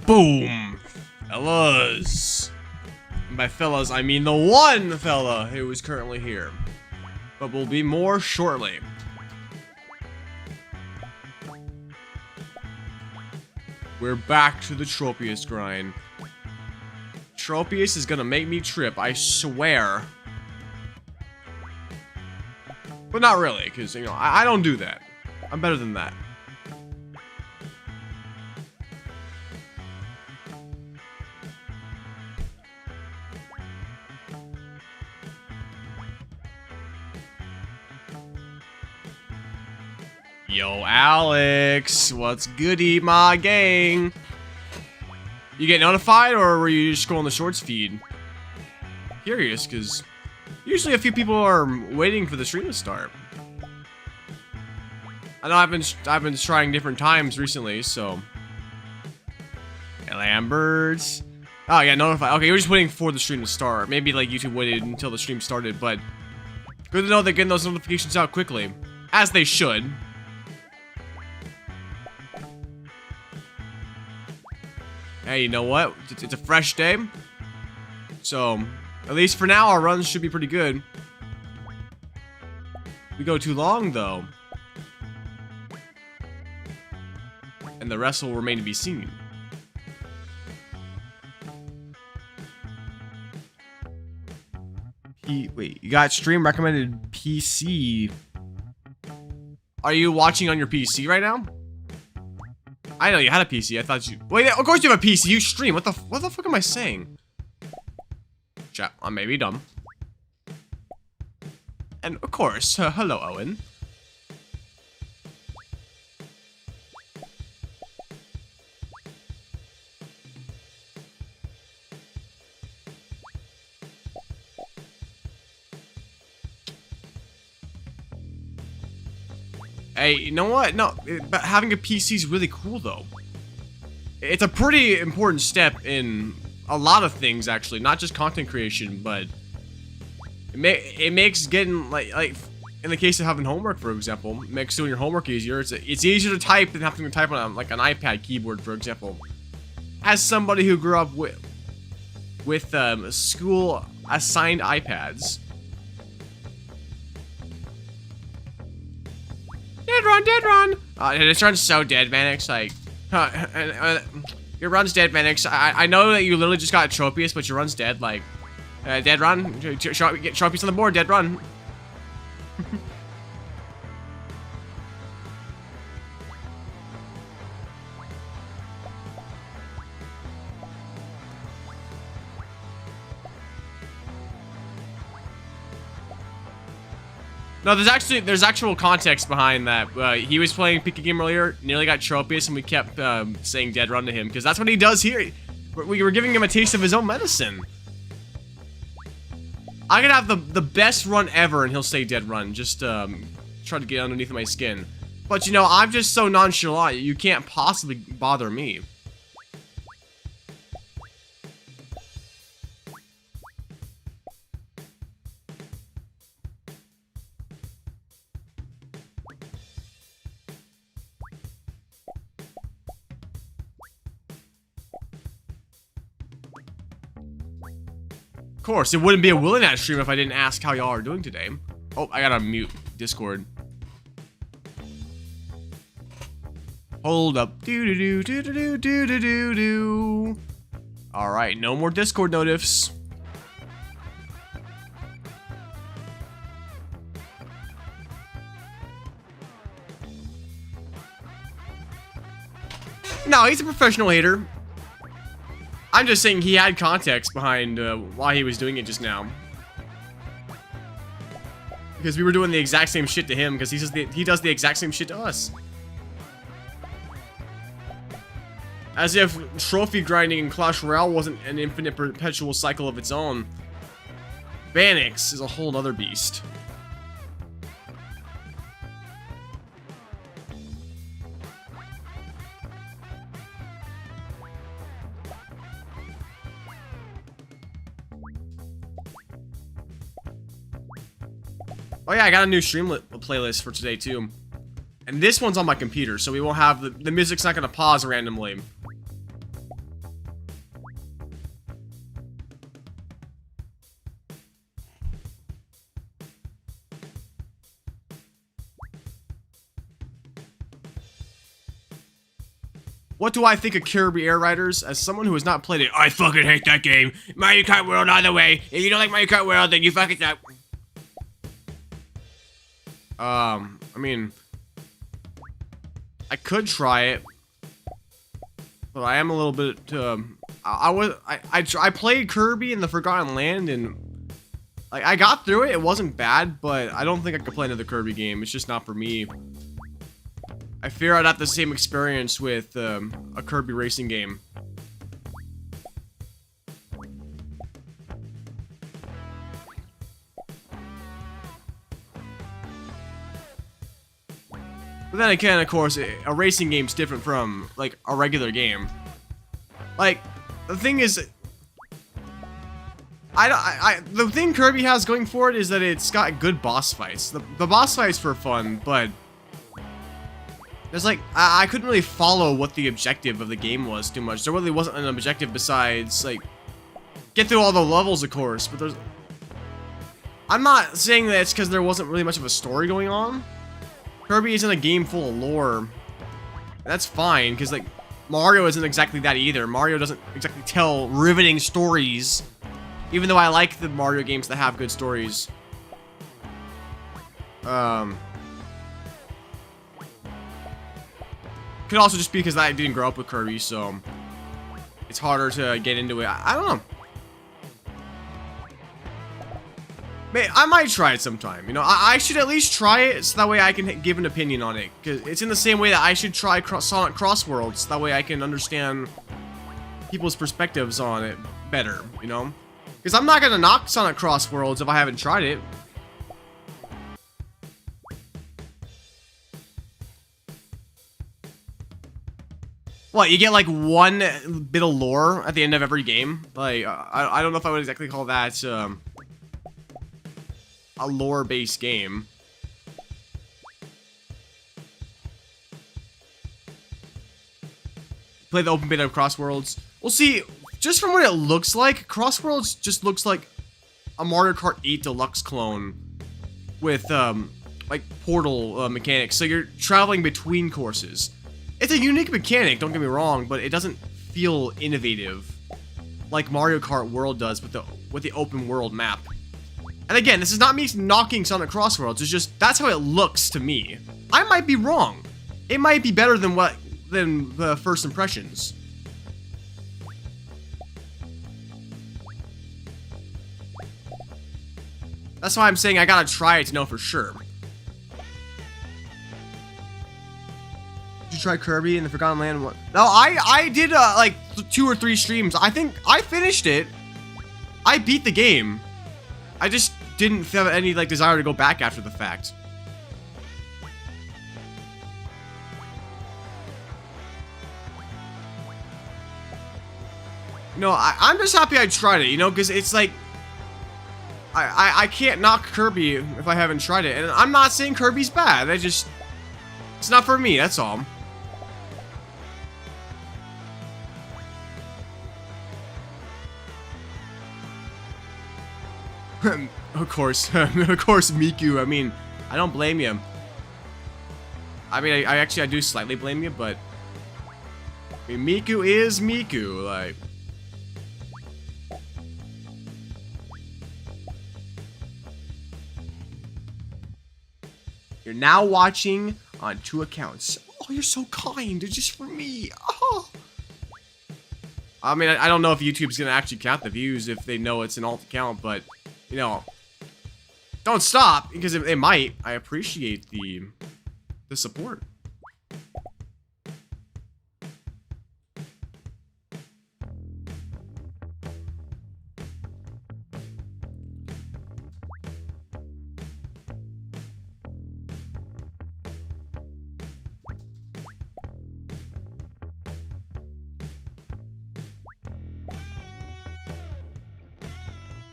Boom! Fellas. And by fellas, I mean the one fella who is currently here. But will be more shortly. We're back to the Trippius grind. Trippius is gonna make me trip, I swear. But not really, because, you know, I don't do that. I'm better than that. Yo, Alex, what's goody, my gang? You get notified, or were you just scrolling the shorts feed? Curious, because usually a few people are waiting for the stream to start. I know I've been trying different times recently, so. Hey, Lambert. Oh yeah, notified. Okay, you're just waiting for the stream to start. Maybe like YouTube waited until the stream started, but good to know they're getting those notifications out quickly, as they should. Hey, you know what? It's a fresh day. So, at least for now, our runs should be pretty good. If we go too long, though. And the rest will remain to be seen. Wait, you got stream recommended PC. Are you watching on your PC right now? I know you had a PC. I thought you. Wait, of course you have a PC. You stream. What the fuck am I saying? Chat. I may be dumb. And of course, hello, Owen. Hey, you know what? No, but having a PC is really cool, though. It's a pretty important step in a lot of things, actually. Not just content creation, but it makes getting, like in the case of having homework, for example, makes doing your homework easier. It's easier to type than having to type on, like, an iPad keyboard, for example. As somebody who grew up with school-assigned iPads. Dead run! This run's so dead, Manix. Like, your run's dead, Manix. I know that you literally just got Trippius, but your run's dead. Like, dead run. Get Trippius on the board. Dead run. No, there's actual context behind that. He was playing Pick a Game earlier, nearly got Trippius, and we kept saying dead run to him, because that's what he does here. We were giving him a taste of his own medicine. I could have the best run ever, and he'll say dead run, just try to get underneath my skin. But, you know, I'm just so nonchalant, you can't possibly bother me. Of course, it wouldn't be a Willing At stream if I didn't ask how y'all are doing today. Oh, I gotta mute Discord. Hold up. Do. Alright, no more Discord notifs. No, he's a professional hater. I'm just saying he had context behind why he was doing it just now. Because we were doing the exact same shit to him, because he does the exact same shit to us. As if trophy grinding in Clash Royale wasn't an infinite perpetual cycle of its own. Vanix is a whole nother beast. Oh yeah, I got a new stream playlist for today too. And this one's on my computer, so we won't have the music's not gonna pause randomly. What do I think of Kirby Air Riders? As someone who has not played it, I fucking hate that game. Mario Kart World all the way. If you don't like Mario Kart World, then you fucking suck. I mean, I could try it, but I am a little bit. I played Kirby in the Forgotten Land, and like I got through it. It wasn't bad, but I don't think I could play another Kirby game. It's just not for me. I fear I'd have the same experience with a Kirby racing game. But then again, of course, a racing game's different from, like, a regular game. Like, the thing is, the thing Kirby has going for it is that it's got good boss fights. The boss fights were fun, but there's like, I couldn't really follow what the objective of the game was too much. There really wasn't an objective besides, like, get through all the levels, of course, but there's... I'm not saying that it's because there wasn't really much of a story going on. Kirby isn't a game full of lore. That's fine, because, like, Mario isn't exactly that either. Mario doesn't exactly tell riveting stories, even though I like the Mario games that have good stories. Could also just be because I didn't grow up with Kirby, so it's harder to get into it. I don't know. I might try it sometime, you know. I should at least try it so that way I can give an opinion on it. Because it's in the same way that I should try Sonic Cross Worlds, so that way I can understand people's perspectives on it better, you know. Because I'm not going to knock Sonic Cross Worlds if I haven't tried it. What, you get like one bit of lore at the end of every game? Like, I don't know if I would exactly call that, a lore-based game. Play the open beta of Cross Worlds. Well, see, just from what it looks like, Cross Worlds just looks like a Mario Kart 8 Deluxe clone with, like, portal mechanics. So you're traveling between courses. It's a unique mechanic, don't get me wrong, but it doesn't feel innovative like Mario Kart World does with the open world map. And again, this is not me knocking Sonic Cross Worlds, it's just, that's how it looks to me. I might be wrong. It might be better than the first impressions. That's why I'm saying I gotta try it to know for sure. Did you try Kirby in the Forgotten Land? No, I did like 2 or 3 streams. I think I finished it. I beat the game. I just didn't have any like desire to go back after the fact. No, I'm just happy I tried it, you know, because it's like I can't knock Kirby if I haven't tried it, and I'm not saying Kirby's bad. It's not for me. That's all. Of course, Miku. I mean, I don't blame you. I mean, I actually do slightly blame you, but I mean, Miku is Miku, like. You're now watching on 2 accounts. Oh, you're so kind. It's just for me. Oh. I mean, I don't know if YouTube's gonna actually count the views if they know it's an alt account, but you know, don't stop, because if they might. I appreciate the support.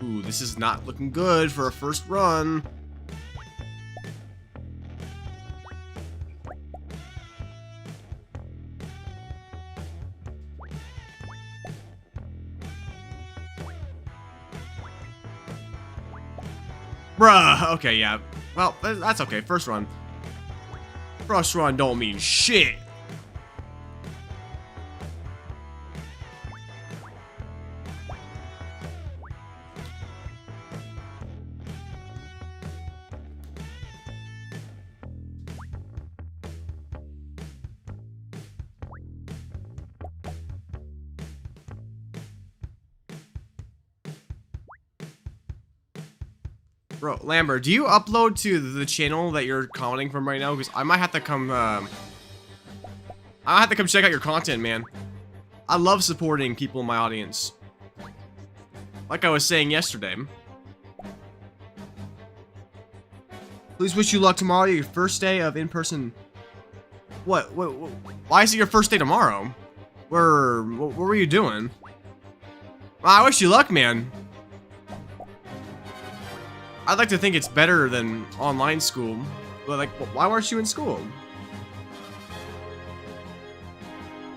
Ooh, this is not looking good for a first run. Bruh, okay, yeah. Well, that's okay, first run. First run don't mean shit. Bro, Lambert, do you upload to the channel that you're commenting from right now? Because I might have to come, check out your content, man. I love supporting people in my audience. Like I was saying yesterday. Please wish you luck tomorrow, your first day of in-person... What? Why is it your first day tomorrow? What were you doing? Well, I wish you luck, man. I'd like to think it's better than online school. But, like, why weren't you in school?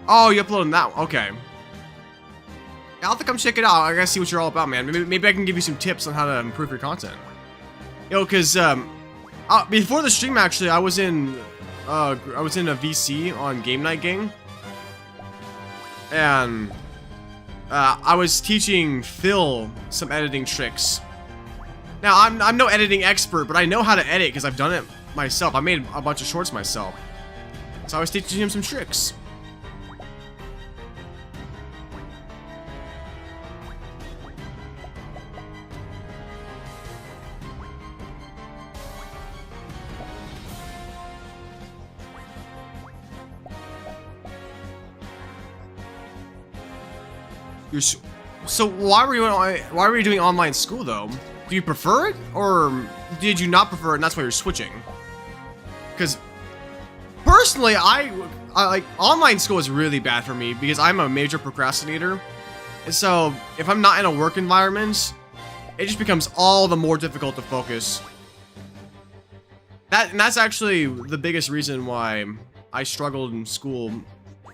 Oh, you uploaded that one. Okay. I'll have to come check it out. I gotta see what you're all about, man. Maybe I can give you some tips on how to improve your content. Yo, cause before the stream, actually, I was in a VC on Game Night Gang, and I was teaching Phil some editing tricks. Now, I'm no editing expert, but I know how to edit because I've done it myself. I made a bunch of shorts myself, so I was teaching him some tricks. So why were you doing online school though? Do you prefer it, or did you not prefer it and that's why you're switching? Because personally, I like online school is really bad for me because I'm a major procrastinator, and so if I'm not in a work environment, it just becomes all the more difficult to focus. That's actually the biggest reason why I struggled in school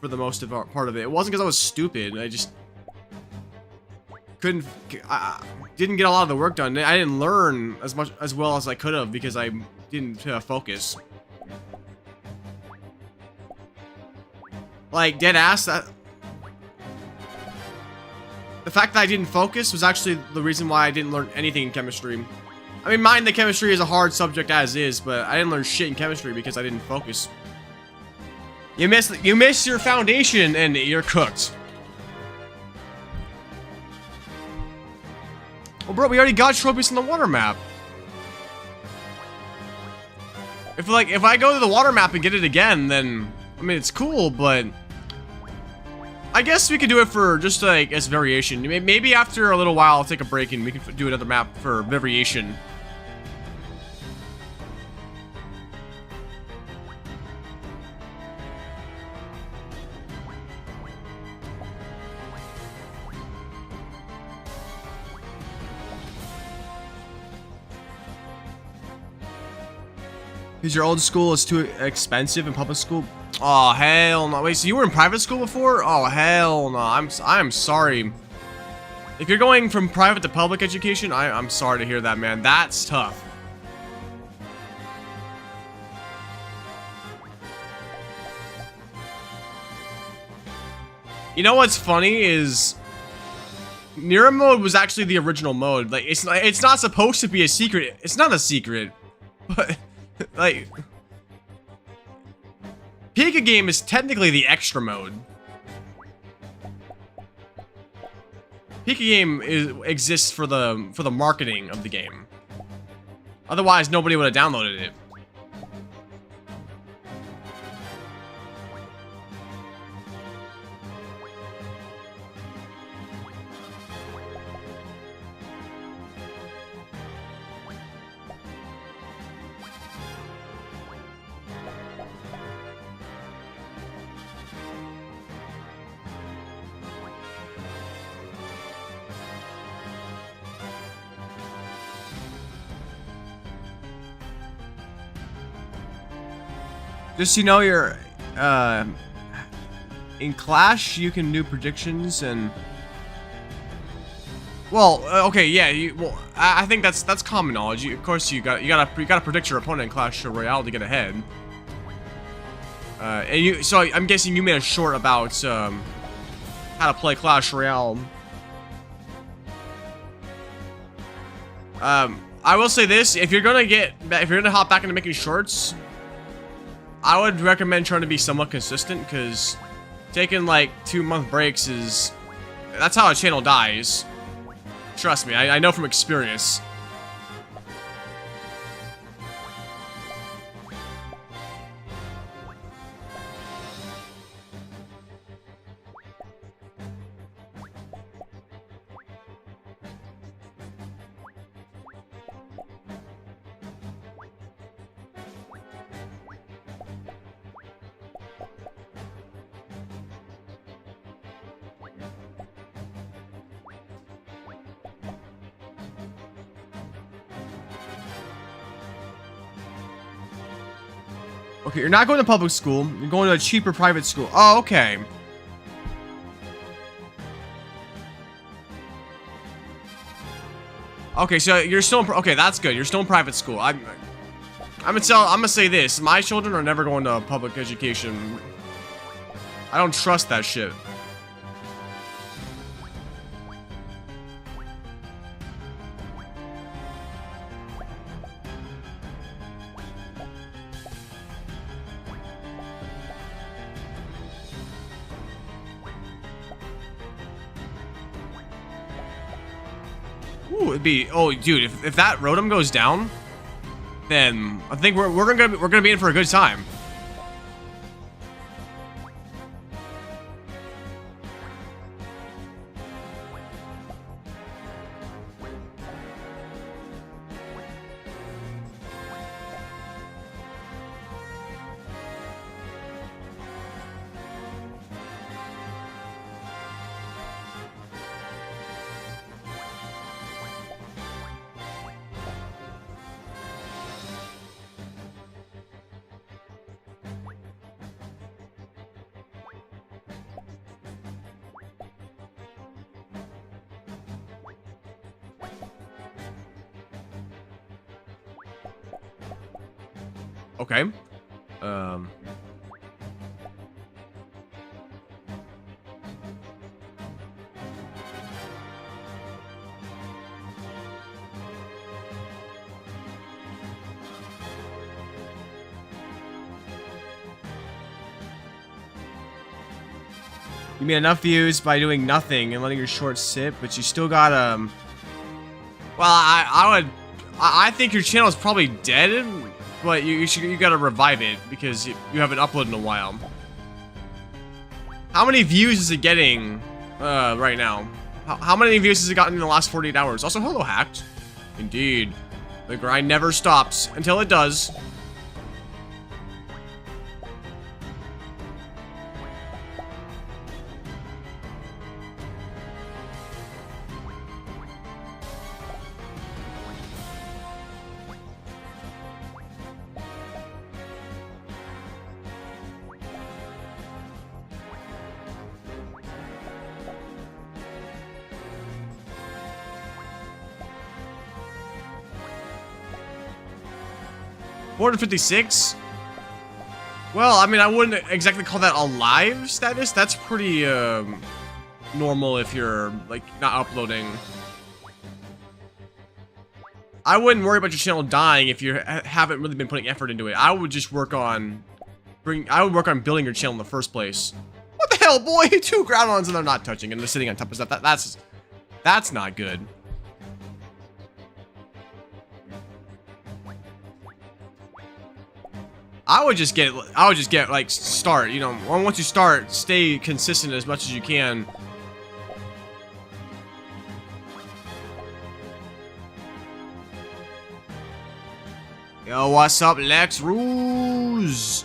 for the most part of it. It wasn't because I was stupid. I just didn't get a lot of the work done. I didn't learn as well as I could have because I didn't focus. Like, dead ass, that the fact that I didn't focus was actually the reason why I didn't learn anything in chemistry. I mean, mind the chemistry is a hard subject as is, but I didn't learn shit in chemistry because I didn't focus. You miss your foundation and you're cooked. Well, bro, we already got Trippius on the water map. If I go to the water map and get it again, then I mean it's cool, but I guess we could do it for just like as variation. Maybe after a little while, I'll take a break and we can do another map for variation. Because your old school is too expensive in public school? Oh, hell no. Wait, so you were in private school before? Oh, hell no. I'm sorry. If you're going from private to public education, I'm sorry to hear that, man. That's tough. You know what's funny is Nira mode was actually the original mode. Like, it's not supposed to be a secret. It's not a secret. But like, Pika game is technically the extra mode. Pika game exists for the marketing of the game. Otherwise, nobody would have downloaded it. Just so you know, you're in Clash, you can do predictions and well, okay, yeah. I think that's common knowledge. Of course, you gotta predict your opponent in Clash Royale to get ahead. So I'm guessing you made a short about how to play Clash Royale. I will say this: if you're gonna hop back into making shorts, I would recommend trying to be somewhat consistent, because taking like 2-month breaks that's how a channel dies. Trust me, I know from experience. Okay, you're not going to public school. You're going to a cheaper private school. Oh, okay. Okay, so you're still in, okay, that's good. You're still in private school. I'm gonna say this. My children are never going to public education. I don't trust that shit. Ooh, it'd be, oh, dude, if that Rotom goes down, then I think we're gonna be in for a good time. Okay. You made enough views by doing nothing and letting your shorts sit, but you still got well, I think your channel is probably dead, but you gotta revive it because you haven't uploaded in a while. How many views is it getting right now? How many views has it gotten in the last 48 hours? Also, hello, Hacked. Indeed, the grind never stops until it does. $456? Well, I mean, I wouldn't exactly call that a live status. That's pretty normal if you're like not uploading. I wouldn't worry about your channel dying if you haven't really been putting effort into it. I would just work on building your channel in the first place. What the hell, boy? 2 Groudons and they're not touching and they're sitting on top of stuff. That's not good. I would just get like start, you know, once you start, stay consistent as much as you can. Yo, what's up, Lex Ruse?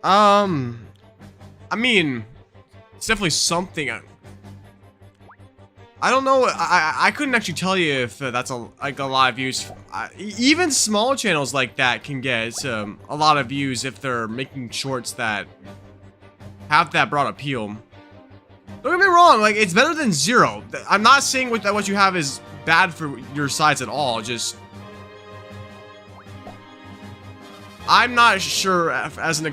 I mean, it's definitely something. I don't know. I couldn't actually tell you if that's like a lot of views. Even small channels like that can get a lot of views if they're making shorts that have that broad appeal. Don't get me wrong, like, it's better than 0. I'm not saying that what you have is bad for your sides at all, just... I'm not sure as an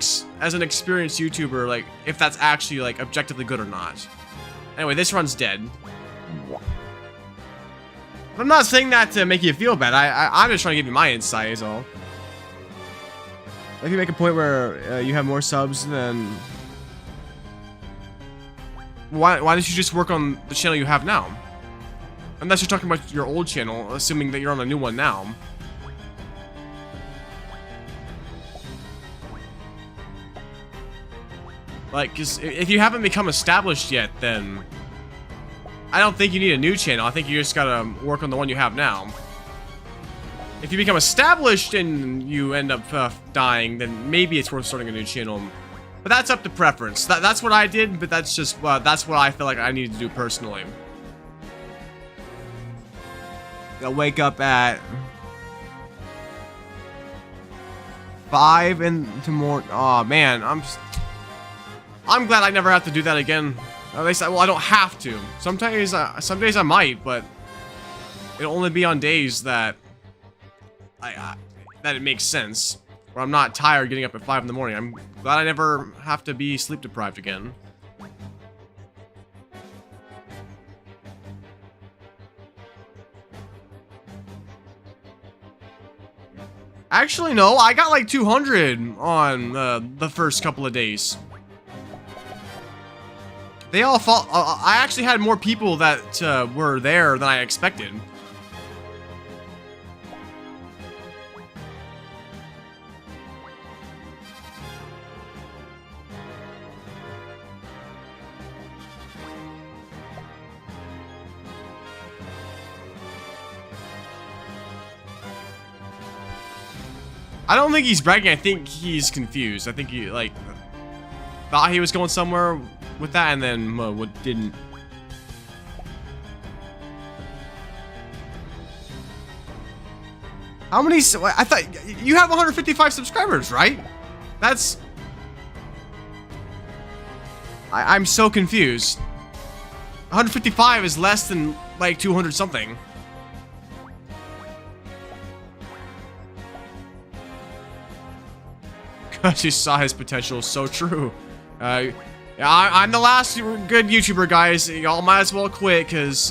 experienced YouTuber, like, if that's actually, like, objectively good or not. Anyway, this run's dead. I'm not saying that to make you feel bad. I'm just trying to give you my insight, is all. If you make a point where you have more subs, then why don't you just work on the channel you have now? Unless you're talking about your old channel, assuming that you're on a new one now. Like, because if you haven't become established yet, then I don't think you need a new channel. I think you just gotta work on the one you have now. If you become established and you end up dying, then maybe it's worth starting a new channel. But that's up to preference. That's what I did, but that's just that's what I feel like I need to do personally. I'll wake up at 5 in the morning. Oh man, I'm glad I never have to do that again. At least, well, I don't have to. Some days I might, but it'll only be on days that that it makes sense, where I'm not tired getting up at 5 in the morning. I'm glad I never have to be sleep deprived again. Actually, no, I got like 200 on the first couple of days. They all fall. I actually had more people that were there than I expected. I don't think he's bragging. I think he's confused. I think he like thought he was going somewhere with that, and then what didn't. How many? I thought you have 155 subscribers, right? That's. I'm so confused. 155 is less than like 200 something. She saw his potential. So true. I'm the last good YouTuber, guys. Y'all might as well quit, because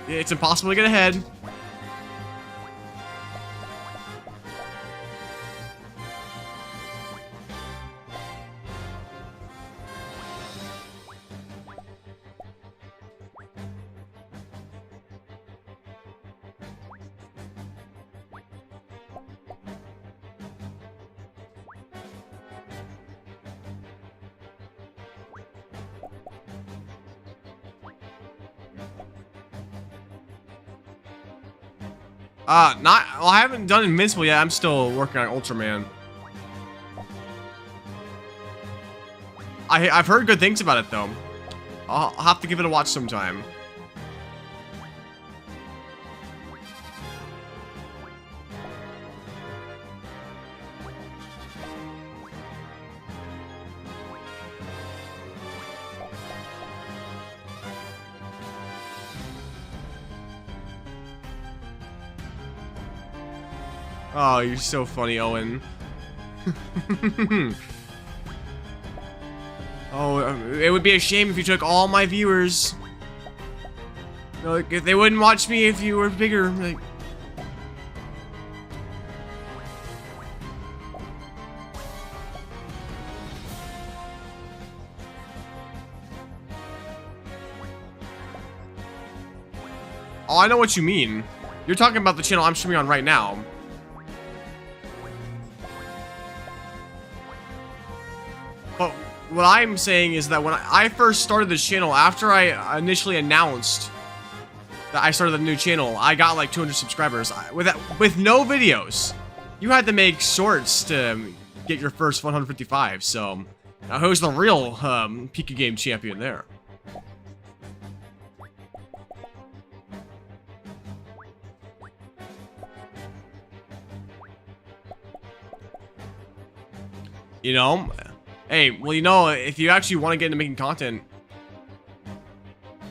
it's impossible to get ahead. Well, I haven't done Invincible yet. I'm still working on Ultraman. I've heard good things about it, though. I'll have to give it a watch sometime. Oh, you're so funny, Owen. Oh, it would be a shame if you took all my viewers. You know, like, if they wouldn't watch me if you were bigger. Like. Oh, I know what you mean. You're talking about the channel I'm streaming on right now. But what I'm saying is that when I first started this channel, after I initially announced that I started a new channel, I got like 200 subscribers with no videos. You had to make shorts to get your first 155. So now who's the real Pika Game champion there? You know. Hey, well, you know, if you actually want to get into making content,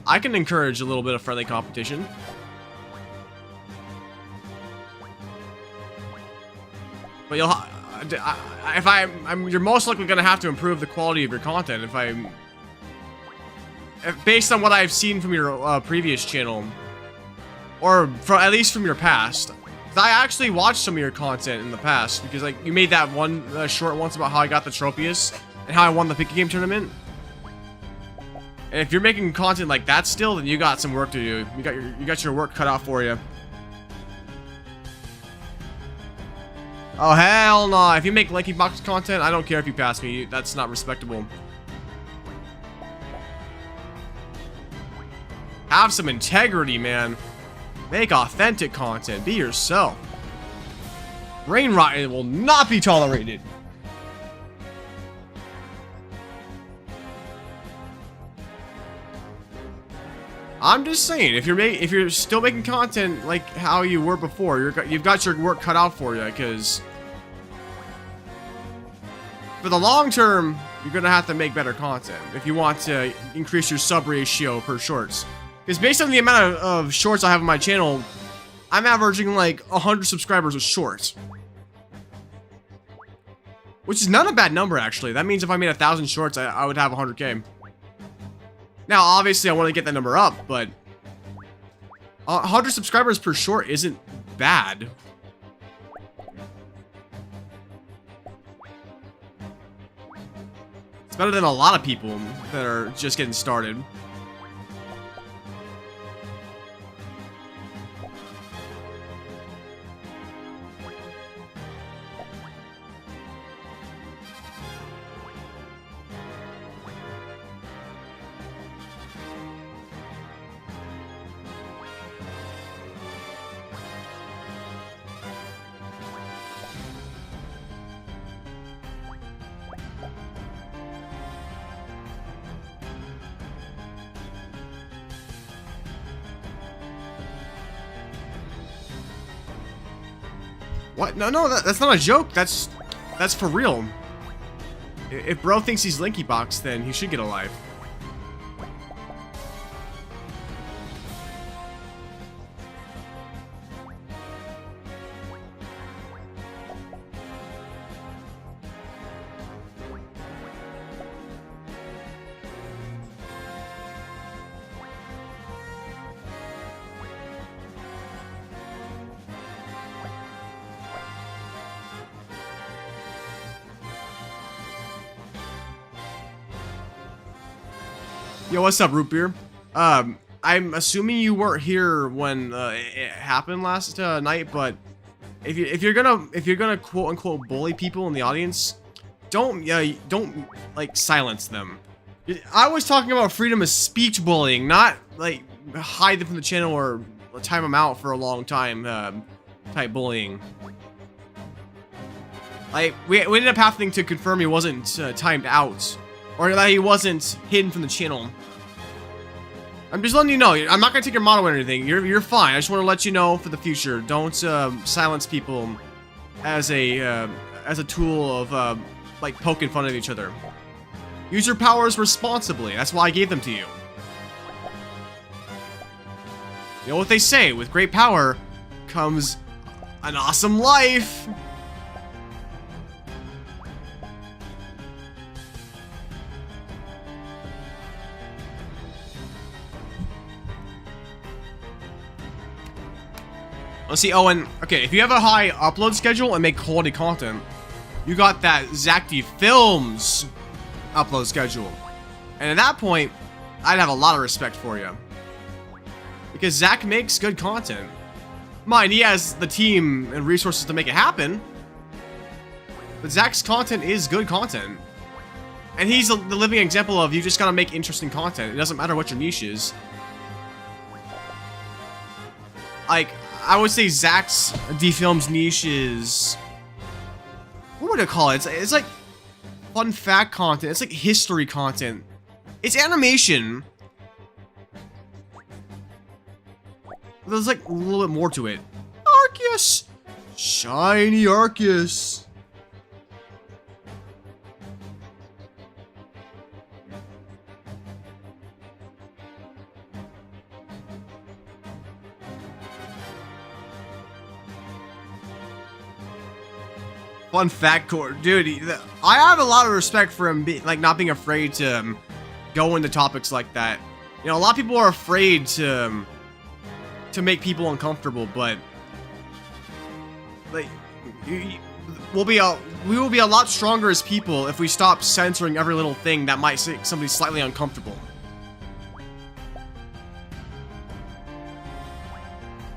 I can encourage a little bit of friendly competition. But you'll, you're most likely gonna have to improve the quality of your content based on what I've seen from your previous channel, or at least from your past. 'Cause I actually watched some of your content in the past because like you made that one short once about how I got the Trippius and how I won the Picky Game tournament. And if you're making content like that still, then you got some work to do. You got your work cut out for you. Oh hell no! If you make Lanky Box content, I don't care if you pass me. That's not respectable. Have some integrity, man. Make authentic content. Be yourself. Brain rot will not be tolerated. I'm just saying, if you're still making content like how you were before, you've got your work cut out for you, because for the long term, you're gonna have to make better content if you want to increase your sub ratio per shorts. Because based on the amount of shorts I have on my channel, I'm averaging like 100 subscribers a short, which is not a bad number actually. That means if I made 1,000 shorts, I would have 100K. Now, obviously, I want to get that number up, but 100 subscribers per short isn't bad. It's better than a lot of people that are just getting started. What? No, that's not a joke. That's for real. If bro thinks he's Linky Box, then he should get a life. Yo, what's up, Root Beer? I'm assuming you weren't here when it happened last night, but if you're gonna quote unquote bully people in the audience, don't like silence them. I was talking about freedom of speech bullying, not like hide them from the channel or time them out for a long time type bullying. Like we ended up having to confirm he wasn't timed out, or that he wasn't hidden from the channel. I'm just letting you know. I'm not gonna take your motto or anything. You're fine. I just want to let you know for the future. Don't silence people as a tool of like poking fun at each other. Use your powers responsibly. That's why I gave them to you. You know what they say? With great power comes an awesome life. Let's see, oh, and okay, if you have a high upload schedule and make quality content, you got that Zacty Films upload schedule. And at that point, I'd have a lot of respect for you. Because Zach makes good content. Mind, he has the team and resources to make it happen. But Zach's content is good content. And he's the living example of you just gotta make interesting content. It doesn't matter what your niche is. Like, I would say Zach's D-Films niche is... what would I call it? It's like fun fact content. It's like history content. It's animation. There's like a little bit more to it. Arceus! Shiny Arceus! Fun fact, dude. I have a lot of respect for him, not being afraid to go into topics like that. You know, a lot of people are afraid to make people uncomfortable, but like, we will be a lot stronger as people if we stop censoring every little thing that might make somebody slightly uncomfortable.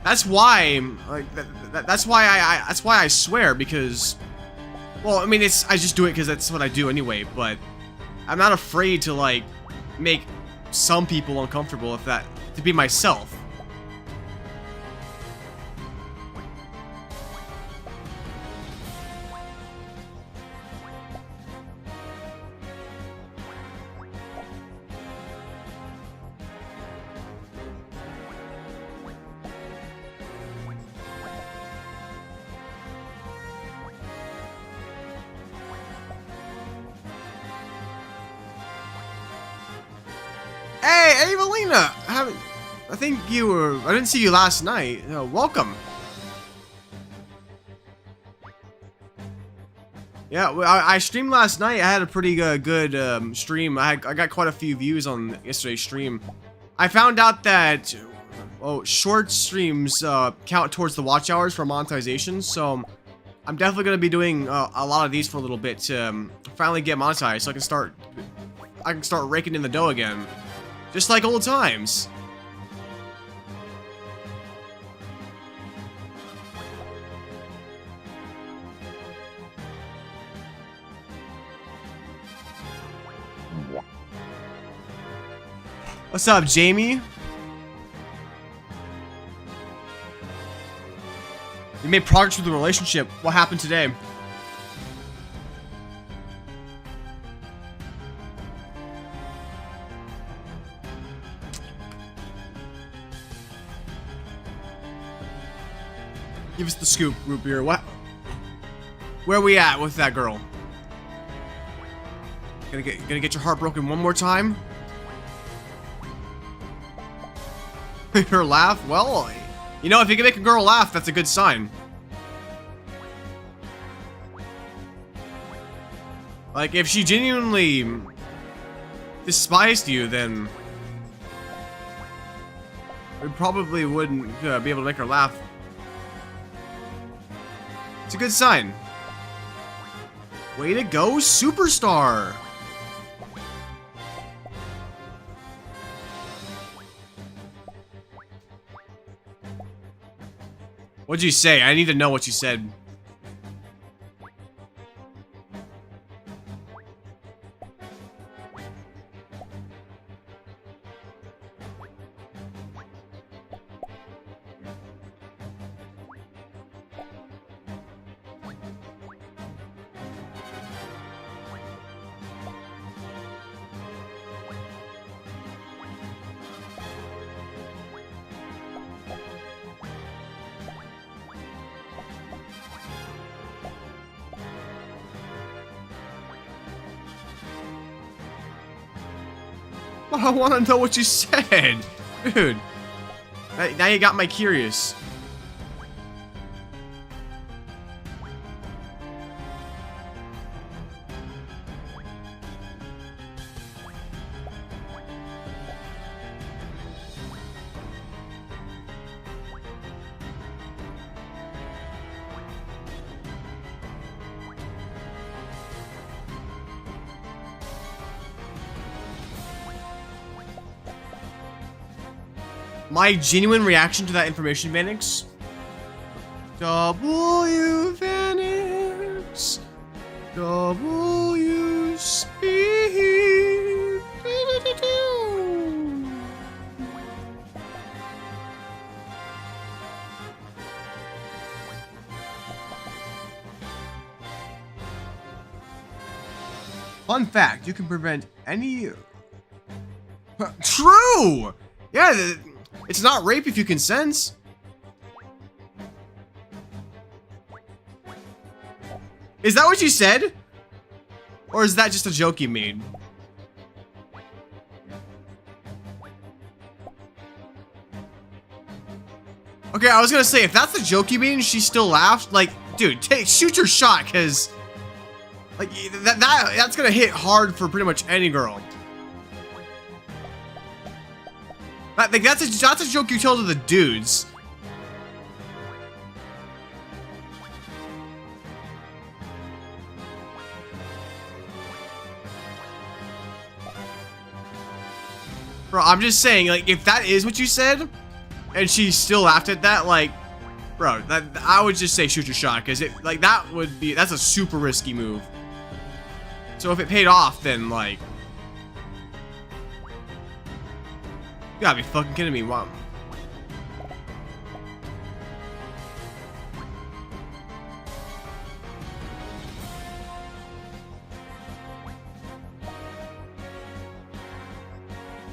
That's why, like, that's why I swear, because, well, I mean, I just do it because that's what I do anyway. But I'm not afraid to like make some people uncomfortable to be myself. Hey, Evelina! I think you were. I didn't see you last night. Welcome. Yeah, I streamed last night. I had a pretty good stream. I got quite a few views on yesterday's stream. I found out that short streams count towards the watch hours for monetization. So I'm definitely gonna be doing a lot of these for a little bit to finally get monetized, so I can start raking in the dough again. Just like old times. What's up, Jamie? You made progress with the relationship. What happened today? Give us the scoop, Root Beer. What? Where are we at with that girl? Gonna get your heart broken one more time? Her laugh? Well, you know, if you can make a girl laugh, that's a good sign. Like, if she genuinely despised you, then we probably wouldn't be able to make her laugh. It's a good sign. Way to go, superstar! What'd you say? I need to know what you said. I want to know what you said, dude. Now you got my curious. My genuine reaction to that information, Vanix. W Vanix. W speed. Fun fact, you can prevent any... True! Yeah, it's not rape if you consent. Is that what you said? Or is that just a joke you made? Okay, I was gonna say, if that's the joke you made and she still laughed, like, dude, shoot your shot, because Like, that's gonna hit hard for pretty much any girl. Like, that's a joke you tell to the dudes. Bro, I'm just saying, like, if that is what you said, and she still laughed at that, like, bro, I would just say shoot your shot, because that's a super risky move. So if it paid off, then, like, you gotta be fucking kidding me, wow.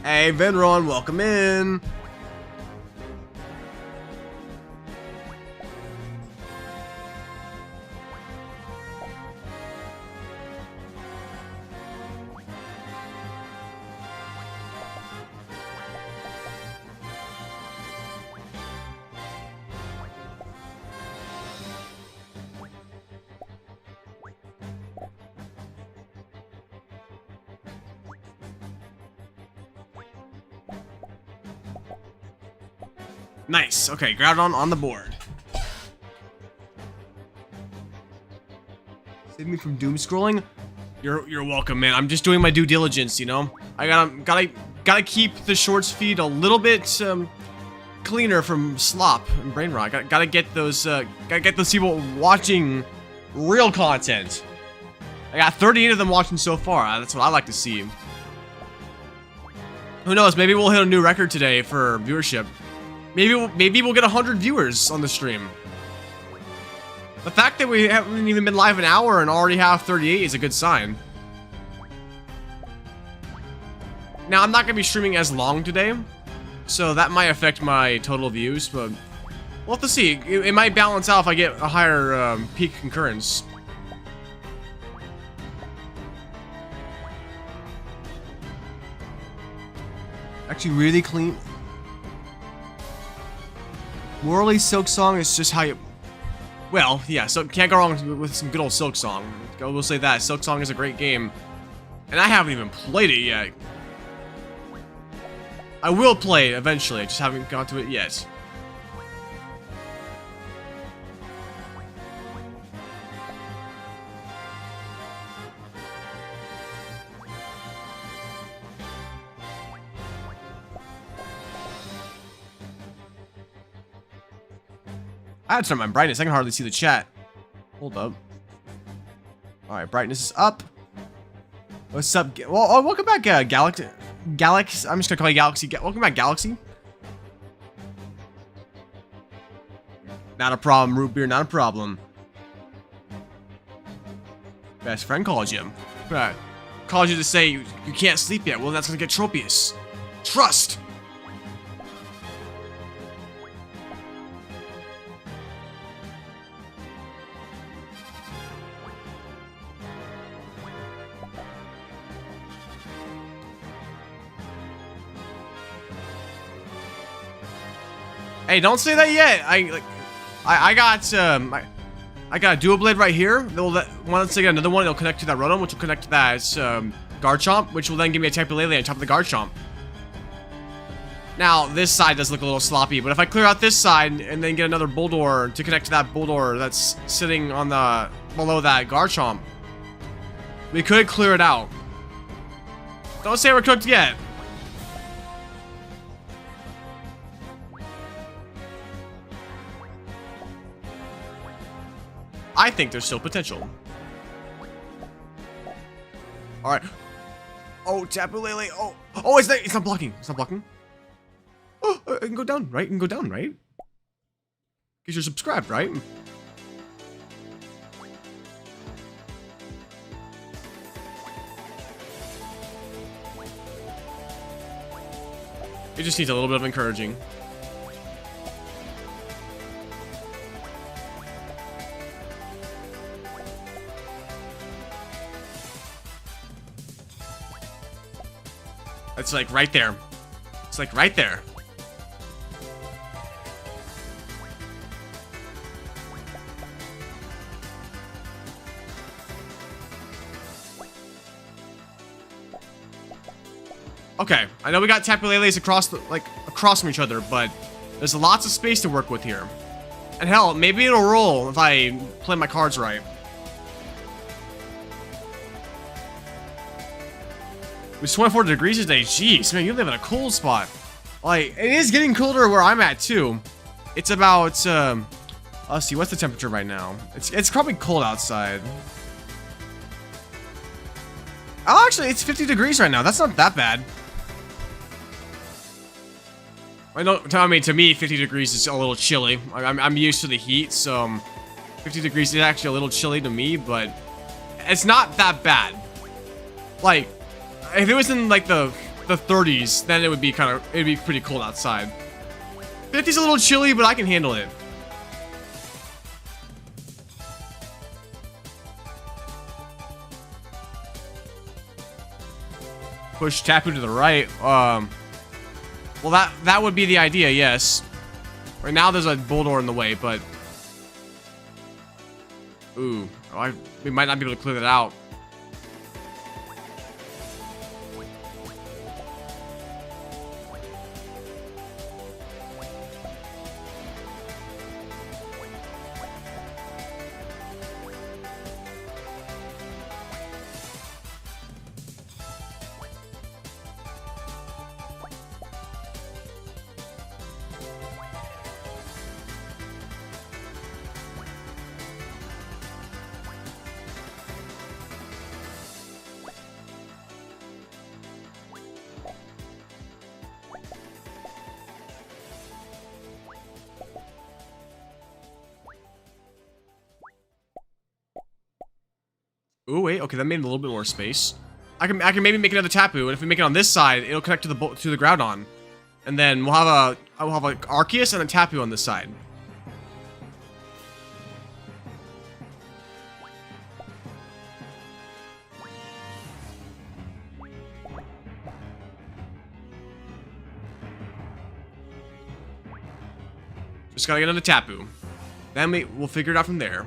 Hey, Venron, welcome in. Nice. Okay, Groudon on the board. Save me from doom scrolling. You're welcome, man. I'm just doing my due diligence, you know. I gotta keep the shorts feed a little bit cleaner from slop and brain rot. Gotta get those people watching real content. I got 38 of them watching so far. That's what I like to see. Who knows? Maybe we'll hit a new record today for viewership. Maybe we'll get 100 viewers on the stream. The fact that we haven't even been live an hour and already have 38 is a good sign. Now, I'm not going to be streaming as long today, so that might affect my total views, but we'll have to see. It might balance out if I get a higher peak concurrence. Actually, really clean. Morally, Silk Song is just how you... Well, yeah, so can't go wrong with some good old Silk Song. I will say that. Silk Song is a great game. And I haven't even played it yet. I will play it eventually, I just haven't got to it yet. I had to turn my brightness. I can hardly see the chat. Hold up. Alright, brightness is up. What's up? Well, welcome back, Galaxy. I'm just gonna call you Galaxy. Welcome back, Galaxy. Not a problem, root beer. Not a problem. Best friend calls you. Right. Calls you to say you can't sleep yet. Well, that's gonna get Trippius. Trust. Hey, don't say that yet. I got a dual blade right here. Once I get another one, it'll connect to that Rotom, which will connect to that Garchomp, which will then give me a Tapu Lele on top of the Garchomp. Now, this side does look a little sloppy, but if I clear out this side and then get another Bulldor to connect to that Bulldor that's sitting on the below that Garchomp, we could clear it out. Don't say we're cooked yet. I think there's still potential. Alright. Oh, Tapu Lele. Oh, it's not blocking. It's not blocking. Oh, it can go down, right? It can go down, right? Because you're subscribed, right? It just needs a little bit of encouraging. It's like right there. It's like right there. Okay, I know we got Tapu Leles across from each other, but there's lots of space to work with here. And hell, maybe it'll roll if I play my cards right. It's 24 degrees today. Jeez, man, you live in a cold spot. Like, it is getting colder where I'm at, too. It's about, let's see, what's the temperature right now? It's probably cold outside. Oh, actually, it's 50 degrees right now. That's not that bad. I mean, to me, 50 degrees is a little chilly. I'm used to the heat, so 50 degrees is actually a little chilly to me, but it's not that bad. Like, if it was in like the 30s, then it'd be pretty cold outside. 50's a little chilly, but I can handle it. Push Tapu to the right. Well, that would be the idea, yes. Right now, there's a Boldore in the way, but ooh, we might not be able to clear that out. Ooh, wait, okay, that made a little bit more space. I can maybe make another Tapu, and if we make it on this side, it'll connect to the Groudon, and then I will have like Arceus and a Tapu on this side. Just gotta get another Tapu. Then we'll figure it out from there.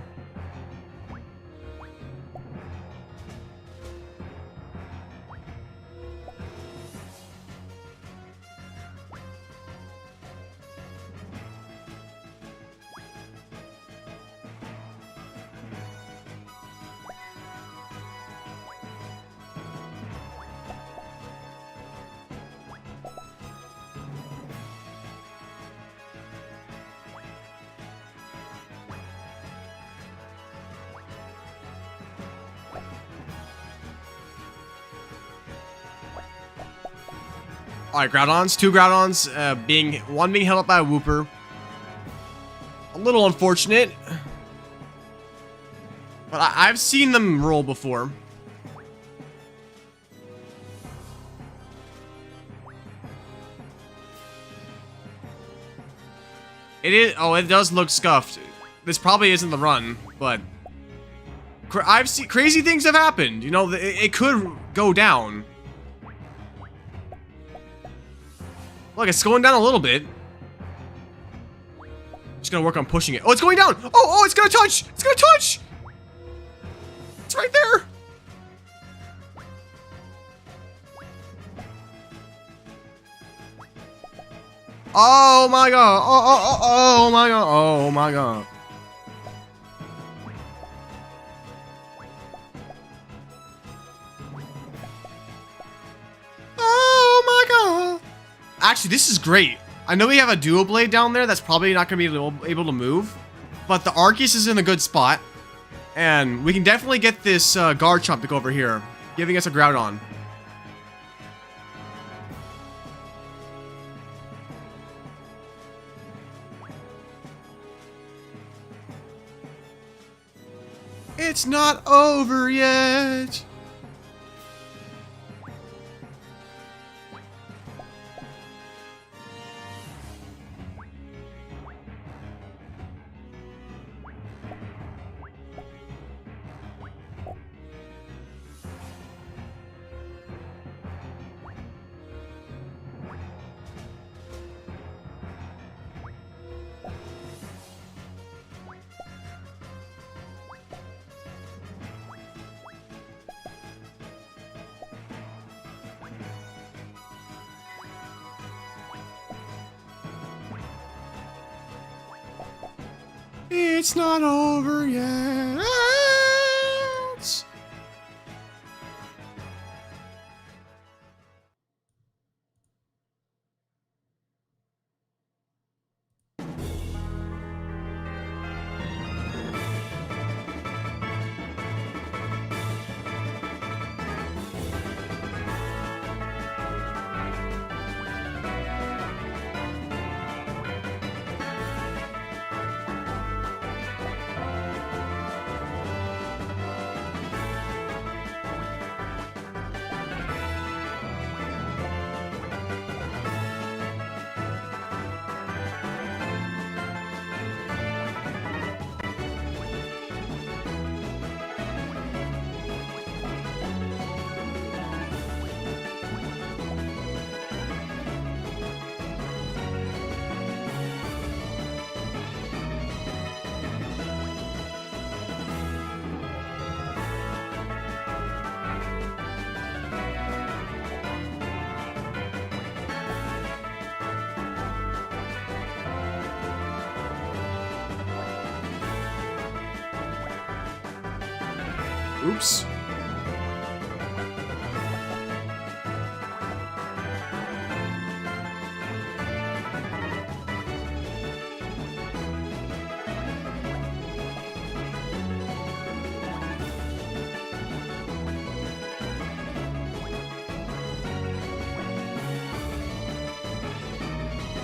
Alright, Groudons. Two Groudons, one being held up by a Wooper. A little unfortunate. But I've seen them roll before. It does look scuffed. This probably isn't the run, but I've seen crazy things have happened. You know, it could go down. Look, it's going down a little bit. Just gonna work on pushing it. Oh, it's going down! Oh, it's gonna touch! It's gonna touch! It's right there! Oh my god! Oh my god! Oh my god! Oh my god! Actually, this is great. I know we have a Duo Blade down there that's probably not going to be able to move, but the Arceus is in a good spot, and we can definitely get this Garchomp to go over here, giving us a Groudon. It's not over yet. It's not over yet. Oops.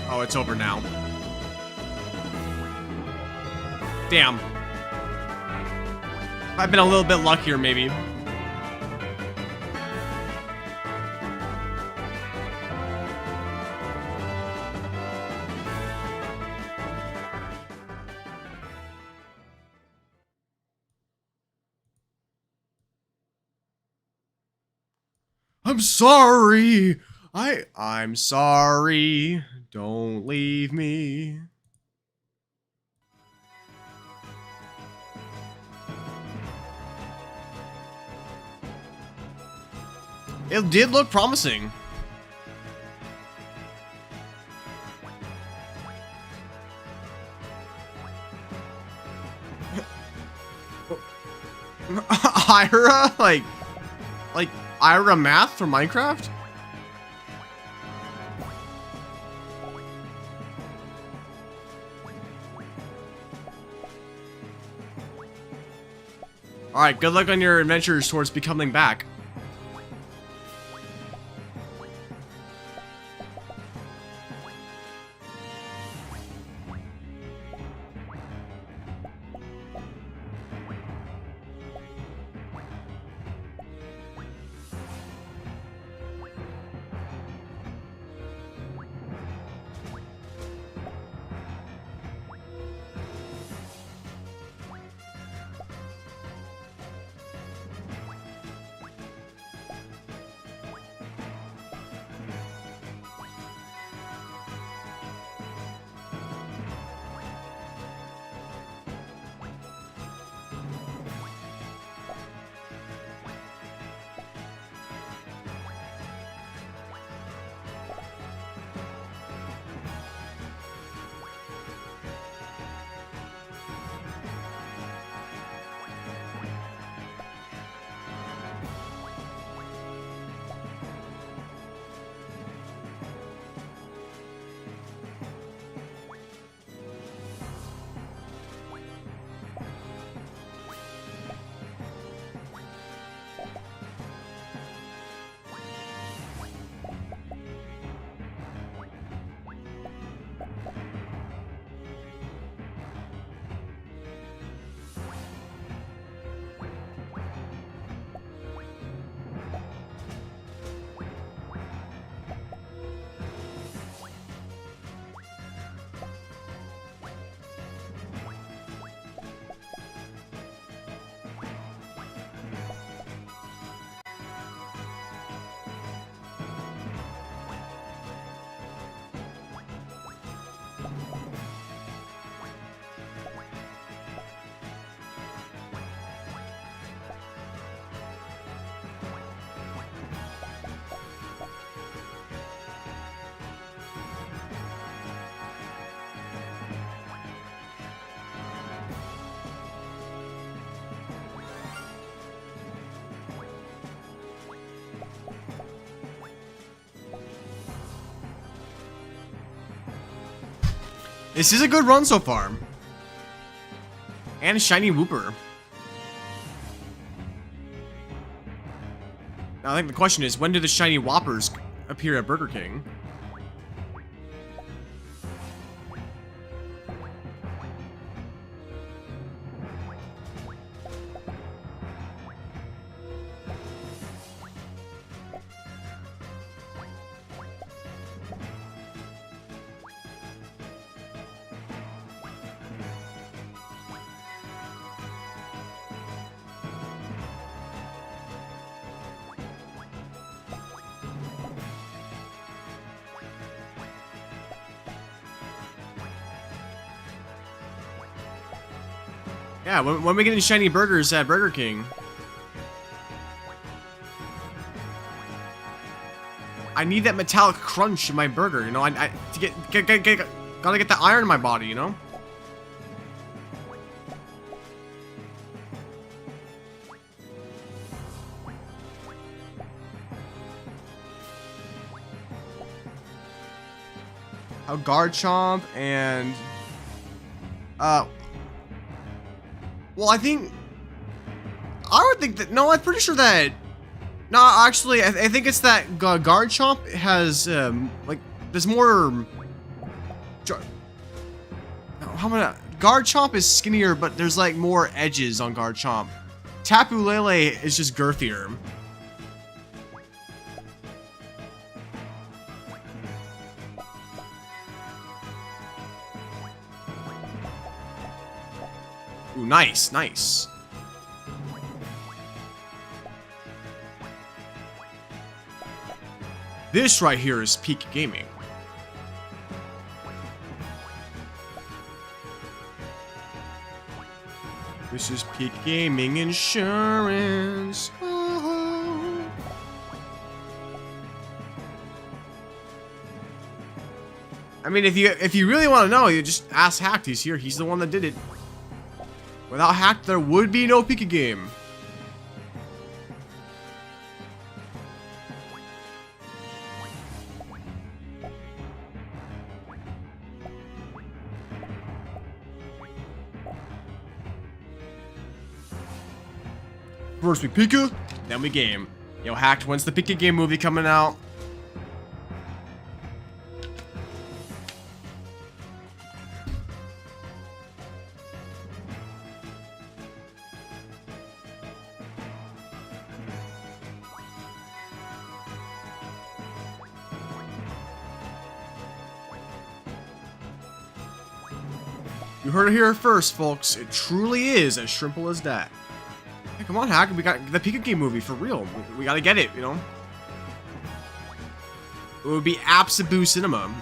Oh, it's over now. Damn. I've been a little bit luckier, maybe. I'm sorry. I'm sorry. Don't leave me. It did look promising. Ira? Like Ira math from Minecraft? Alright, good luck on your adventures towards becoming back. This is a good run so far. And shiny Whooper. Now, I think the question is, when do the shiny Whoppers appear at Burger King? Yeah, when we get any shiny burgers at Burger King? I need that metallic crunch in my burger, you know? I to gotta get the iron in my body, you know? How Garchomp and well, I would think that, no, I'm pretty sure that, no, actually, I think it's that Garchomp has, like, there's more, Garchomp is skinnier, but there's, like, more edges on Garchomp. Tapu Lele is just girthier. Ooh, nice, nice. This right here is peak gaming. This is peak gaming insurance. Oh. I mean, if you really want to know, you just ask Hacked. He's here. He's the one that did it. Without Hacked, there would be no Pika game. First we Pika, then we game. Yo, Hacked, when's the Pika game movie coming out? You heard it here first, folks. It truly is as simple as that. Hey, come on, Hack. We got the Pika game movie for real. We gotta get it, you know? It would be Absabu Cinema.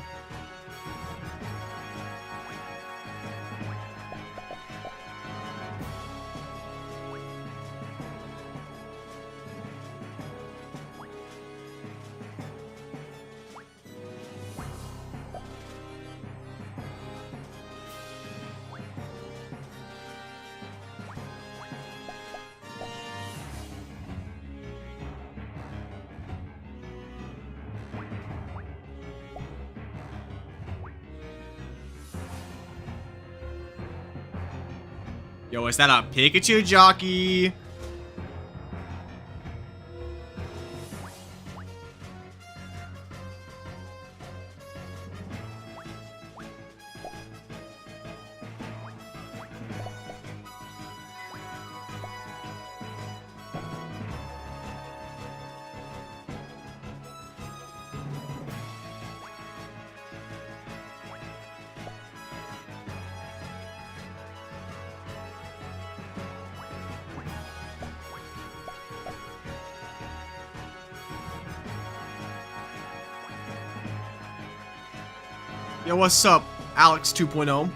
Yo, is that a Pikachu jockey? Yo, what's up, Alex 2.0?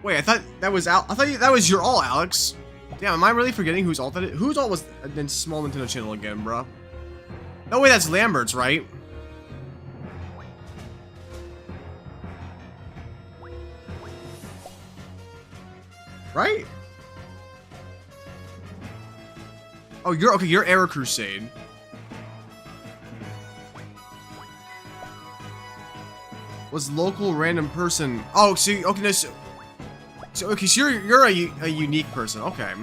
Wait, I thought that was that was your all, Alex. Damn, am I really forgetting whose alt that is? Whose alt was the small Nintendo channel again, bro? No way, that's Lambert's, right? Right? Oh, you're okay. You're Air Crusade. Was local random person? Oh, so okay, no, so okay, so you're a unique person. Okay.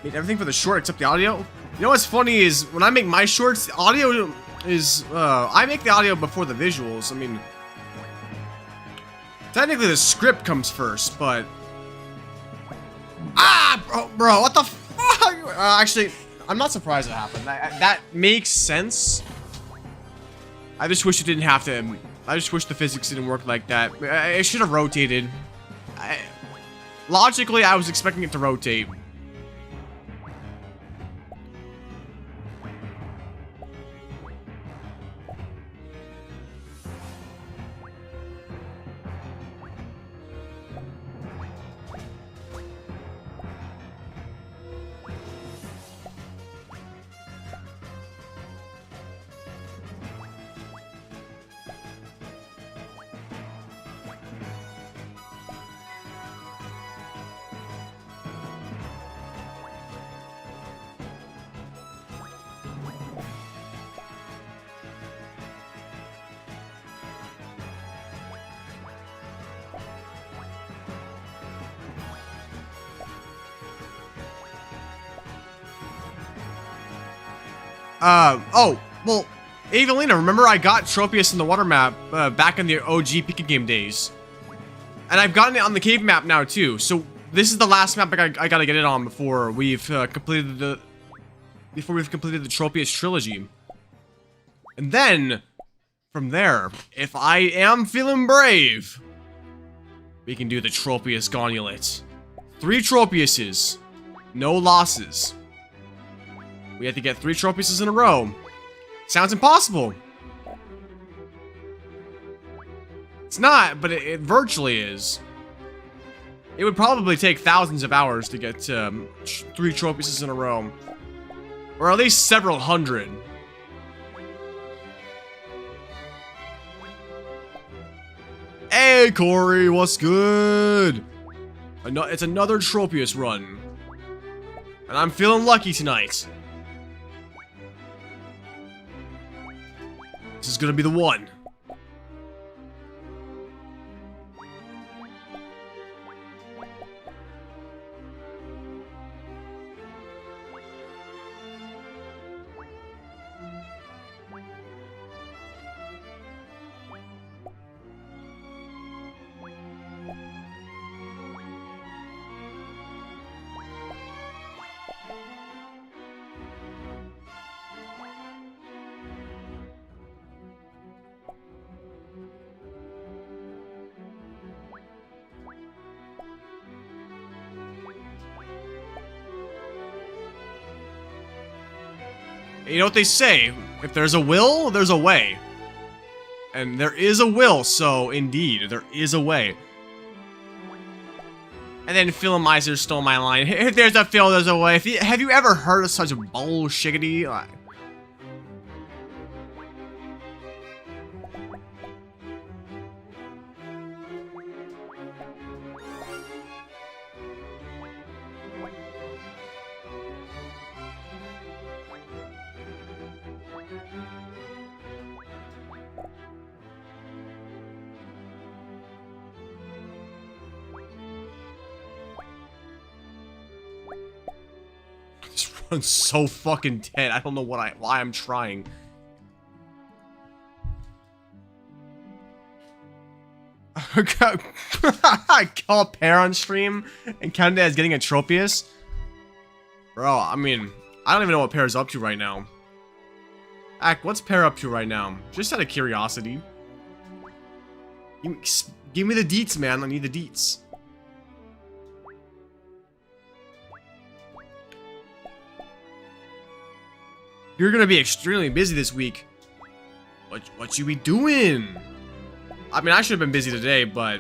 Made everything for the short except the audio. You know what's funny is when I make my shorts, the audio is I make the audio before the visuals. I mean, technically the script comes first, but bro, what the fuck? Actually, I'm not surprised it happened. That makes sense. I just wish it didn't have to. I just wish the physics didn't work like that. It should have rotated. Logically, I was expecting it to rotate. Oh, well, Evelina, remember I got Trippius in the water map back in the OG Pika game days. And I've gotten it on the cave map now too. So this is the last map I gotta get it on before we've completed the Trippius trilogy. And then from there, if I am feeling brave, we can do the Trippius Gauntlet. 3 Trippiuses, no losses. We have to get 3 Trippiuses in a row. Sounds impossible. It's not, but it virtually is. It would probably take thousands of hours to get 3 Trippiuses in a row. Or at least several hundred. Hey, Corey, what's good? It's another Trippius run. And I'm feeling lucky tonight. This is gonna be the one. You know what they say, if there's a will, there's a way. And there is a will, so indeed, there is a way. And then Phil Miser stole my line. If there's a Phil, there's a way. Have you ever heard of such bullshiggity? This run's so fucking dead. I don't know why I'm trying. I call Pear on stream and counted as getting a Trippius. Bro, I mean, I don't even know what Pear's up to right now. What's Pear up to right now? Just out of curiosity. Give me the deets, man. I need the deets. You're gonna be extremely busy this week. What you be doing? I mean, I should have been busy today, but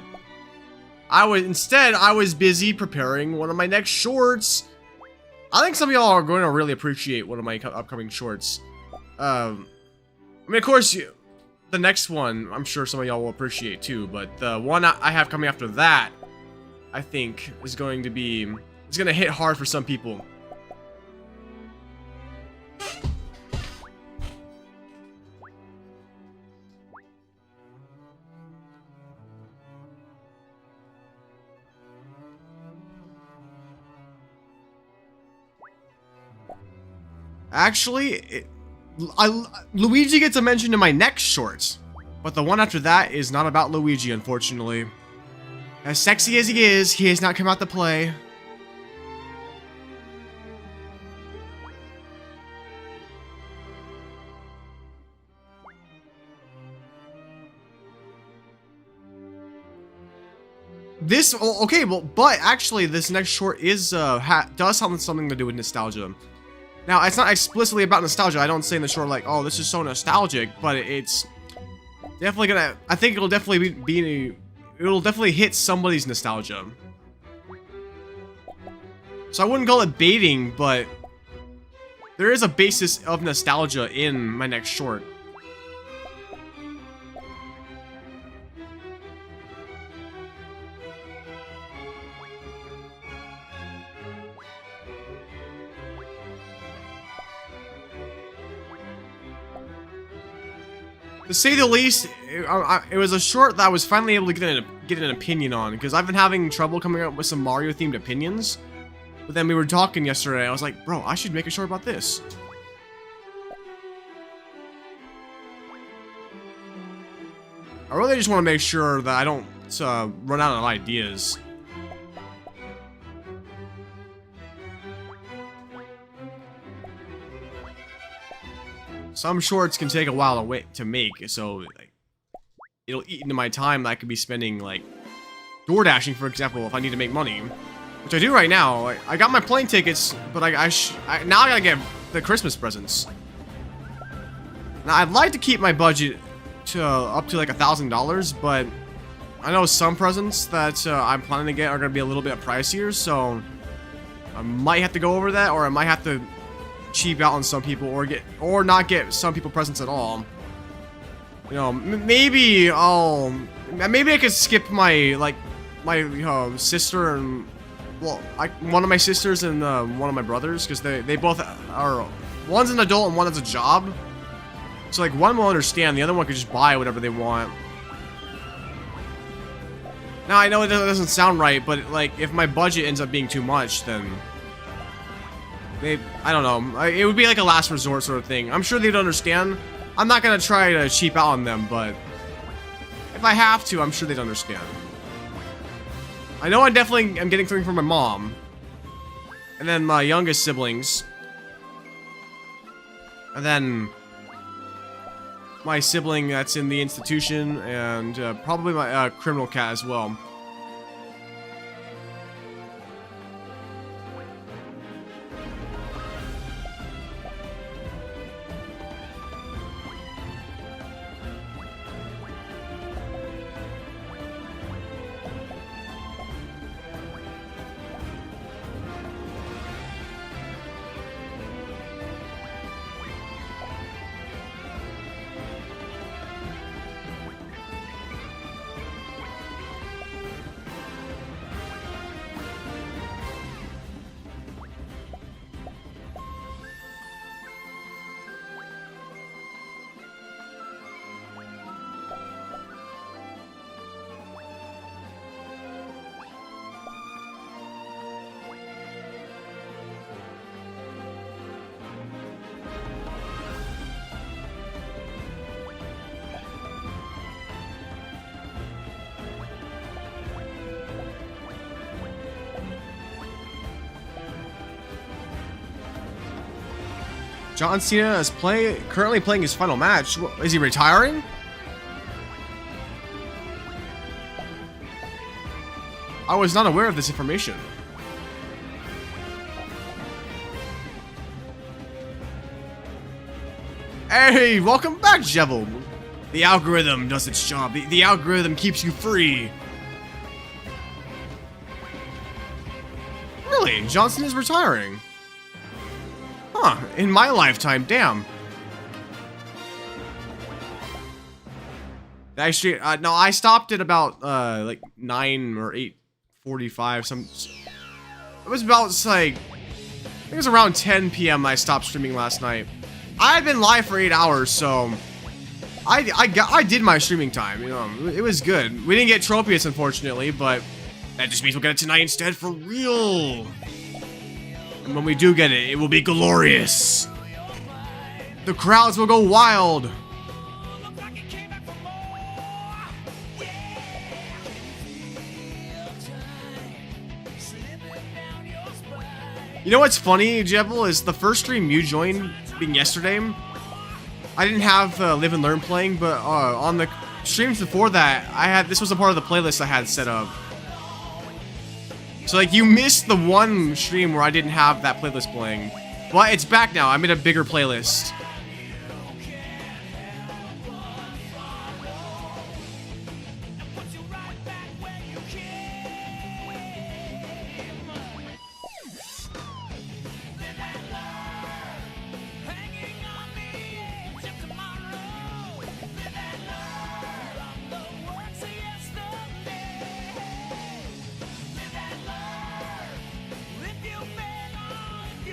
I was busy preparing one of my next shorts. I think some of y'all are going to really appreciate one of my upcoming shorts. I mean, of course, the next one, I'm sure some of y'all will appreciate too, but the one I have coming after that, I think, is going to be... It's going to hit hard for some people. Actually, Luigi gets a mention in my next short, but the one after that is not about Luigi, unfortunately. As sexy as he has not come out to play. This, okay, well, but actually, this next short is, does have something to do with nostalgia. Now, it's not explicitly about nostalgia. I don't say in the short, like, oh, this is so nostalgic, but it's definitely gonna, I think it'll definitely it'll definitely hit somebody's nostalgia. So I wouldn't call it baiting, but there is a basis of nostalgia in my next short. To say the least, it was a short that I was finally able to get an opinion on, because I've been having trouble coming up with some Mario-themed opinions. But then we were talking yesterday, I was like, bro, I should make a short about this. I really just want to make sure that I don't run out of ideas. Some shorts can take a while to make, so like, it'll eat into my time that I could be spending, like, door dashing, for example, if I need to make money. Which I do right now. I got my plane tickets, but now I gotta get the Christmas presents. Now, I'd like to keep my budget to up to like $1,000, but I know some presents that I'm planning to get are gonna be a little bit pricier, so I might have to go over that, or I might have to cheap out on some people, or not get some people presents at all. You know, maybe I could skip my sister and, well, one of my sisters and one of my brothers, because they both are, one's an adult and one has a job, so like one will understand, the other one could just buy whatever they want. Now I know it doesn't sound right, but like if my budget ends up being too much, then I don't know. It would be like a last resort sort of thing. I'm sure they'd understand. I'm not gonna try to cheap out on them, but if I have to, I'm sure they'd understand. I know I definitely am getting something from my mom. And then my youngest siblings. And then my sibling that's in the institution, and probably my criminal cat as well. John Cena is currently playing his final match. Is he retiring? I was not aware of this information. Hey, welcome back, Jevil. The algorithm does its job. The algorithm keeps you free. Really? Johnson is retiring. Huh, in my lifetime, damn. Actually, no, I stopped at about like 9 or 8:45. It was about like I think it was around 10 p.m. I stopped streaming last night. I had been live for 8 hours, so I did my streaming time. You know, it was good. We didn't get Trippius, unfortunately, but that just means we'll get it tonight instead for real. And when we do get it, it will be glorious. The crowds will go wild. You know what's funny, Jebel, is the first stream you joined being yesterday. I didn't have Live and Learn playing, but on the streams before that, this was a part of the playlist I had set up. So like you missed the one stream where I didn't have that playlist playing. But it's back now. I made a bigger playlist.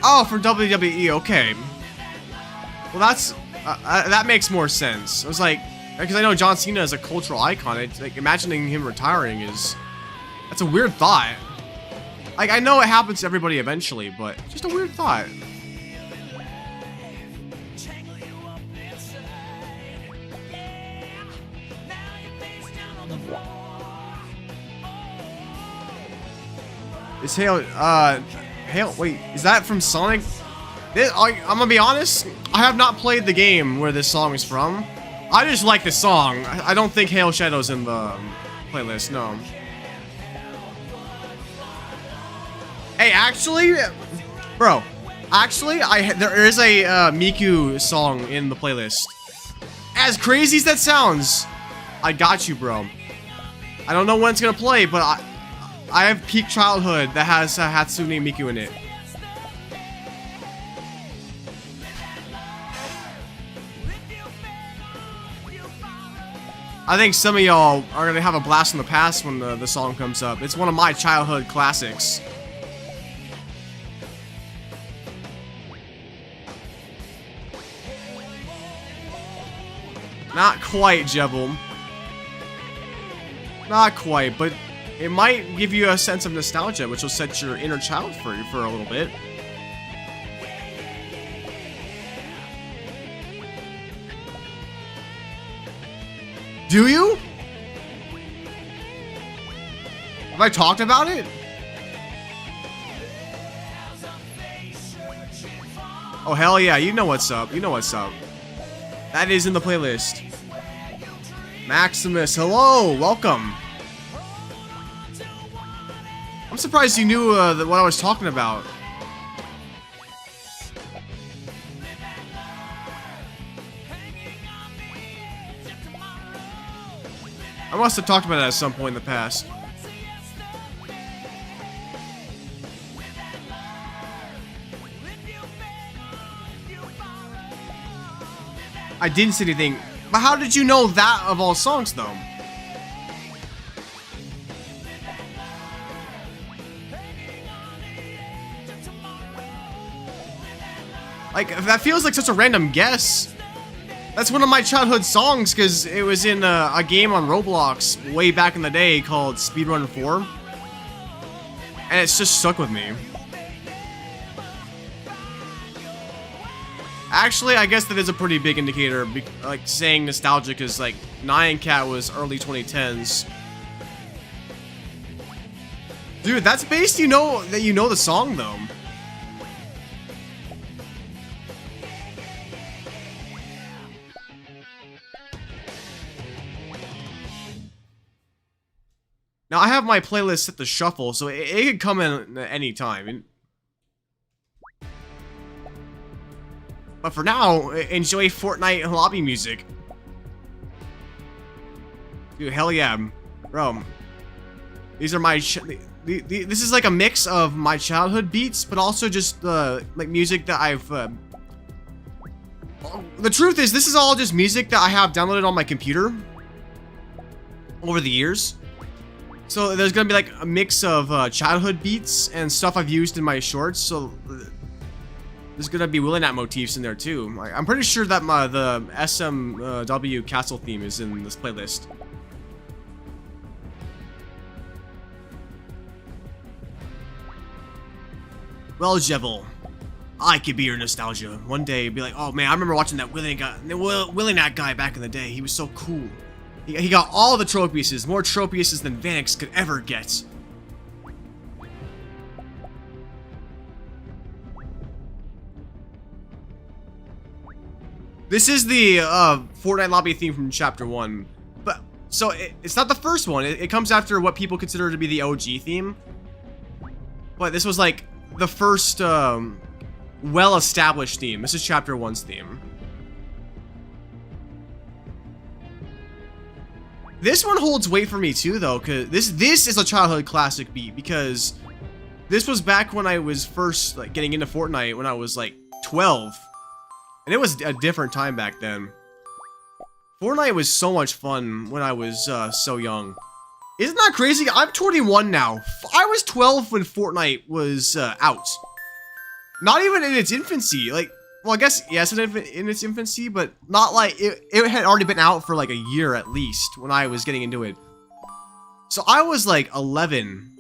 Oh, for WWE, okay. Well, that makes more sense. I was like, because I know John Cena is a cultural icon. It's like imagining him retiring that's a weird thought. Like I know it happens to everybody eventually, but just a weird thought. Is wait, is that from Sonic? I'm gonna be honest, I have not played the game where this song is from. I just like this song. I don't think Hail Shadow's in the playlist, no. Hey, actually, bro, there is a Miku song in the playlist. As crazy as that sounds, I got you, bro. I don't know when it's gonna play, but I have peak childhood that has Hatsune Miku in it. I think some of y'all are gonna have a blast in the past when the song comes up. It's one of my childhood classics. Not quite, Jebel. Not quite, but it might give you a sense of nostalgia, which will set your inner child free for a little bit. Do you? Have I talked about it? Oh, hell yeah, you know what's up. You know what's up. That is in the playlist. Maximus, hello, welcome. I'm surprised you knew what I was talking about. I must have talked about it at some point in the past. I didn't say anything. But how did you know that of all songs, though? Like, that feels like such a random guess. That's one of my childhood songs, because it was in a game on Roblox way back in the day called Speedrun 4. And it's just stuck with me. Actually, I guess that is a pretty big indicator, like saying nostalgic is like Nyan Cat was early 2010s. Dude, that's based you know the song though. Now I have my playlist set to shuffle, so it could come in at any time. But for now, enjoy Fortnite lobby music. Dude, hell yeah, bro. These are my this is like a mix of my childhood beats, but also just like music that I've. The truth is, this is all just music that I have downloaded on my computer. over the years. So there's gonna be like a mix of childhood beats and stuff I've used in my shorts. So there's gonna be Willy Nat motifs in there too. Like, I'm pretty sure that the SMW castle theme is in this playlist. Well, Jevil, I could be your nostalgia. One day, be like, oh man, I remember watching that Willy Nat guy back in the day. He was so cool. He got all the Tropiuses, more Tropiuses than Vanix could ever get. This is the Fortnite lobby theme from Chapter 1. But, so, it's not the first one. It comes after what people consider to be the OG theme. But this was like the first well-established theme. This is Chapter 1's theme. This one holds weight for me too, though, because this is a childhood classic beat, because this was back when I was first like getting into Fortnite when I was like 12, and it was a different time back then. Fortnite was so much fun when I was so young. Isn't that crazy? I'm 21 now. I was 12 when Fortnite was out. Not even in its infancy. Like, well, I guess, yes, in its infancy, but not like, it had already been out for like a year at least when I was getting into it. So I was like 11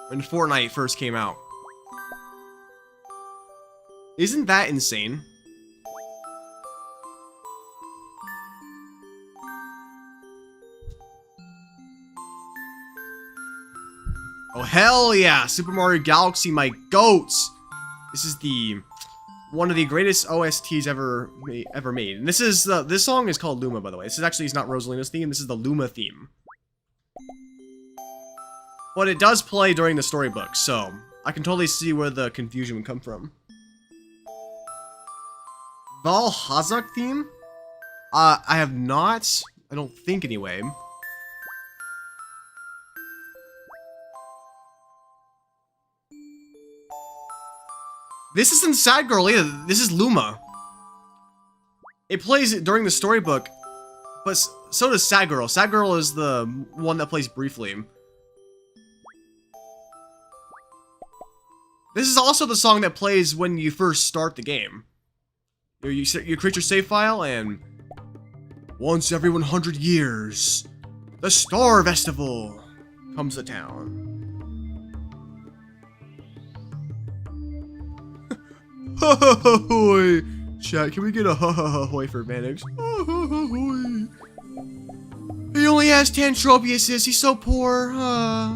when Fortnite first came out. Isn't that insane? Oh, hell yeah! Super Mario Galaxy, my goats! This is one of the greatest OSTs ever made. And this song is called Luma, by the way. This is actually not Rosalina's theme. This is the Luma theme. But it does play during the storybook, so I can totally see where the confusion would come from. Valhazak theme? I have not. I don't think anyway. This isn't Sad Girl either. This is Luma. It plays during the storybook, but so does Sad Girl. Sad Girl is the one that plays briefly. This is also the song that plays when you first start the game. You create your save file, and once every 100 years, the Star Festival comes to town. Ha ha ha hoy! Chat, can we get a ha ha ha hoy for Vanix? Ha ha ha hoy! He only has 10 Tropiuses, he's so poor.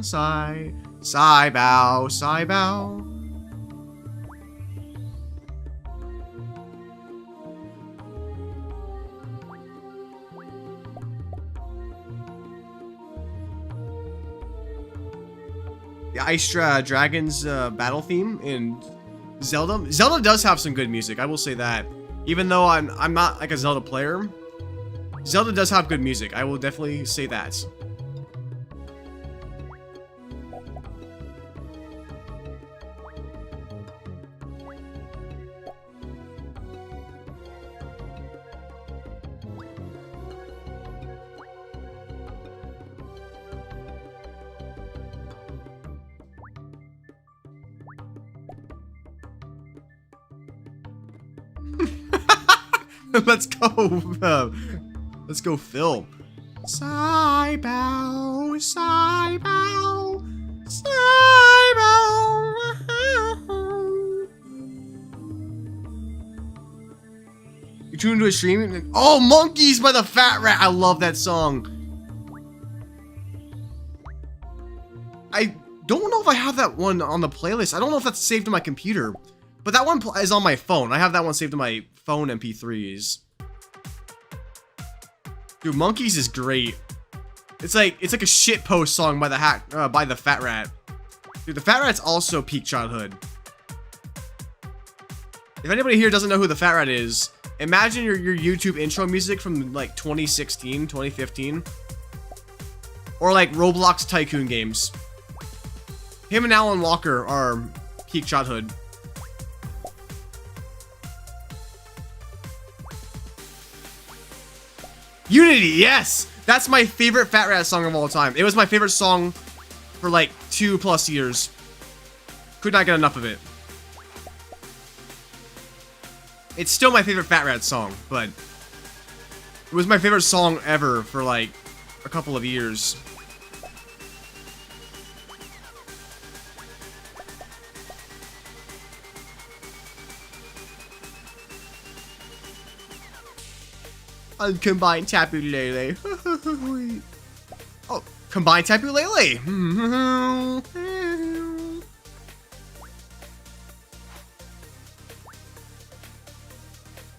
Sigh. Sigh bow, sigh bow. The Ice Dragons battle theme in Zelda. Zelda does have some good music, I will say that. Even though I'm not like a Zelda player, Zelda does have good music. I will definitely say that. Let's go, Phil. Sigh bow, sigh bow, sigh bow. You tune into a stream and, oh, Monkeys by the Fat Rat. I love that song. I don't know if I have that one on the playlist. I don't know if that's saved to my computer, but that one is on my phone. I have that one saved to my phone MP3s. Dude, Monkeys is great. It's like a shitpost song by the Fat Rat. Dude, the Fat Rat's also peak childhood. If anybody here doesn't know who the Fat Rat is, imagine your YouTube intro music from like 2016, 2015. Or like Roblox Tycoon games. Him and Alan Walker are peak childhood. Unity, yes! That's my favorite Fat Rat song of all time. It was my favorite song for like 2+ years. Could not get enough of it. It's still my favorite Fat Rat song, but it was my favorite song ever for like a couple of years. Uncombined Tapu Lele. Oh, combined Tapu Lele.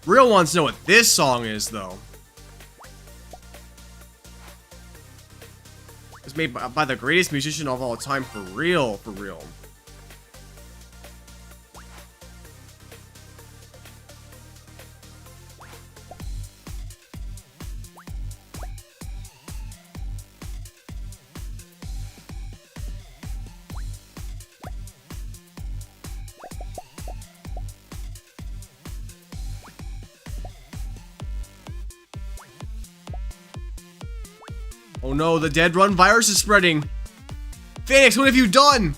Real ones know what this song is, though. It's made by the greatest musician of all time, for real, for real. Oh no, the dead run virus is spreading. Phoenix, what have you done?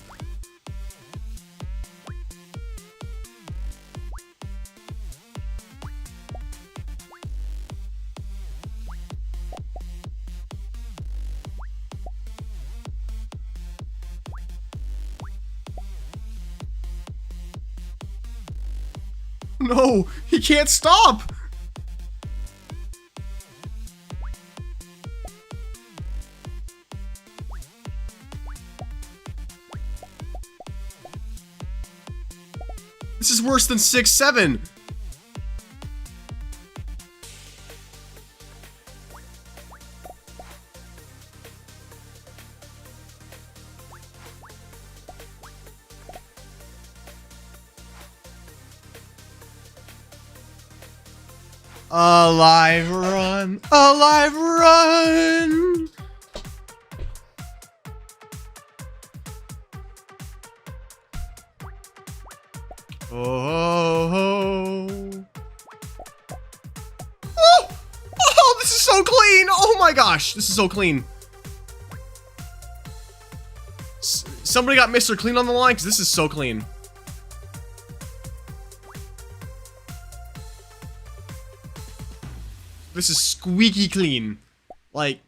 No, he can't stop. This is worse than 6-7. Alive run, alive run. Oh, oh, this is so clean. Oh my gosh, this is so clean. Somebody got Mr. Clean on the line, because this is so clean. This is squeaky clean. Like,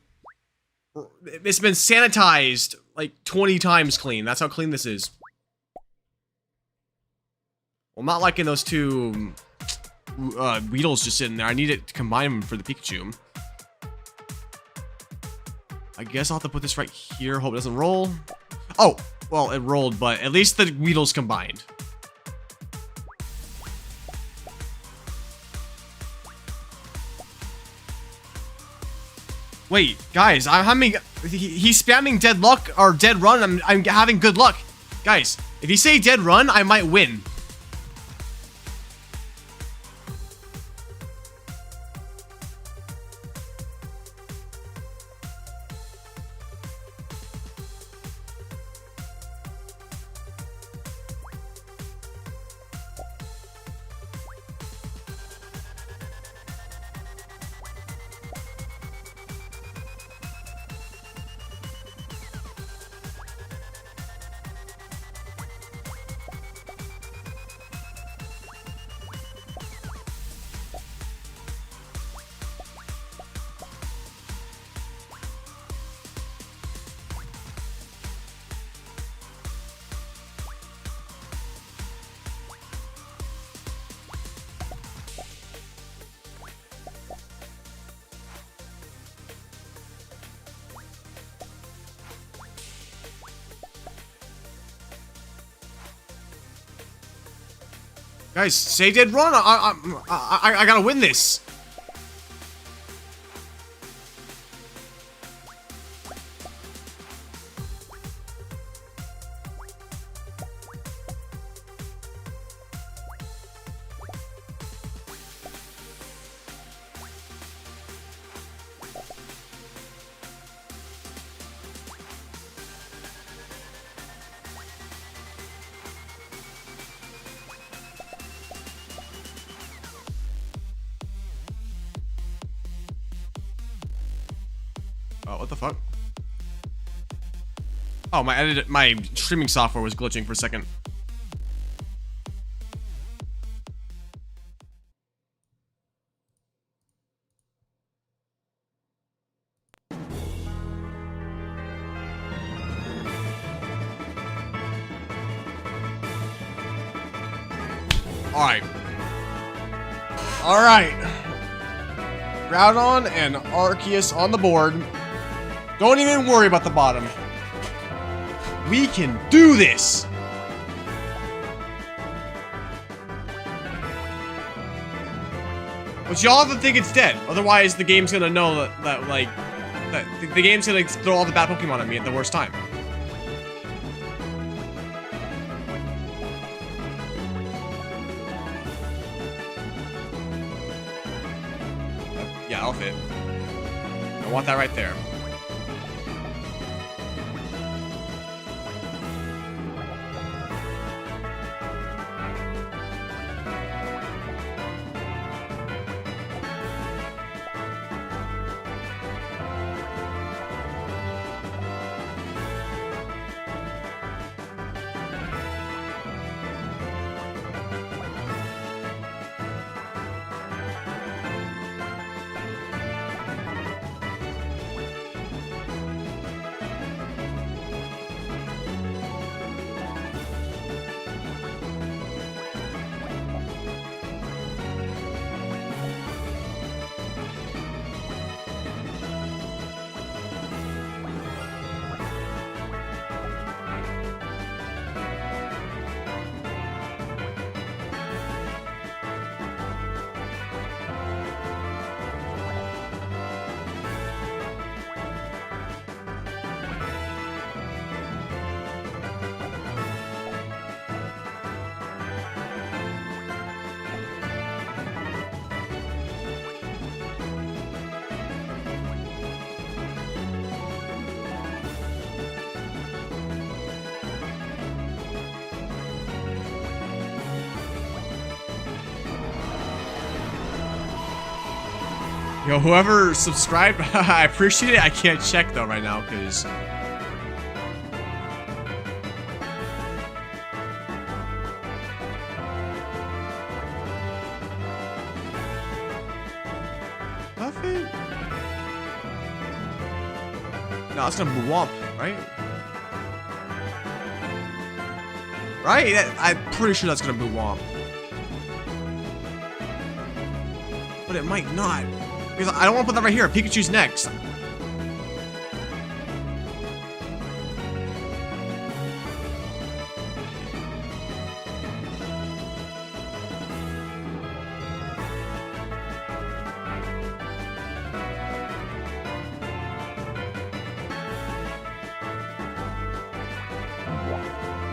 it's been sanitized like 20 times clean. That's how clean this is. Well, not liking those two Weedles just sitting there. I need it to combine them for the Pikachu. I guess I'll have to put this right here. Hope it doesn't roll. Oh, well, it rolled, but at least the Weedles combined. Wait, guys, I'm having... He's spamming dead luck, or dead run. I'm having good luck. Guys, if you say dead run, I might win. Guys, say dead run. I gotta win this. Oh, what the fuck? Oh, my streaming software was glitching for a second. Alright. Alright. Groudon and Arceus on the board. Don't even worry about the bottom. We can do this! But y'all have to think it's dead. Otherwise, the game's gonna know that the game's gonna throw all the bad Pokemon at me at the worst time. Yeah, I'll fit. I want that right there. Yo, whoever subscribed, I appreciate it. I can't check though right now, because nothing. No, it's gonna Womp, right? Right? I'm pretty sure that's gonna Womp. But it might not. Because I don't want to put that right here. Pikachu's next.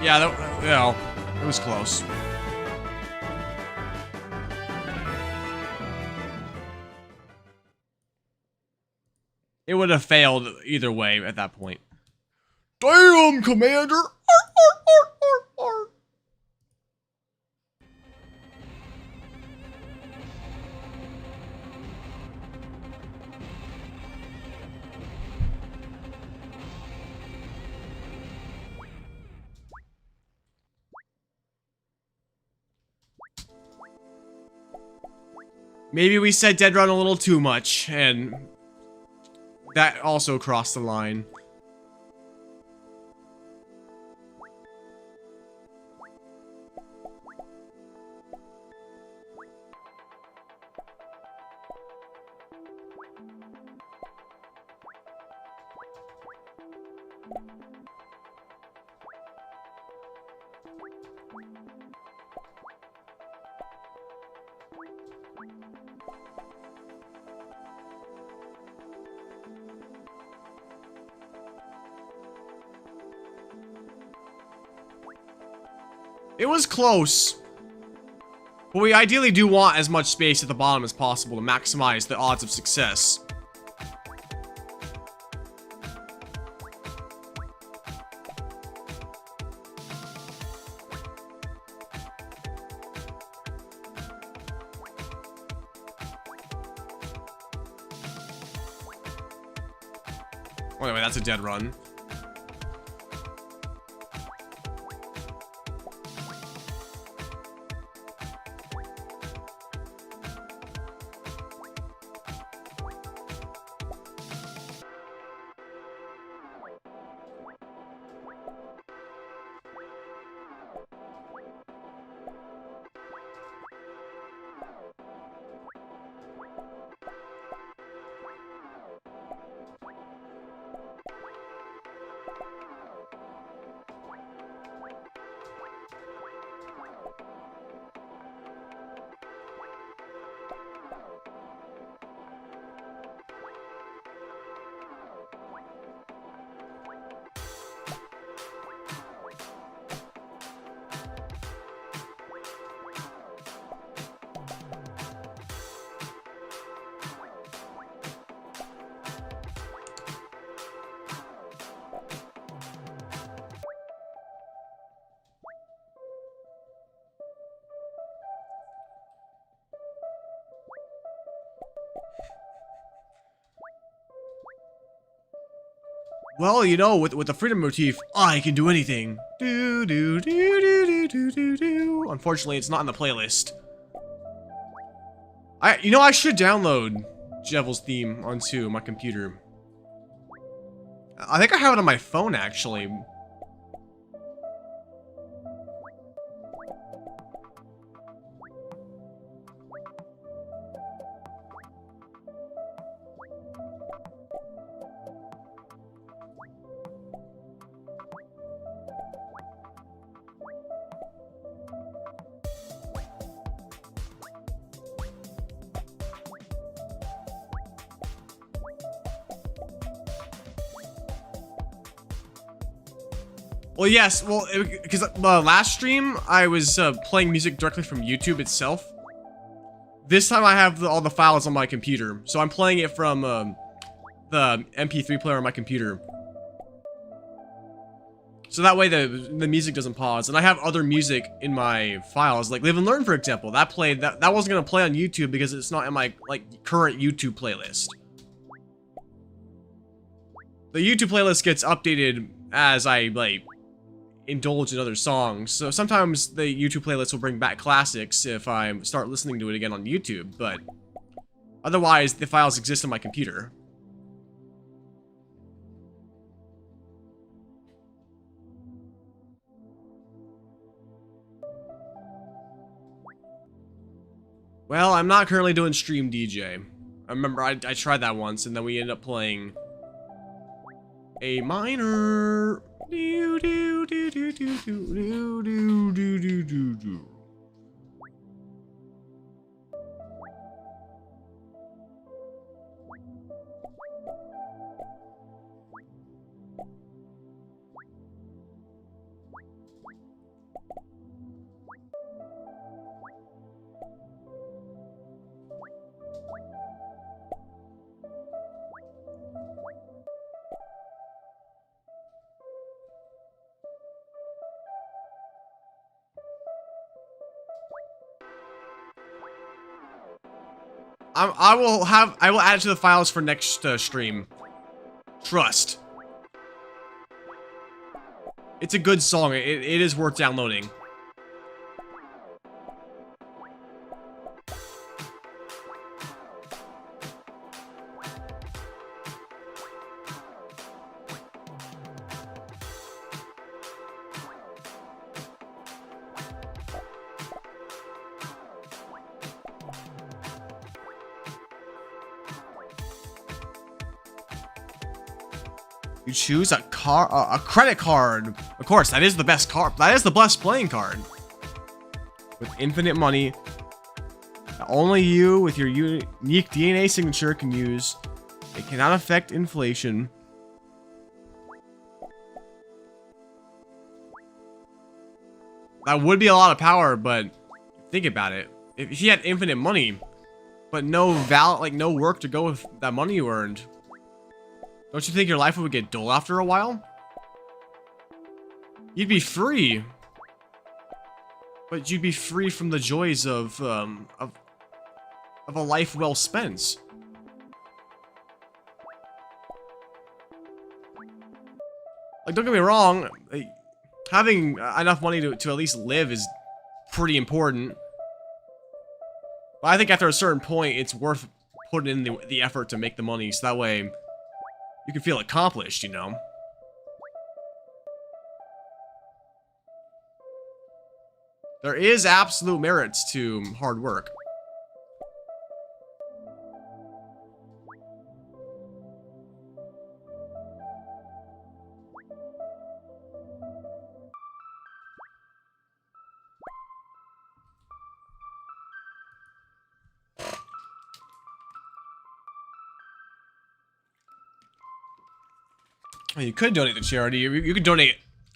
Yeah, it was close. It would have failed either way at that point. Damn, Commander! Arr, arr, arr, arr, arr. Maybe we said Dead Run a little too much, and that also crossed the line. It was close. But we ideally do want as much space at the bottom as possible to maximize the odds of success. Oh, anyway, that's a dead run. Well, you know, with the freedom motif, I can do anything. Do do do do do do do do. Unfortunately, it's not in the playlist. I should download Jevel's theme onto my computer. I think I have it on my phone actually. Well, yes, well, because last stream, I was playing music directly from YouTube itself. This time I have all the files on my computer, so I'm playing it from the MP3 player on my computer. So that way the music doesn't pause, and I have other music in my files, like Live and Learn, for example. That wasn't gonna play on YouTube because it's not in my current YouTube playlist. The YouTube playlist gets updated as I indulge in other songs, so sometimes the YouTube playlist will bring back classics if I start listening to it again on YouTube, but otherwise the files exist on my computer. Well, I'm not currently doing stream DJ. I remember I tried that once, and then we ended up playing A minor. Do do do do do do do do do do do. I will add it to the files for next stream. Trust. It's a good song. It is worth downloading. You choose a credit card. Of course, that is the best card. That is the best playing card. With infinite money that only you with your unique DNA signature can use. It cannot affect inflation. That would be a lot of power, but think about it. If he had infinite money, but no work to go with that money you earned, don't you think your life would get dull after a while? You'd be free, but you'd be free from the joys of a life well spent. Like, don't get me wrong, having enough money to at least live is pretty important. But I think after a certain point, it's worth putting in the effort to make the money, so that way you can feel accomplished, you know? There is absolute merits to hard work. You could donate to charity. You could donate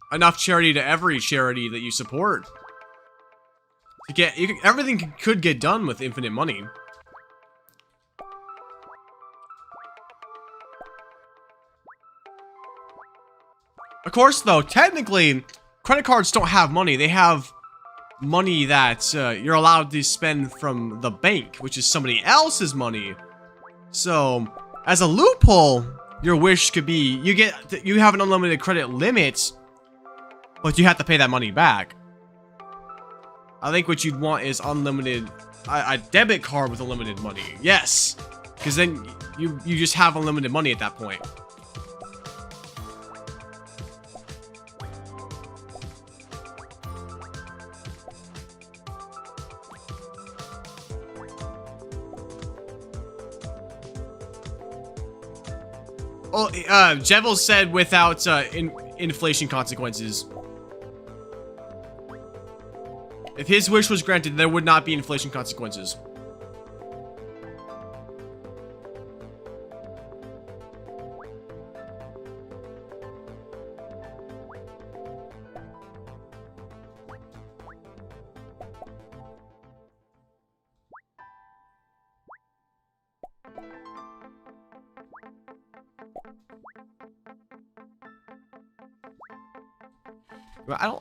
enough charity to every charity that you support. To get, everything could get done with infinite money. Of course, though, technically, credit cards don't have money. They have money that you're allowed to spend from the bank, which is somebody else's money. So, as a loophole, your wish could be you have an unlimited credit limit, but you have to pay that money back. I think what you'd want is unlimited, a debit card with unlimited money. Yes, because then you just have unlimited money at that point. Oh, Jevil said without inflation consequences. If his wish was granted, there would not be inflation consequences.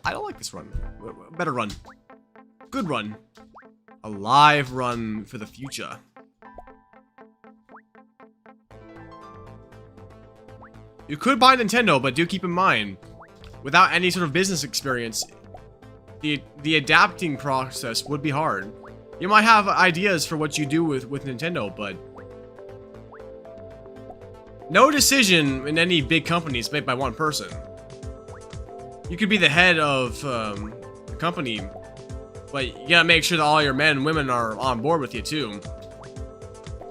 I don't like this run. Better run. Good run. A live run for the future. You could buy Nintendo, but do keep in mind, without any sort of business experience, the adapting process would be hard. You might have ideas for what you do with Nintendo, but no decision in any big company is made by one person. You could be the head of the company, but you gotta make sure that all your men and women are on board with you too.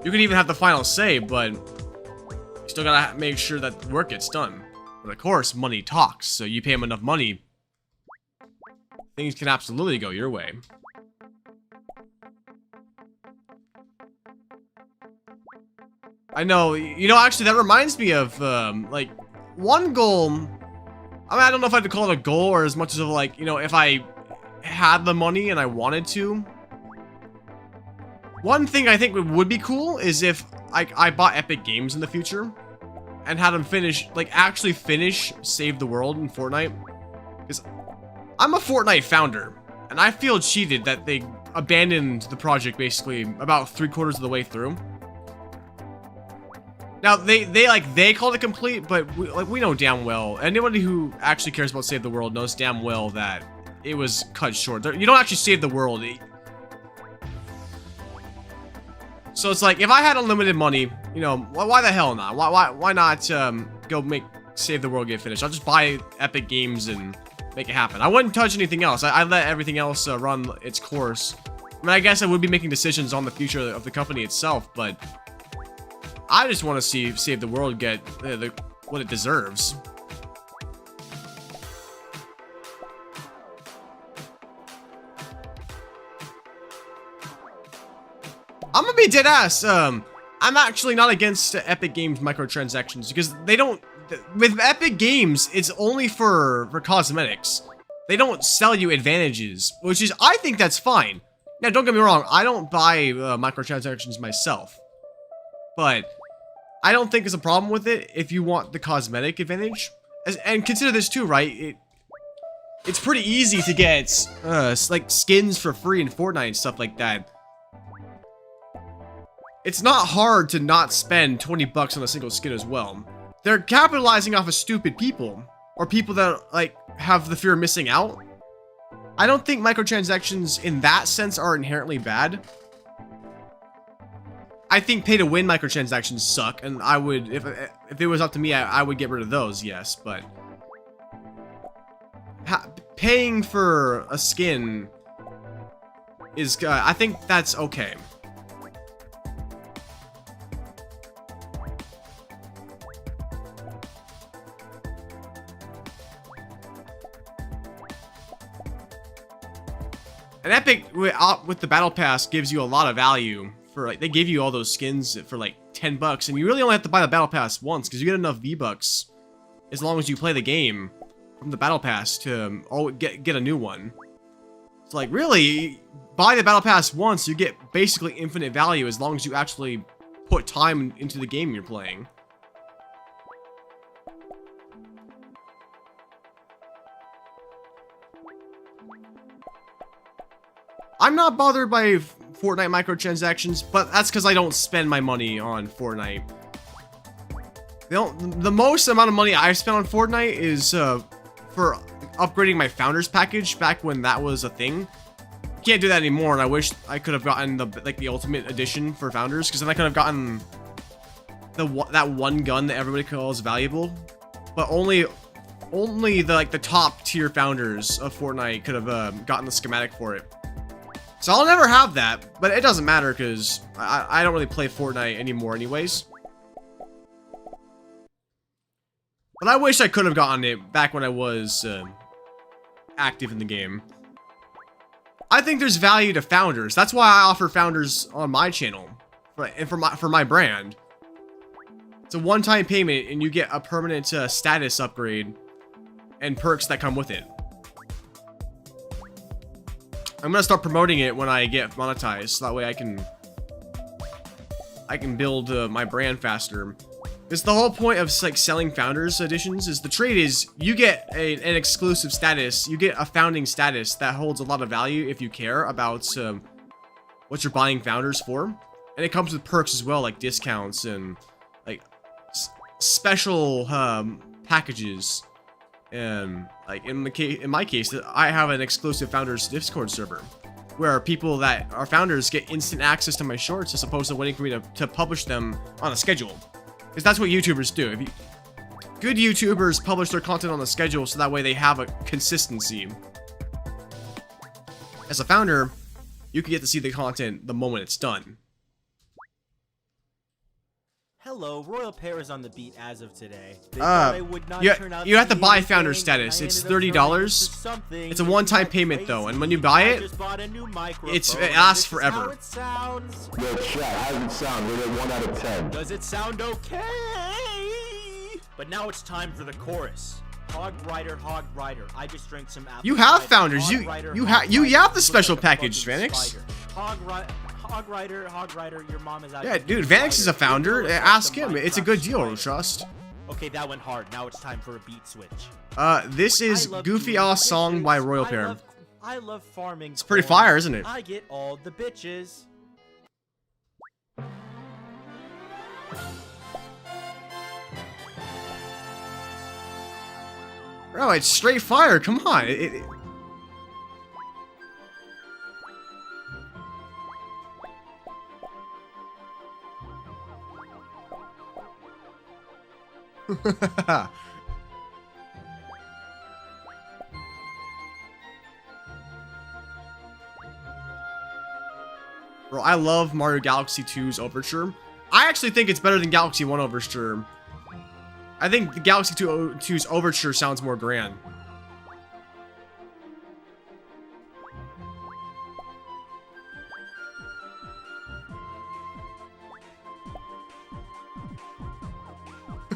You can even have the final say, but you still gotta make sure that the work gets done. But of course, money talks, so you pay them enough money, things can absolutely go your way. I know, you know, actually that reminds me of, like, one goal. I mean, I don't know if I have to call it a goal or as much as of like, you know, if I had the money and I wanted to. One thing I think would be cool is if I bought Epic Games in the future and had them finish, like actually finish Save the World in Fortnite. Because I'm a Fortnite founder and I feel cheated that they abandoned the project basically about 3/4 of the way through. Now, they called it complete, but we know damn well, anybody who actually cares about Save the World knows damn well that it was cut short. You don't actually save the world. So it's like, if I had unlimited money, you know, why the hell not? Why not go make Save the World get finished? I'll just buy Epic Games and make it happen. I wouldn't touch anything else. I let everything else run its course. I mean, I guess I would be making decisions on the future of the company itself, but I just want to see Save the World get what it deserves. I'm gonna be dead ass. I'm actually not against Epic Games microtransactions because they don't. With Epic Games, it's only for cosmetics. They don't sell you advantages, which is, I think that's fine. Now, don't get me wrong. I don't buy microtransactions myself, but I don't think there's a problem with it if you want the cosmetic advantage. And consider this too, right? It's pretty easy to get like skins for free in Fortnite and stuff like that. It's not hard to not spend 20 bucks on a single skin as well. They're capitalizing off of stupid people. or people that like have the fear of missing out. I don't think microtransactions in that sense are inherently bad. I think pay to win microtransactions suck, and I would, if it was up to me, I would get rid of those, yes, but paying for a skin is, I think that's okay. An Epic with the Battle Pass gives you a lot of value for, like, they give you all those skins for like $10, and you really only have to buy the Battle Pass once because you get enough V-Bucks as long as you play the game from the Battle Pass to get a new one. So like, really, buy the Battle Pass once, you get basically infinite value as long as you actually put time into the game you're playing. I'm not bothered by Fortnite microtransactions, but that's because I don't spend my money on Fortnite. The most amount of money I've spent on Fortnite is for upgrading my Founders package back when that was a thing. Can't do that anymore, and I wish I could have gotten the Ultimate Edition for Founders, because then I could have gotten that one gun that everybody calls valuable, but only the top tier Founders of Fortnite could have gotten the schematic for it. So I'll never have that, but it doesn't matter because I don't really play Fortnite anymore anyways. But I wish I could have gotten it back when I was active in the game. I think there's value to Founders. That's why I offer Founders on my channel and for my brand. It's a one-time payment and you get a permanent status upgrade and perks that come with it. I'm gonna start promoting it when I get monetized, so that way I can build my brand faster. It's the whole point of like selling Founders editions. Is the trade is you get an exclusive status, you get a founding status that holds a lot of value if you care about what you're buying Founders for, and it comes with perks as well, like discounts and like special packages. And like in my case, I have an exclusive Founders Discord server where people that are Founders get instant access to my shorts as opposed to waiting for me to publish them on a schedule. Because that's what YouTubers do. Good YouTubers publish their content on a schedule so that way they have a consistency. As a Founder, you can get to see the content the moment it's done. Hello, Royal Pear is on the beat as of today. You have to buy Founder status. It's $30. It's a one-time payment though, and when you buy it, it lasts forever. Yo, chat, how does it sound? Rate it 1 out of 10. Does it sound okay? But now it's time for the chorus. Hog Rider, I just drank some apple. You have Founders. You have the special package, Vanix. Hog Rider, your mom is out. Yeah, dude, Vanix is a Founder. Ask him. It's a good deal, trust. Okay, that went hard. Now it's time for a beat switch. This is Goofy Ass Song by Royal Pear. I love farming. It's pretty fire, isn't it? I get all the bitches. Bro, it's straight fire. Come on. Bro, I love Mario Galaxy 2's Overture. I actually think it's better than Galaxy 1 Overture. I think the Galaxy 2's Overture sounds more grand.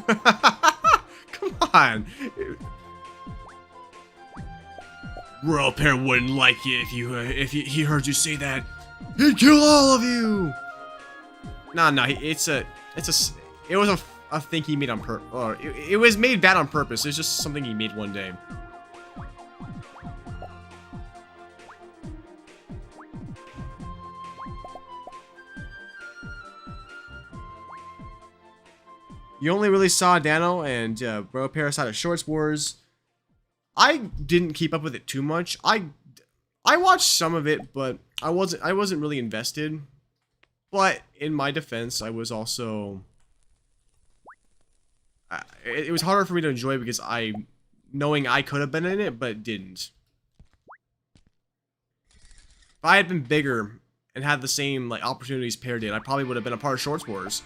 Come on. Royal Pear wouldn't like it if he heard you say that. He'd kill all of you. Nah, it was a thing he made on purpose. Or it was made bad on purpose. It's just something he made one day. You only really saw Dano and Bro Paris had a Shorts Wars I didn't keep up with it too much. I watched some of it, but I wasn't really invested. But in my defense, I was also it was harder for me to enjoy because knowing I could have been in it, but didn't. If I had been bigger and had the same like opportunities Pear did, I probably would have been a part of Shorts Wars.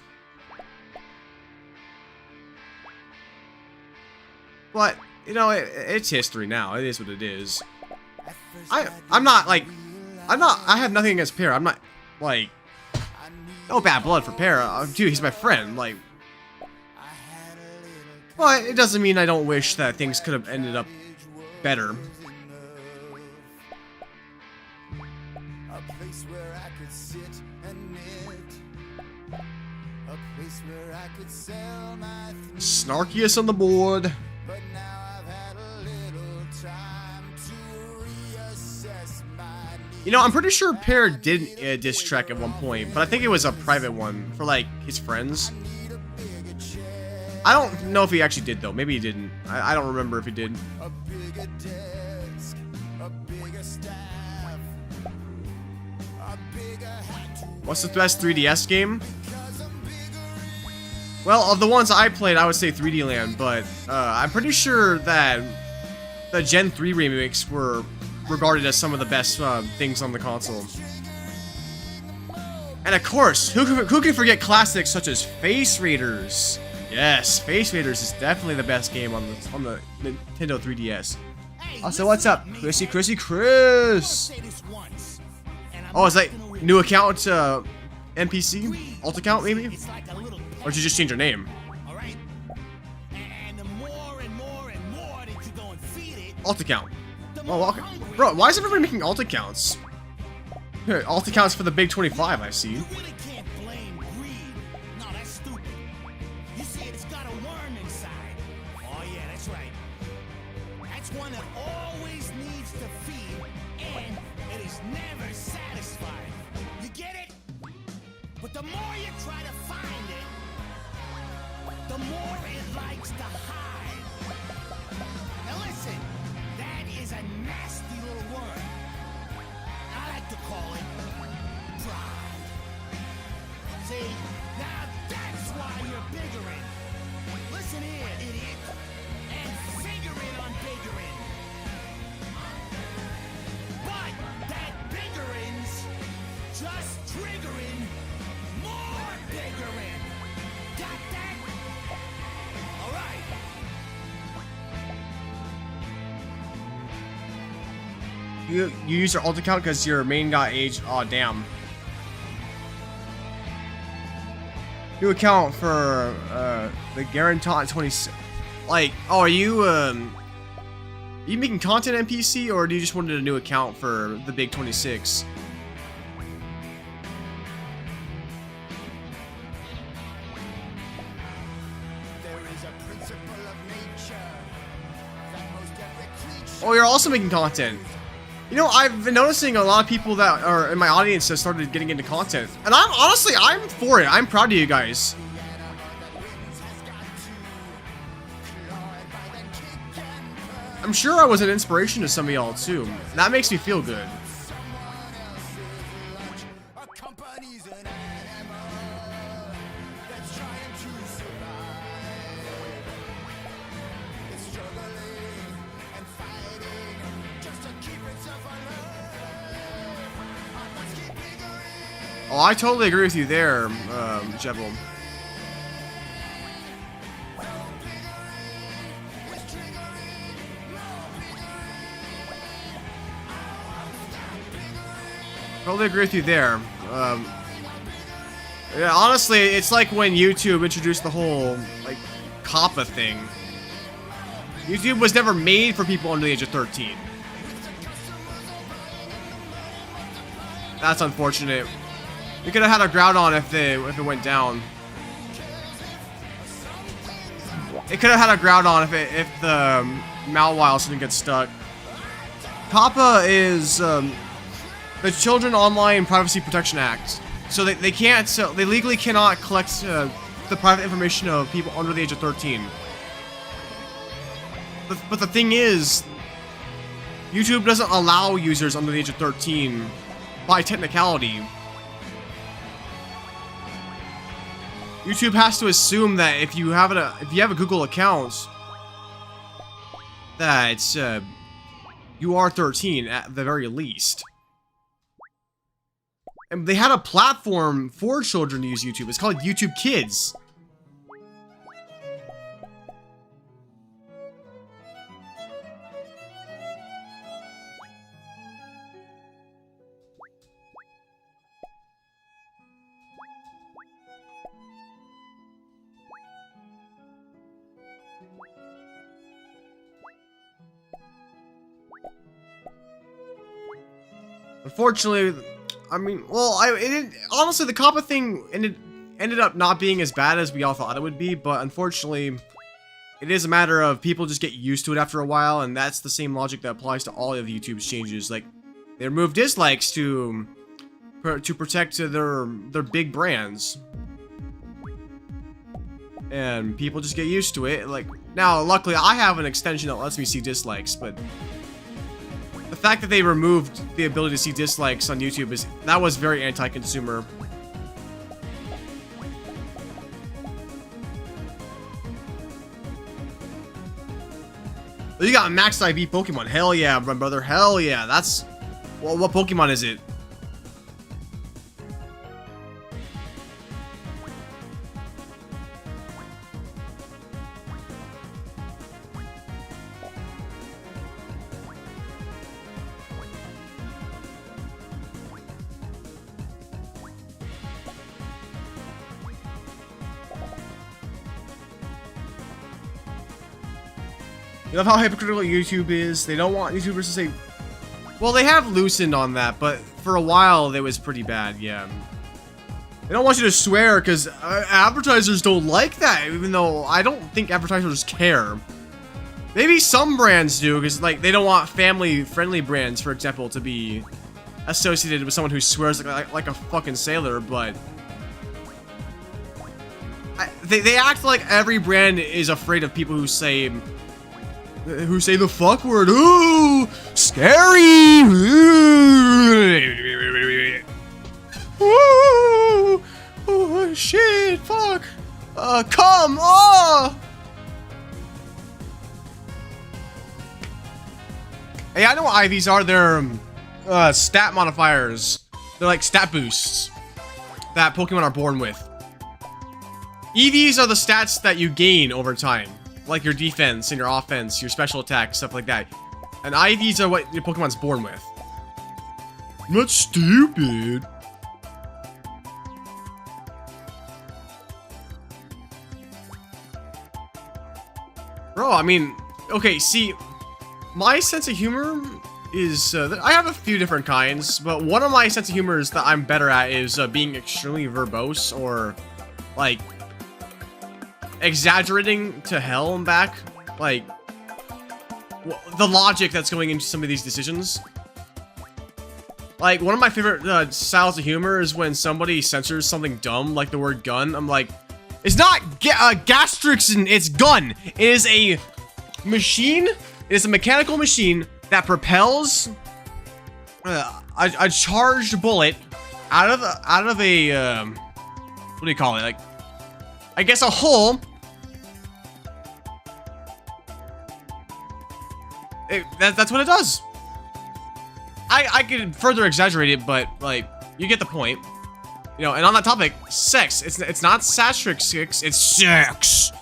But you know, it's history now. It is what it is. I have nothing against Pear. I'm not like no bad blood for Pear. Dude, he's my friend. Like, but it doesn't mean I don't wish that things could have ended up better. Snarkiest on the board. You know, I'm pretty sure Pear did a diss track at one point, but I think it was a private one for like his friends. I don't know if he actually did though. Maybe he didn't. I don't remember if he did. What's the best 3DS game? Well, of the ones I played, I would say 3D Land, but I'm pretty sure that the Gen 3 remakes were regarded as some of the best things on the console. And of course, who can forget classics such as Face Raiders? Yes, Face Raiders is definitely the best game on the Nintendo 3DS. Also, what's up, Chris? Oh, is that new account NPC? Alt account maybe? Or did you just change your name? Alt account. Oh, okay. Bro, why is everybody making alt accounts? Here, alt accounts for the big 25, I see. One that always needs to feed, and it is never satisfied. You get it? But the more you try to find it, the more it likes to hide. Now listen, that is a nasty little word. I like to call it pride. See, now that's why you're biggering. Listen here, idiot, and figure it on biggering. But that biggering's just triggering more biggering. Got that? All right. You use your alt account because your main got aged. Oh damn. New account for the Garanton 26. Like, oh, are you making content NPC, or do you just wanted a new account for the big 26? Oh, you're also making content. You know, I've been noticing a lot of people that are in my audience have started getting into content. And I'm for it. I'm proud of you guys. I'm sure I was an inspiration to some of y'all too. That makes me feel good. Oh, I totally agree with you there, Jebel. Totally agree with you there. Yeah, honestly, it's like when YouTube introduced the whole, like, COPPA thing. YouTube was never made for people under the age of 13. That's unfortunate. We could have had a Groudon if it went down. It could have had a Groudon if the Mawile didn't get stuck. COPPA is the Children Online Privacy Protection Act. So they legally cannot collect the private information of people under the age of 13. But the thing is, YouTube doesn't allow users under the age of 13 by technicality. YouTube has to assume that if you have a Google account, that you are 13 at the very least. And they had a platform for children to use YouTube. It's called YouTube Kids. Unfortunately, I mean, well, honestly, the COPPA thing ended up not being as bad as we all thought it would be, but unfortunately, it is a matter of people just get used to it after a while, and that's the same logic that applies to all of YouTube's changes. Like, they remove dislikes to protect their big brands. And people just get used to it. Like, now, luckily, I have an extension that lets me see dislikes, but the fact that they removed the ability to see dislikes on YouTube that was very anti-consumer. You got max IV Pokemon. Hell yeah, my brother. Hell yeah. That's... Well, what Pokemon is it? You love how hypocritical YouTube is. They don't want YouTubers to say... Well, they have loosened on that, but for a while, it was pretty bad, yeah. They don't want you to swear, because advertisers don't like that, even though I don't think advertisers care. Maybe some brands do, because, like, they don't want family-friendly brands, for example, to be associated with someone who swears like a fucking sailor, but... They act like every brand is afraid of people who say the fuck word. Ooh, scary. Ooh, oh shit, fuck. Come. Oh. Hey, I know what IVs are. They're stat modifiers. They're like stat boosts that Pokemon are born with. EVs are the stats that you gain over time. Like your defense and your offense, your special attack, stuff like that. And IVs are what your Pokemon's born with. I'm not stupid. Bro, I mean, okay, see, my sense of humor is, I have a few different kinds, but one of my sense of humors that I'm better at is being extremely verbose or, like, exaggerating to hell and back, like, the logic that's going into some of these decisions. Like, one of my favorite styles of humor is when somebody censors something dumb, like the word gun. I'm like, it's not gastrixin, it's gun. It is a machine, it is a mechanical machine that propels a charged bullet out of a, what do you call it? Like, I guess a hole. That's what it does. I could further exaggerate it, but, like, you get the point. You know, and on that topic, sex. It's not sastrix, it's sex.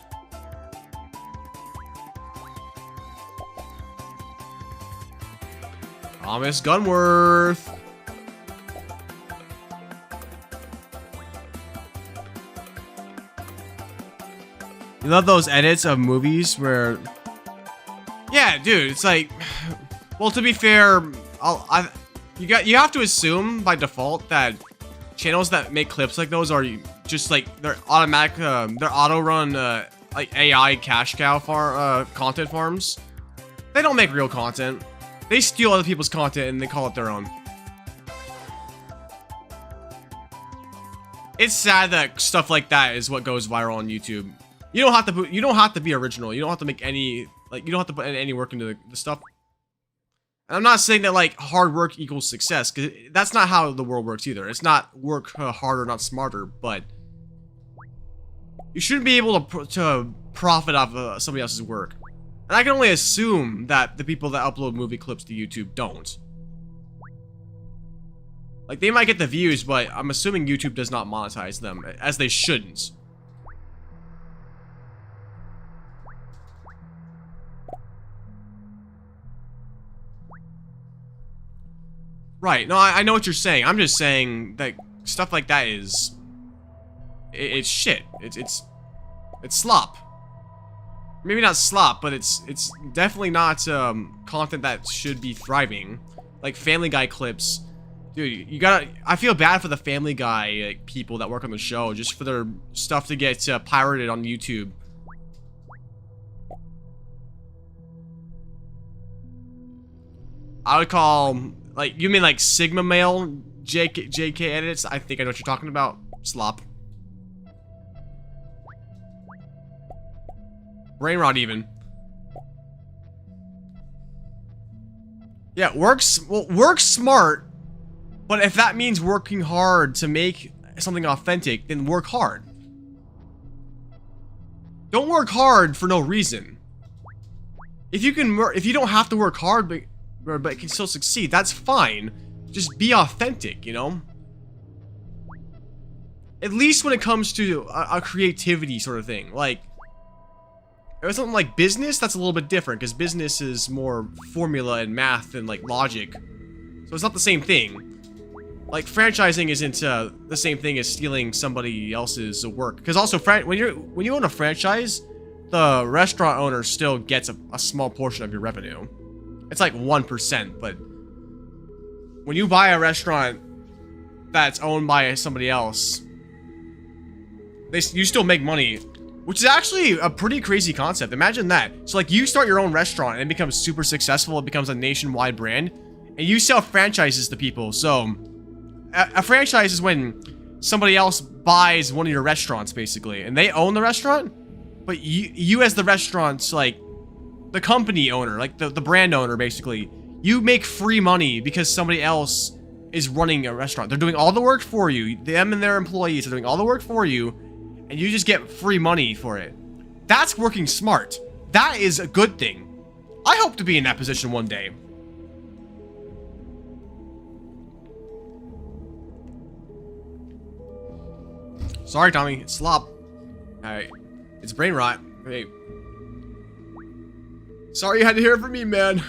Thomas Gunworth. You love those edits of movies where... Yeah, dude, it's like... Well, to be fair, you have to assume by default that channels that make clips like those are just like they're automatic, they're auto-run like AI cash cow content farms. They don't make real content. They steal other people's content and they call it their own. It's sad that stuff like that is what goes viral on YouTube. You don't have to be original. You don't have to make any, like, you don't have to put any work into the stuff. And I'm not saying that like hard work equals success, because that's not how the world works either. It's not work harder, not smarter, but you shouldn't be able to profit off of somebody else's work. And I can only assume that the people that upload movie clips to YouTube don't. Like, they might get the views, but I'm assuming YouTube does not monetize them, as they shouldn't. Right, no, I know what you're saying. I'm just saying that stuff like that is... It's shit. It's slop. Maybe not slop, but it's definitely not content that should be thriving. Like Family Guy clips. Dude, you gotta... I feel bad for the Family Guy like, people that work on the show, just for their stuff to get pirated on YouTube. I would call... Like, you mean like Sigma Male JK edits? I think I know what you're talking about. Slop. Brain rot even. Yeah, work smart, but if that means working hard to make something authentic, then work hard. Don't work hard for no reason. If you don't have to work hard, but can still succeed, that's fine. Just be authentic, you know? At least when it comes to a creativity sort of thing. Like, if it's something like business, that's a little bit different, because business is more formula and math and, like, logic. So it's not the same thing. Like, franchising isn't the same thing as stealing somebody else's work. Because also, when you own a franchise, the restaurant owner still gets a small portion of your revenue. It's like 1%, but when you buy a restaurant that's owned by somebody else, you still make money, which is actually a pretty crazy concept. Imagine that. So like you start your own restaurant and it becomes super successful, it becomes a nationwide brand, and you sell franchises to people. So a franchise is when somebody else buys one of your restaurants basically, and they own the restaurant, but you as the restaurant's like the company owner, like the brand owner basically, you make free money because somebody else is running a restaurant. They're doing all the work for you. Them and their employees are doing all the work for you, and you just get free money for it. That's working smart. That is a good thing. I hope to be in that position one day. Sorry, Tommy. It's slop. Alright. It's brain rot. Hey. Sorry you had to hear it from me, man.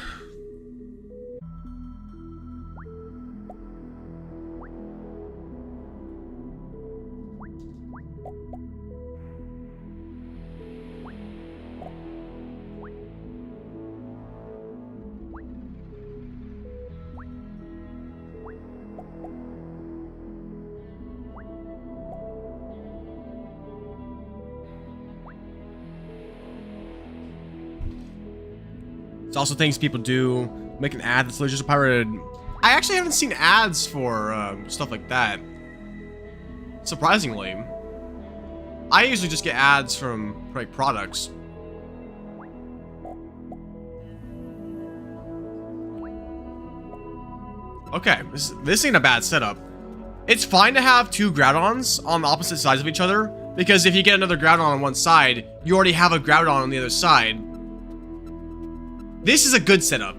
It's also things people do. Make an ad that's just pirated. I actually haven't seen ads for stuff like that. Surprisingly. I usually just get ads from like products. Okay, this ain't a bad setup. It's fine to have two Groudons on the opposite sides of each other, because if you get another Groudon on one side, you already have a Groudon on the other side. This is a good setup.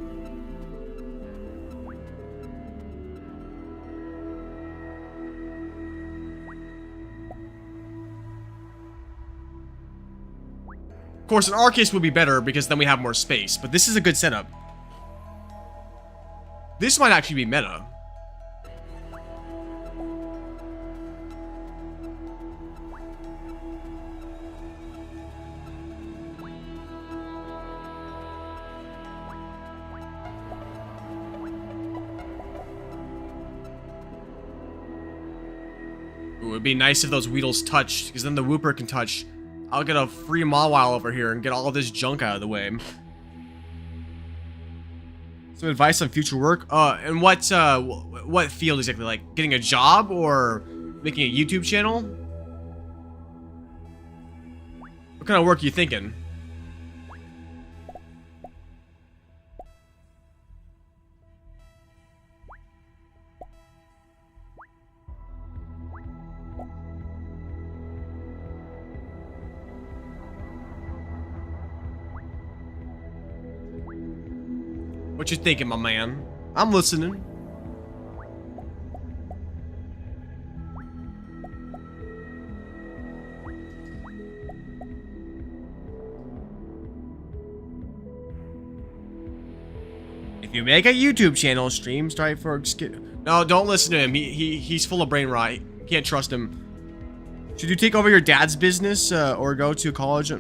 Of course, an Arceus would be better because then we have more space, but this is a good setup. This might actually be meta. Ooh, it'd be nice if those Weedles touched, because then the Wooper can touch. I'll get a free Mawile over here and get all of this junk out of the way. Some advice on future work? And what field exactly? Like, getting a job or making a YouTube channel? What kind of work are you thinking? What you thinking, my man? I'm listening. If you make a YouTube channel, stream Strike for no, don't listen to him. He's full of brain rot. You can't trust him. Should you take over your dad's business or go to college?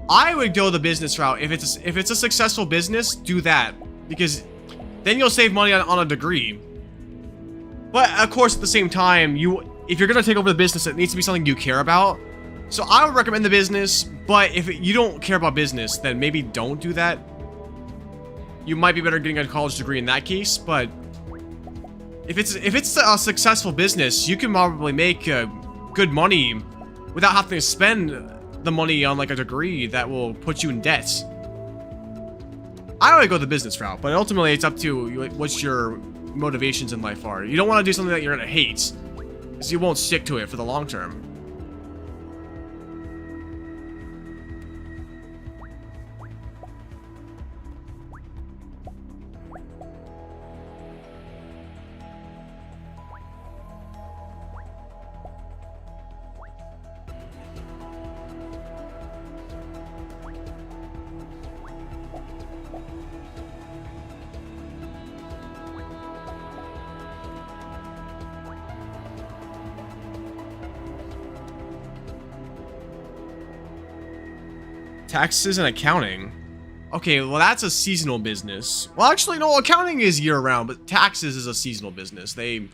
I would go the business route. If it's a successful business, do that, because then you'll save money on a degree. But of course, at the same time, if you're gonna take over the business, it needs to be something you care about. So I would recommend the business. But if you don't care about business, then maybe don't do that. You might be better getting a college degree in that case. But if it's a successful business, you can probably make good money without having to spend the money on like a degree that will put you in debt. I would go the business route, but ultimately it's up to what your motivations in life are. You don't want to do something that you're gonna hate, because you won't stick to it for the long term. Taxes and accounting. Okay, well that's a seasonal business. Well, actually, no, accounting is year-round, but taxes is a seasonal business. They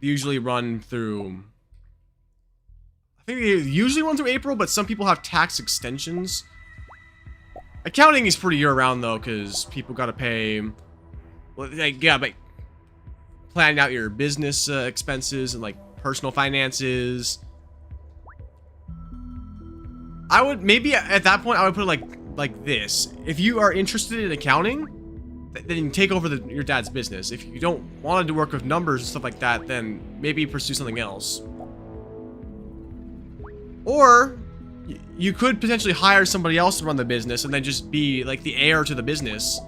usually run through... I think they usually run through April, but some people have tax extensions. Accounting is pretty year-round, though, because people gotta pay... Well, like, yeah, but planning out your business expenses and, like, personal finances... I would, maybe at that point, I would put it like this. If you are interested in accounting, then take over your dad's business. If you don't want to work with numbers and stuff like that, then maybe pursue something else. Or, you could potentially hire somebody else to run the business and then just be like the heir to the business.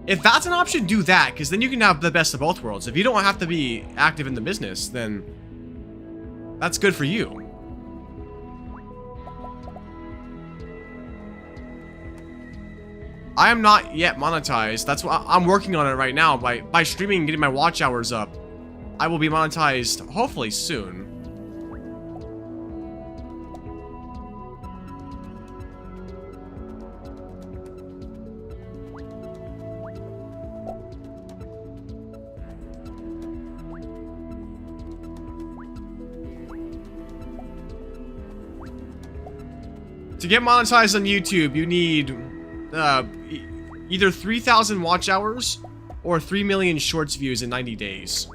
If that's an option, do that, because then you can have the best of both worlds. If you don't have to be active in the business, then that's good for you. I am not yet monetized. That's what I'm working on it right now. By streaming and getting my watch hours up, I will be monetized hopefully soon. To get monetized on YouTube, you need either 3,000 watch hours or 3 million shorts views in 90 days.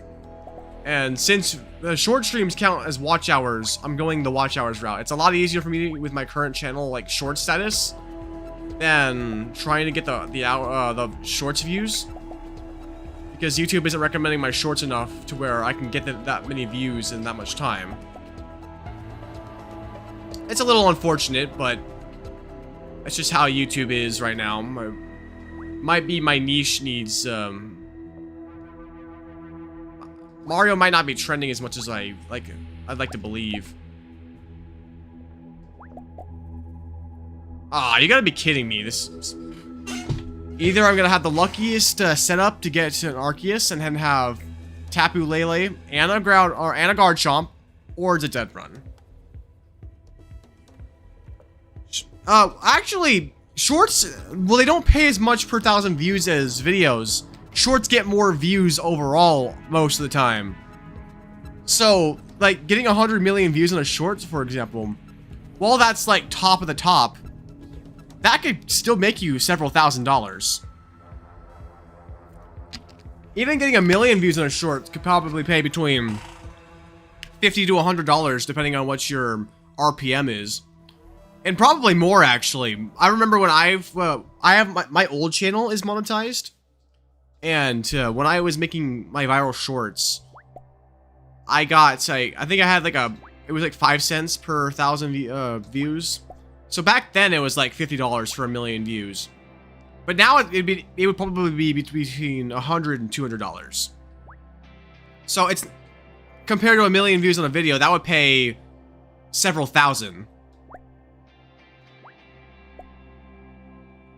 And since the short streams count as watch hours, I'm going the watch hours route. It's a lot easier for me with my current channel, like short status, than trying to get the shorts views, because YouTube isn't recommending my shorts enough to where I can get that many views in that much time. It's a little unfortunate, but that's just how YouTube is right now. Might be my niche needs, Mario might not be trending as much as I'd like to believe. Ah, you gotta be kidding me. Either I'm gonna have the luckiest setup to get to an Arceus and then have Tapu Lele and a Garchomp, or it's a dead run. Actually, shorts, well, they don't pay as much per 1,000 views as videos. Shorts get more views overall most of the time. So, like, getting 100 million views on a short, for example, while that's, like, top of the top, that could still make you several $1,000s. Even getting 1 million views on a short could probably pay between $50 to $100, depending on what your RPM is. And probably more, actually. I remember when my old channel is monetized, and when I was making my viral shorts, I think I had it was like 5 cents per 1,000 views. So back then it was like $50 for 1 million views. But now it would probably be between $100 and $200. So it's compared to 1 million views on a video, that would pay several thousand.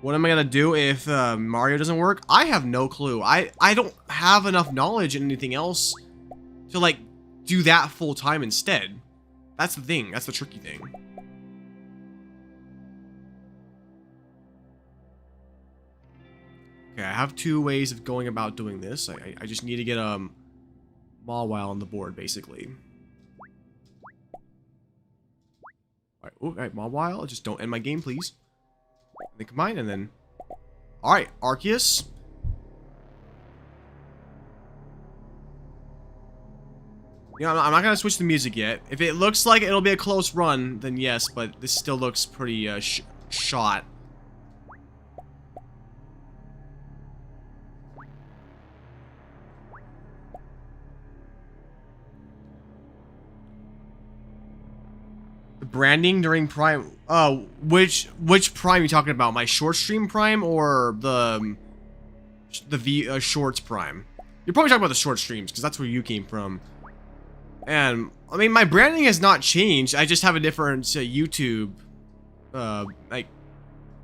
What am I gonna do if Mario doesn't work? I have no clue. I don't have enough knowledge in anything else to like do that full time instead. That's the thing. That's the tricky thing. Okay, I have 2 ways of going about doing this. I just need to get Mawile on the board, basically. Alright, alright, Mawile, just don't end my game, please. Then combine, and then... Alright, Arceus. You know, I'm not gonna switch the music yet. If it looks like it'll be a close run, then yes, but this still looks pretty, shot. Branding during Prime. Which Prime are you talking about? My short stream Prime or the Shorts Prime? You're probably talking about the short streams because that's where you came from. And I mean, my branding has not changed. I just have a different YouTube like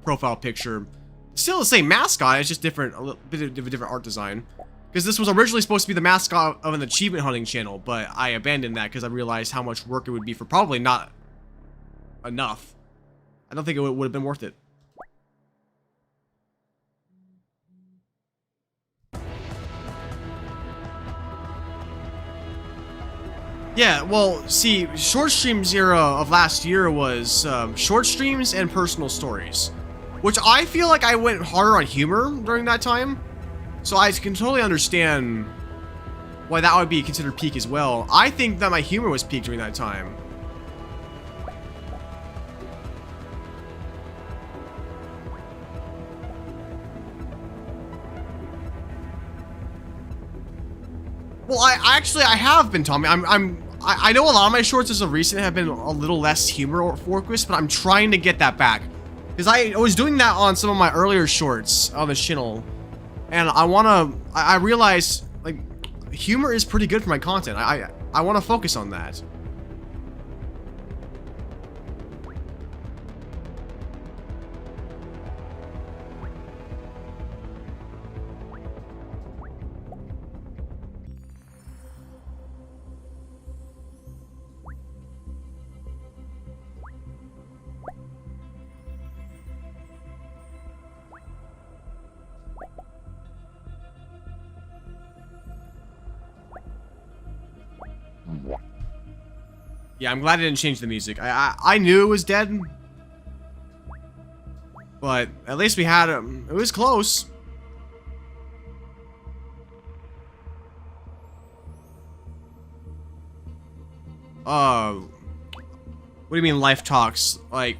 profile picture. Still the same mascot. It's just different, a little bit of a different art design. Because this was originally supposed to be the mascot of an achievement hunting channel, but I abandoned that because I realized how much work it would be for probably not enough. I don't think it would have been worth it. Yeah, well, see, short streams era of last year was short streams and personal stories, which I feel like I went harder on humor during that time. So I can totally understand why that would be considered peak as well. I think that my humor was peak during that time. Well, I have been, Tommy. I know a lot of my shorts as of recent have been a little less humor focused, but I'm trying to get that back. Because I was doing that on some of my earlier shorts on the channel. And I realized, like, humor is pretty good for my content. I want to focus on that. Yeah, I'm glad I didn't change the music. I knew it was dead. But at least we had him. It was close. What do you mean life talks? Like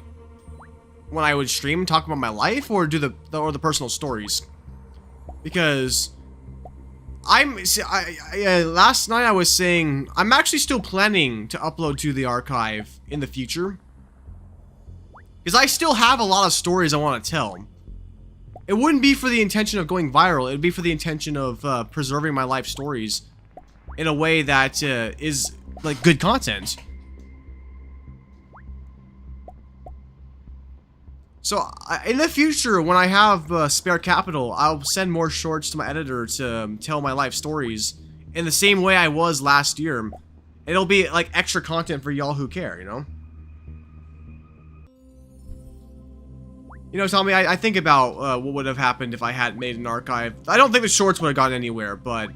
when I would stream talk about my life or do the personal stories? Because last night I was saying I'm actually still planning to upload to the archive in the future. Because I still have a lot of stories I want to tell. It wouldn't be for the intention of going viral, it would be for the intention of preserving my life stories in a way that is like good content. So, in the future, when I have spare capital, I'll send more shorts to my editor to tell my life stories in the same way I was last year. It'll be like extra content for y'all who care, you know? You know, Tommy, I think about what would have happened if I hadn't made an archive. I don't think the shorts would have gotten anywhere, but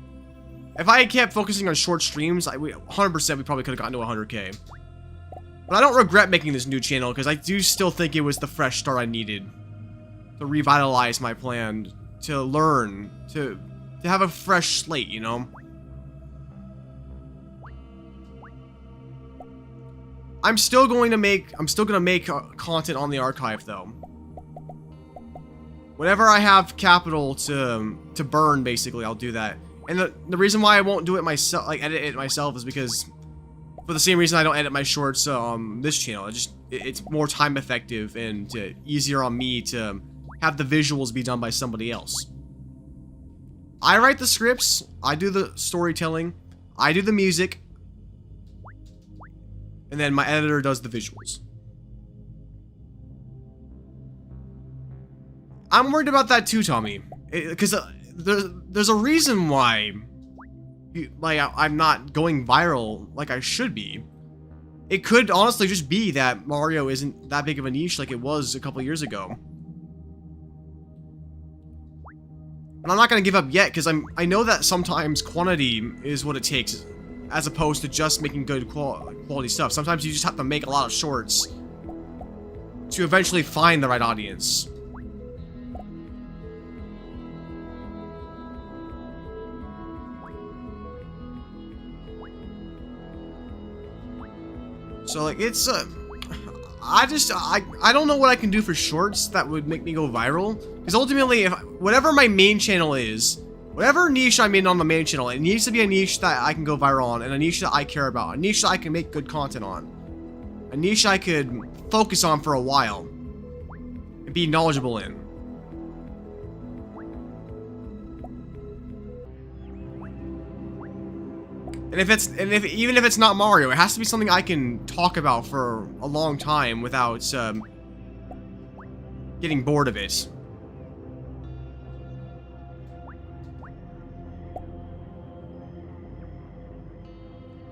if I had kept focusing on short streams, 100% we probably could have gotten to 100K. But I don't regret making this new channel, because I do still think it was the fresh start I needed to revitalize my plan, to learn, to have a fresh slate, you know? I'm still gonna make content on the archive, though. Whenever I have capital to burn, basically, I'll do that. And the reason why I won't do it myself, like edit it myself, is because for the same reason I don't edit my shorts on this channel. It's more time effective and easier on me to have the visuals be done by somebody else. I write the scripts, I do the storytelling, I do the music, and then my editor does the visuals. I'm worried about that too, Tommy, because there's a reason why I'm not going viral like I should be. It could honestly just be that Mario isn't that big of a niche like it was a couple years ago. And I'm not going to give up yet, because I know that sometimes quantity is what it takes, as opposed to just making good quality stuff. Sometimes you just have to make a lot of shorts to eventually find the right audience. So, like, it's, I don't know what I can do for shorts that would make me go viral. Because ultimately, whatever my main channel is, whatever niche I'm in on the main channel, it needs to be a niche that I can go viral on, and a niche that I care about, a niche that I can make good content on, a niche I could focus on for a while, and be knowledgeable in. And even if it's not Mario, it has to be something I can talk about for a long time without getting bored of it.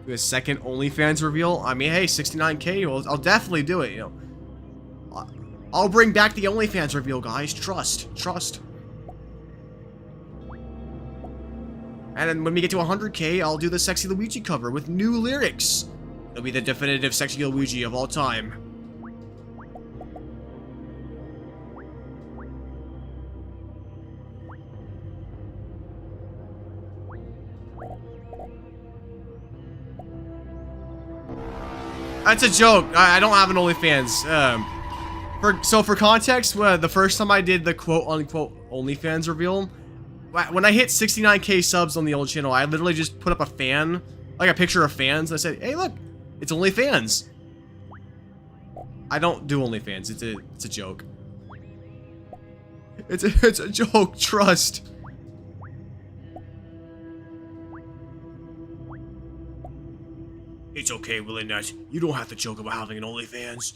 Do a second OnlyFans reveal? I mean, hey, 69K, well, I'll definitely do it, you know. I'll bring back the OnlyFans reveal, guys. Trust. And then when we get to 100K, I'll do the Sexy Luigi cover with new lyrics. It'll be the definitive Sexy Luigi of all time. That's a joke. I don't have an OnlyFans. For context, the first time I did the quote-unquote OnlyFans reveal, when I hit 69K subs on the old channel, I literally just put up a fan, like a picture of fans, and I said, hey, look, it's OnlyFans. I don't do OnlyFans. It's a joke. It's a joke. Trust. It's okay, Willie Nut. You don't have to joke about having an OnlyFans.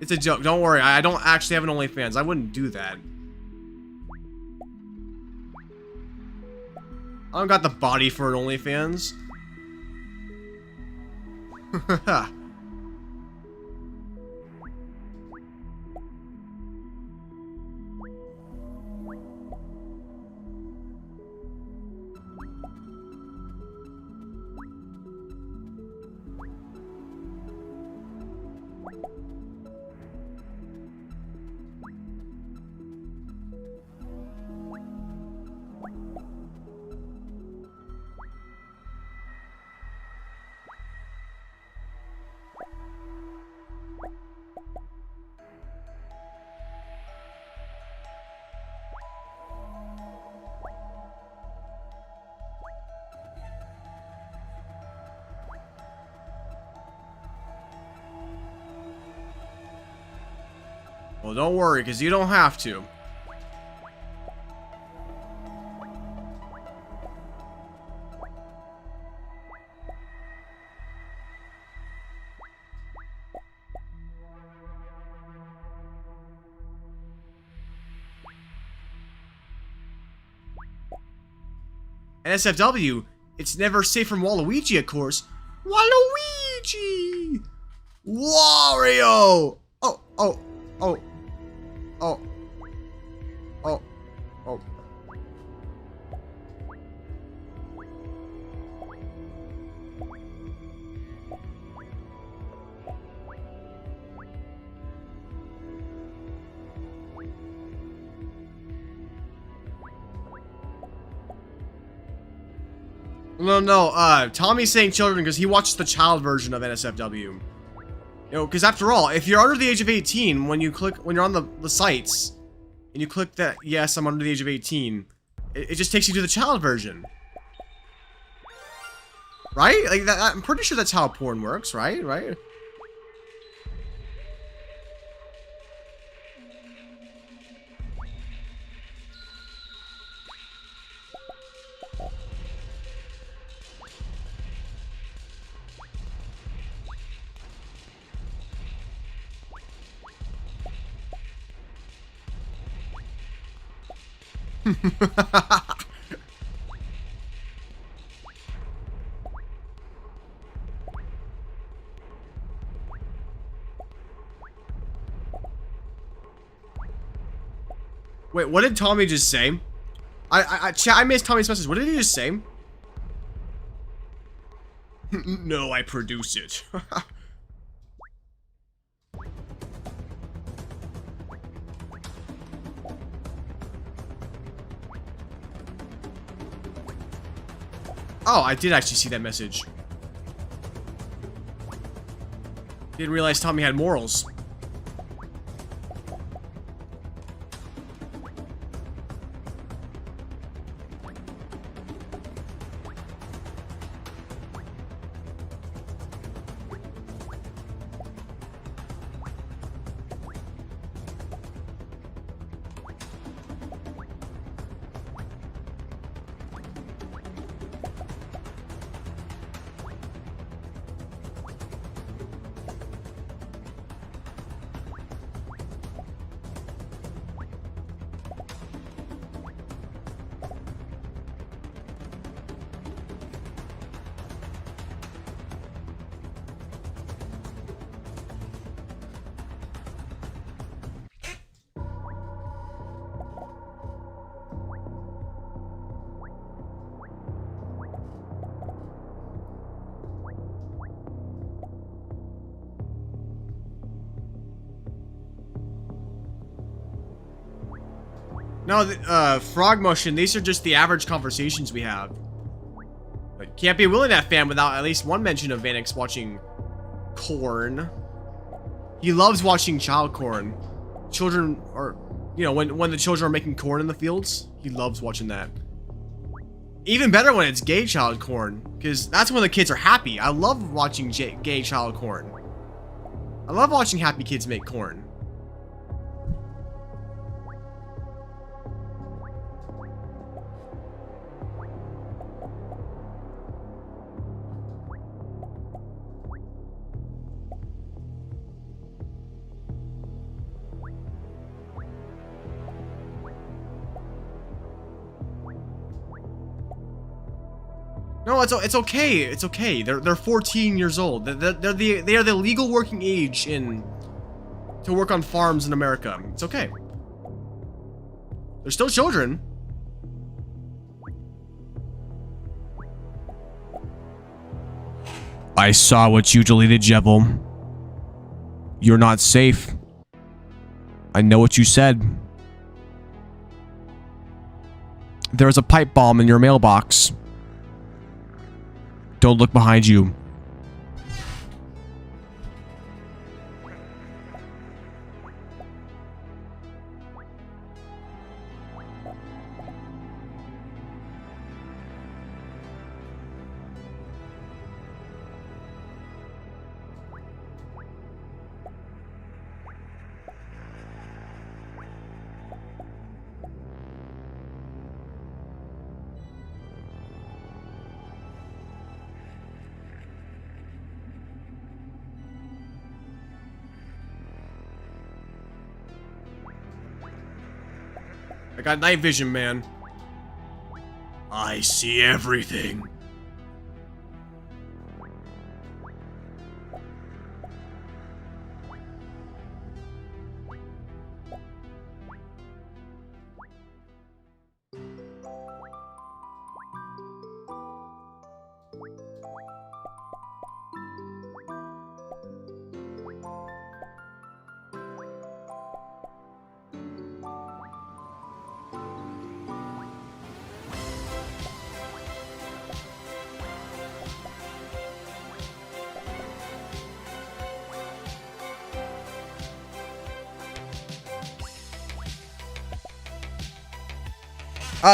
It's a joke. Don't worry. I don't actually have an OnlyFans. I wouldn't do that. I don't got the body for an OnlyFans. Well, don't worry, because you don't have to. NSFW, it's never safe from Waluigi, of course. Waluigi! Wario! Oh. No, Tommy's saying children because he watched the child version of NSFW. You know, because after all, if you're under the age of 18, when you're on the sites, and you click that, yes, I'm under the age of 18, it just takes you to the child version. Right? Like that, I'm pretty sure that's how porn works, right? Right? Wait, what did Tommy just say? I missed Tommy's message. What did he just say? No, I produce it. Oh, I did actually see that message. Didn't realize Tommy had morals. No, Frog Motion, these are just the average conversations we have. Like, can't be a Willing That fan without at least one mention of Vanix watching corn. He loves watching child corn. Children are, you know, when the children are making corn in the fields, he loves watching that. Even better when it's gay child corn, because that's when the kids are happy. I love watching gay child corn. I love watching happy kids make corn. No, it's okay. It's okay. They're 14 years old. They are the legal working age to work on farms in America. It's okay. They're still children. I saw what you deleted, Jevil. You're not safe. I know what you said. There's a pipe bomb in your mailbox. Don't look behind you. I got night vision, man. I see everything.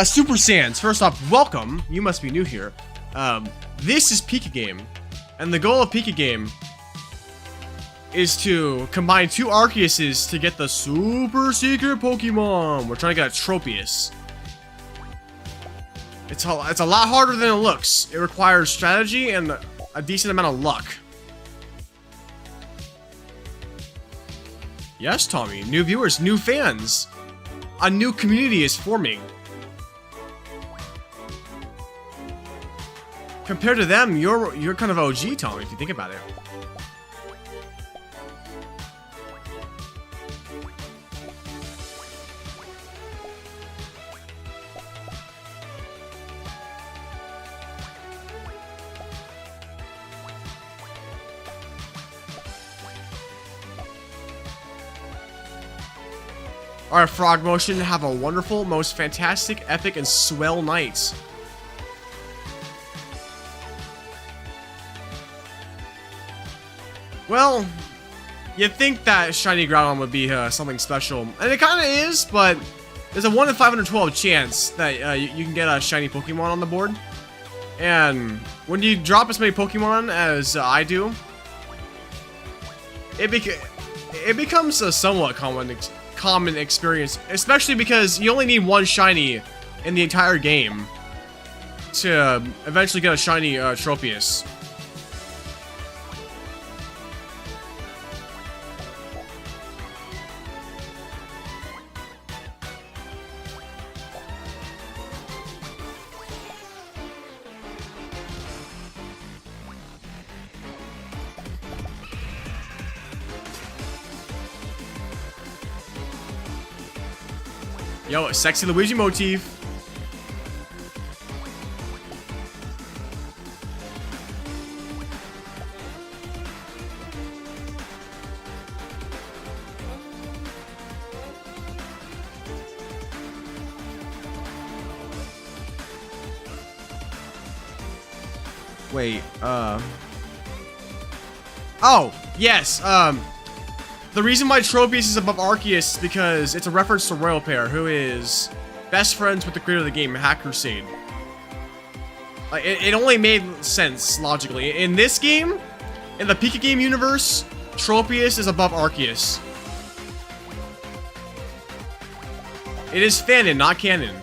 Super Sans, first off, welcome. You must be new here. This is Pika Game. And the goal of Pika Game is to combine 2 Arceuses to get the super secret Pokemon. We're trying to get a Trippius. It's a lot harder than it looks. It requires strategy and a decent amount of luck. Yes, Tommy. New viewers, new fans. A new community is forming. Compared to them, you're kind of OG, Tommy, if you think about it. Alright, Frog Motion, have a wonderful, most fantastic, epic, and swell night. Well, you'd think that Shiny Groudon would be something special, and it kind of is, but there's a 1 in 512 chance that you can get a shiny Pokemon on the board. And when you drop as many Pokemon as I do, it becomes a somewhat common experience, especially because you only need 1 shiny in the entire game to eventually get a shiny Trippius. Yo, a sexy Luigi motif. Wait, oh, yes, the reason why Trippius is above Arceus is because it's a reference to Royal Pair, who is best friends with the creator of the game, Hack Crusade. Like, it only made sense, logically. In this game, in the Pika Game universe, Trippius is above Arceus. It is fanon, not canon.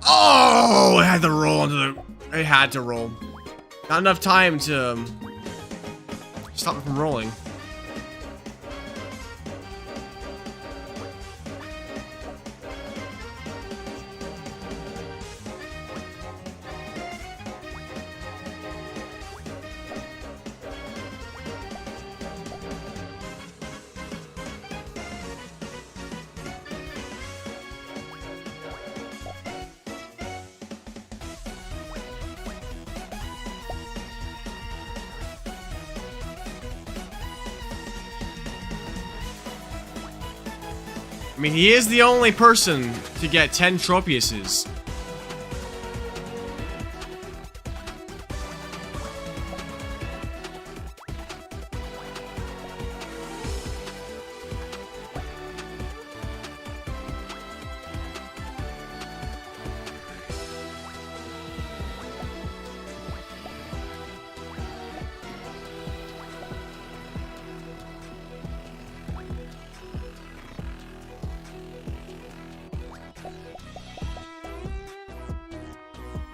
Oh, it had to roll onto the... It had to roll. Not enough time to stop it from rolling. I mean, he is the only person to get 10 Trippiuses.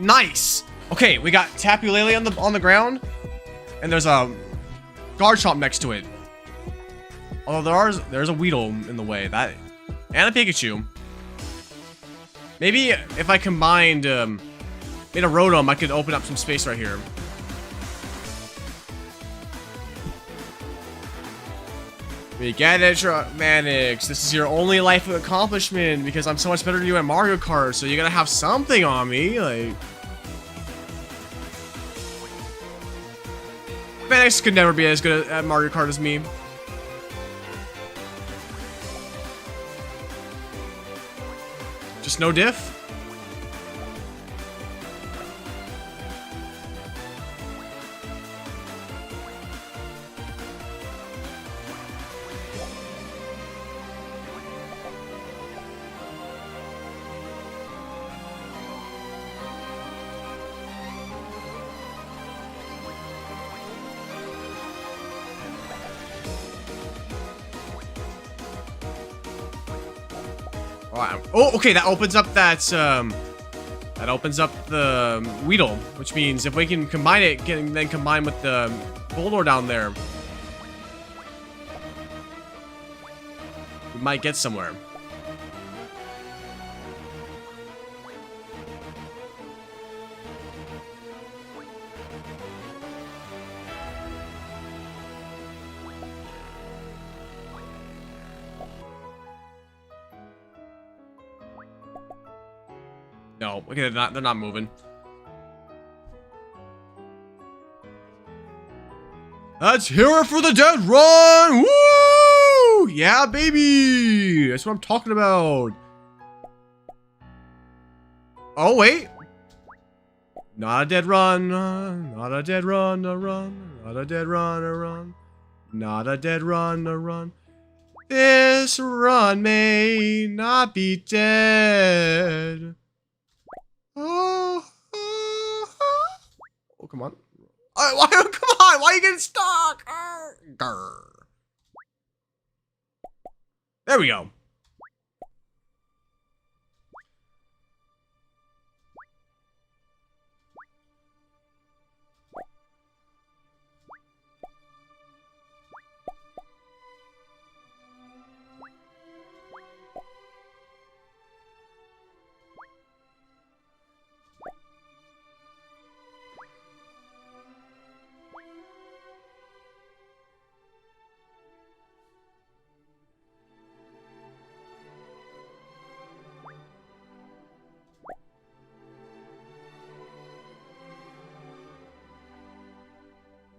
Nice. Okay, we got Tapu Lele on the ground, and there's a Garchomp next to it. Although there's a Weedle in the way, that, and a Pikachu. Maybe if I combined, made a Rotom, I could open up some space right here. We get it, Manix. This is your only life accomplishment because I'm so much better than you at Mario Kart, so you gotta have something on me, like... Manix could never be as good at Mario Kart as me. Just no diff? Oh, okay, that opens up that opens up the Weedle, which means if we can combine it, then combine with the Boulder down there, we might get somewhere. No, okay, they're not moving. Let's hear it for the dead run! Woo! Yeah, baby! That's what I'm talking about. Oh, wait. Not a dead run, not a dead run, a run, not a dead run, a run, not a dead run, a run. This run may not be dead. Oh, come on. Why, come on, why are you getting stuck? Grr. There we go.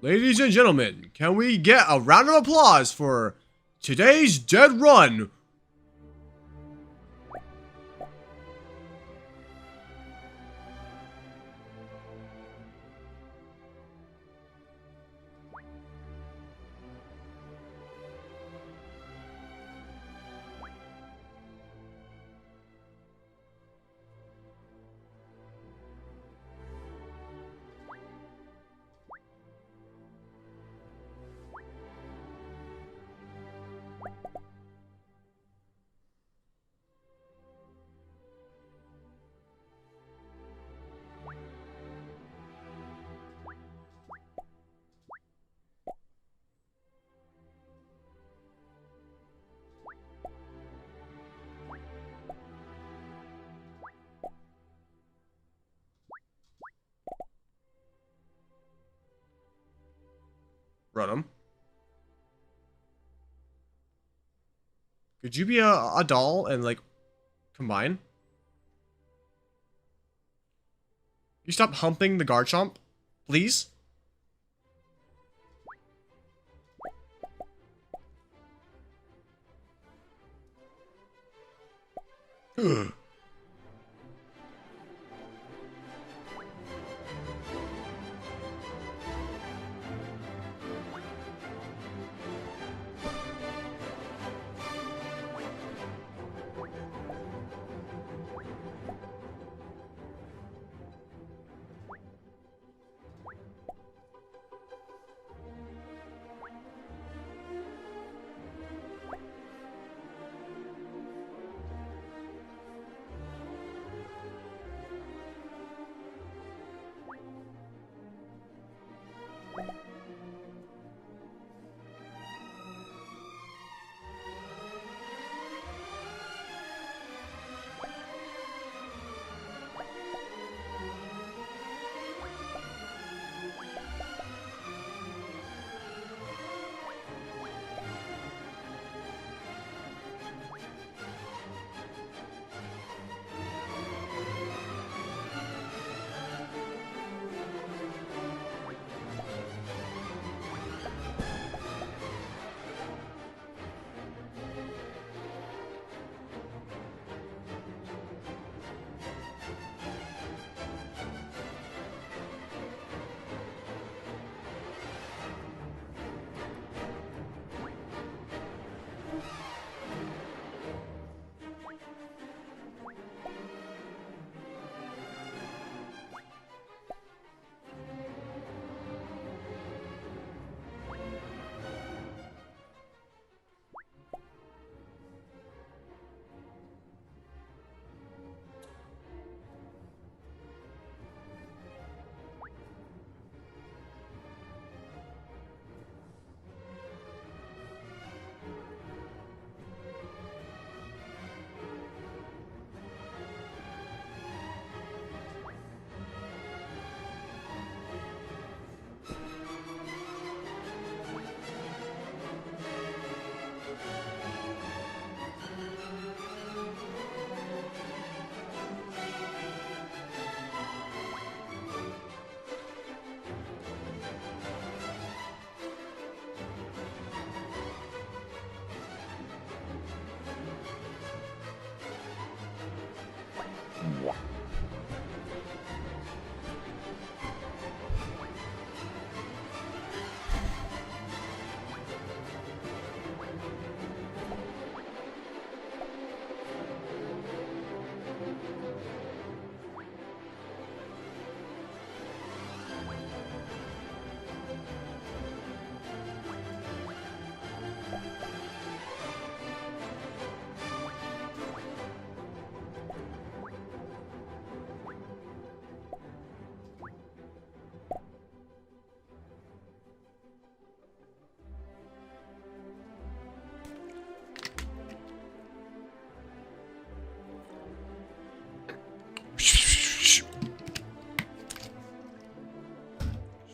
Ladies and gentlemen, can we get a round of applause for today's dead run? Run him. Could you be a doll and, like, combine? You stop humping the Garchomp, please? Ugh.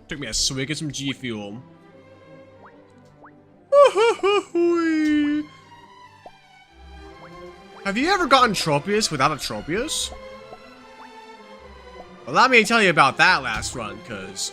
Took me a swig of some G Fuel. Have you ever gotten Trippius without a Trippius? Well, let me tell you about that last run, cause...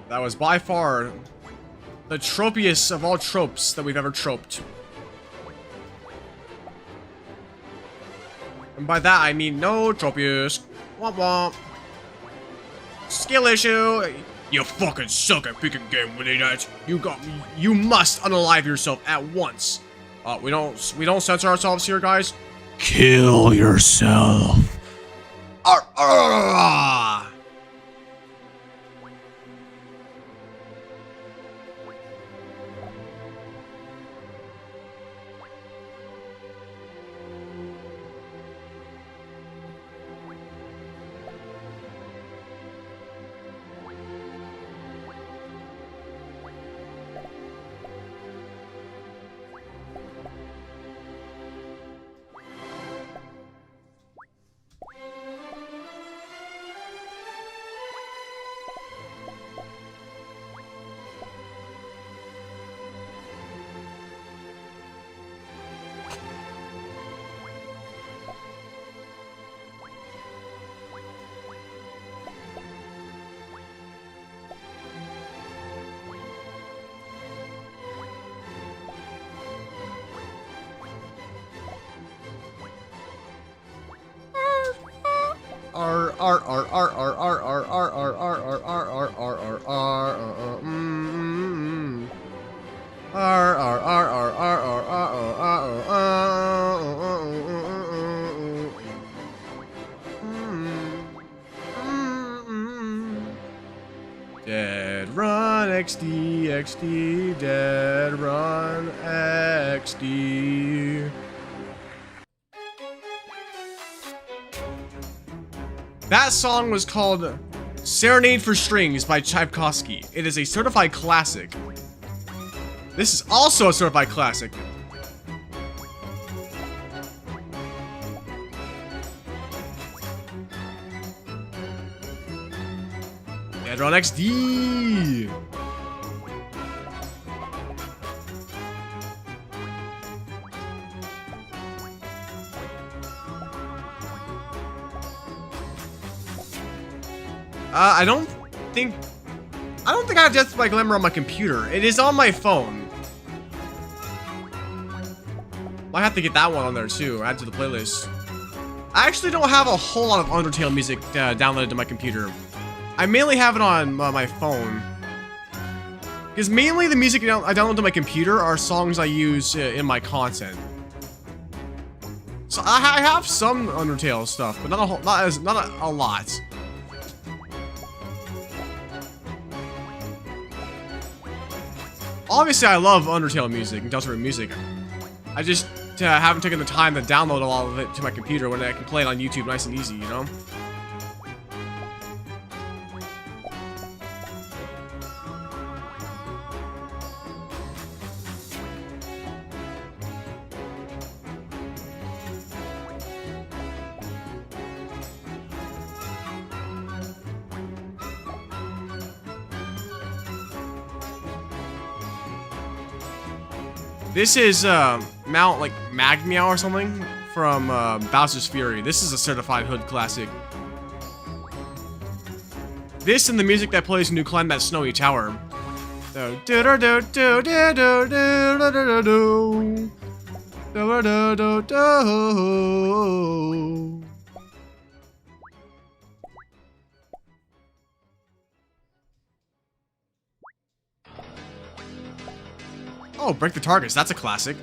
That was by far the tropiest of all tropes that we've ever troped. And by that I mean no Trippius. Womp womp. Skill issue. You fucking suck at picking game winning that. You must unalive yourself at once. We don't censor ourselves here, guys. Kill yourself. Arr, arr, arr. Dead run XD XD dead run XD. That song was called Serenade for Strings by Tchaikovsky. It is a certified classic. This is also a certified classic. Dead Run XD! I don't think I have Death by Glamour on my computer. It is on my phone. Might have to get that one on there too, add to the playlist. I actually don't have a whole lot of Undertale music downloaded to my computer. I mainly have it on my phone. Because mainly the music I download to my computer are songs I use in my content. So I have some Undertale stuff, but not a lot. Obviously, I love Undertale music and Deltarune music. I just haven't taken the time to download a lot of it to my computer when I can play it on YouTube nice and easy, you know? This is Mount like Magmeow or something from Bowser's Fury. This is a certified hood classic. This and the music that plays when you climb that snowy tower. Oh, Break the Targets. That's a classic.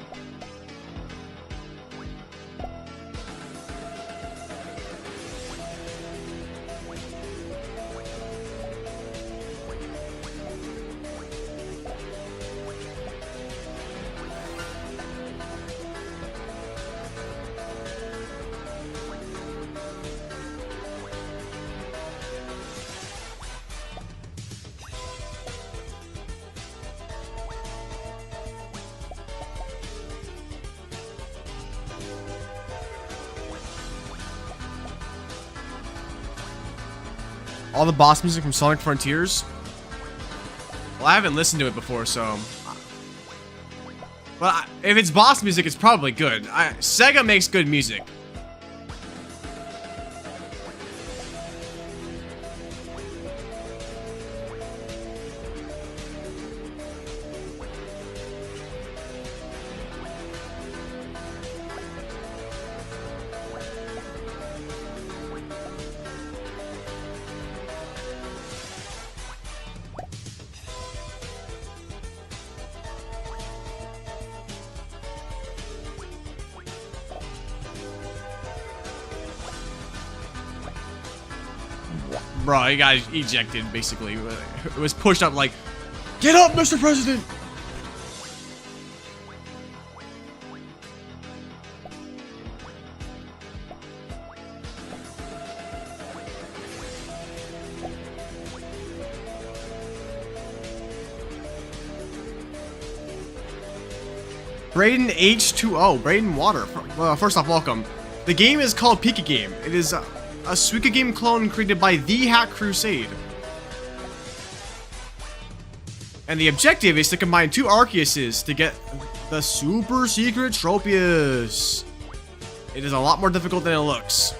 All the boss music from Sonic Frontiers? Well, I haven't listened to it before, so... But if it's boss music, it's probably good. Sega makes good music. Bro, he got ejected, basically. It was pushed up like, get up, Mr. President! Braden H2O, Braden Water. Well, first off, welcome. The game is called Pika Game. It is a Suika game clone created by The Hack Crusade. And the objective is to combine 2 Arceuses to get the super secret Trippius. It is a lot more difficult than it looks.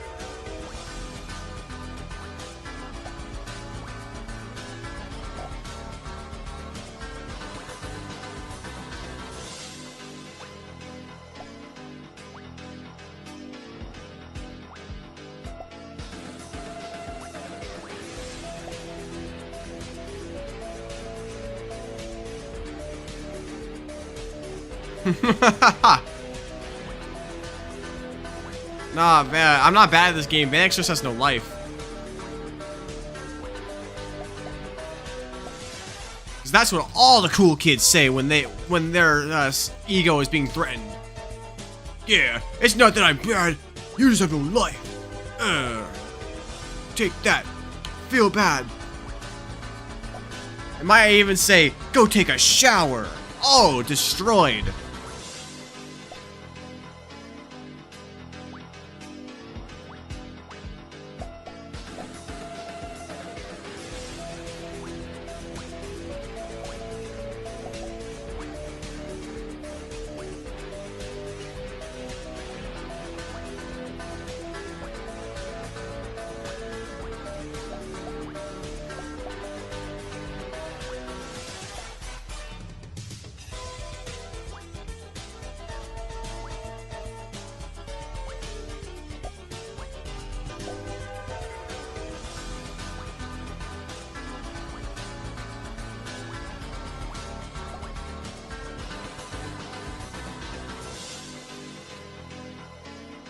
Nah, man, I'm not bad at this game. Vanix just has no life. Cause that's what all the cool kids say when their ego is being threatened. Yeah, it's not that I'm bad. You just have no life. Take that. Feel bad. It might even say, go take a shower. Oh, destroyed.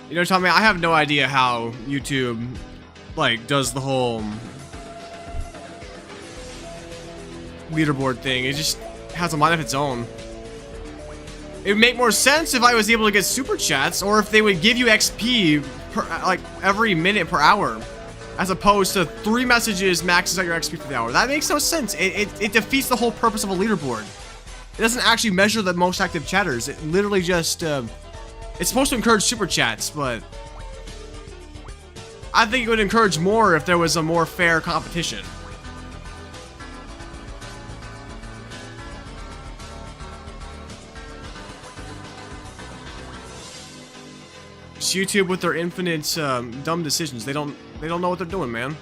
You know, Tommy, I have no idea how YouTube, like, does the whole leaderboard thing. It just has a mind of its own. It would make more sense if I was able to get super chats, or if they would give you XP per, like, every minute per hour, as opposed to 3 messages maxes out your XP for the hour. That makes no sense. It defeats the whole purpose of a leaderboard. It doesn't actually measure the most active chatters. It literally just, it's supposed to encourage super chats, but I think it would encourage more if there was a more fair competition. It's YouTube with their infinite dumb decisions. They don't know what they're doing, man.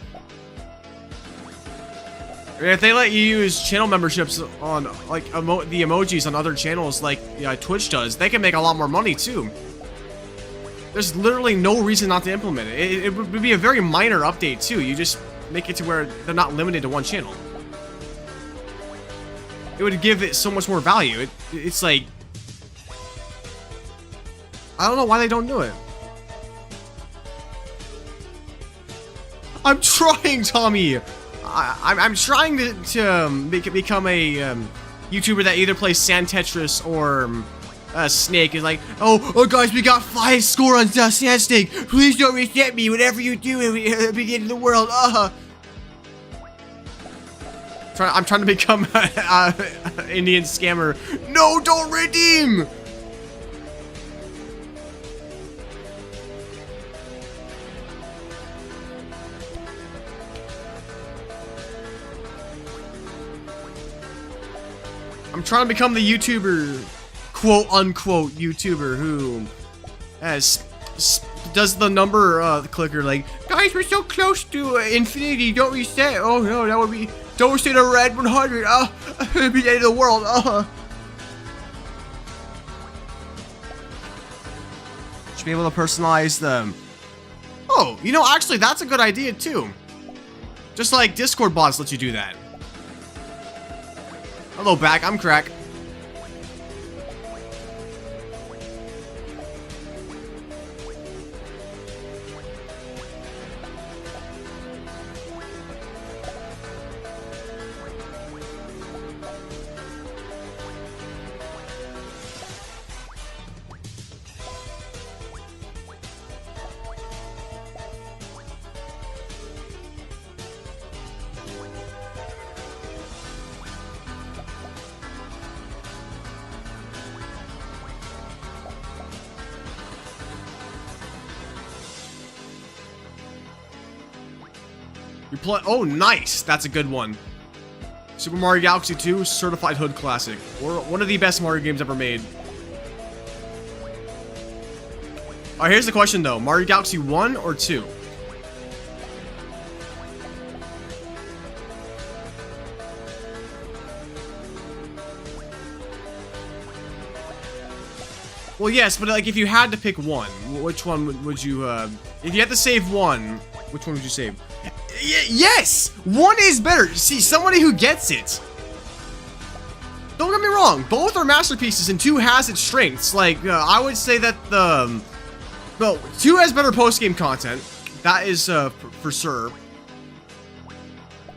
If they let you use channel memberships on, like, the emojis on other channels like Twitch does, they can make a lot more money, too. There's literally no reason not to implement it. It would be a very minor update, too. You just make it to where they're not limited to one channel. It would give it so much more value. It's like... I don't know why they don't do it. I'm trying, Tommy! I'm trying to become a YouTuber that either plays Sand Tetris or Snake. Is like, oh guys, we got 5 score on Sand Snake. Please don't reset me. Whatever you do at the beginning of the world. I'm trying to become an Indian scammer. No, don't redeem. I'm trying to become the YouTuber, quote unquote YouTuber who does the number clicker like, guys, we're so close to infinity, don't reset. Oh no, that would be, don't reset a red 100. It'd be the end of the world. Should be able to personalize them. Oh, you know, actually, that's a good idea too. Just like Discord bots let you do that. Hello, back. I'm Crack. Oh, nice. That's a good one. Super Mario Galaxy 2 Certified Hood Classic. Or one of the best Mario games ever made. Alright, here's the question though. Mario Galaxy 1 or 2? Well, yes, but like if you had to pick one, which one would you, if you had to save one, which one would you save? Yes! One is better. See, somebody who gets it. Don't get me wrong. Both are masterpieces and 2 has its strengths. Like, I would say that well, 2 has better post-game content. That is, for sure.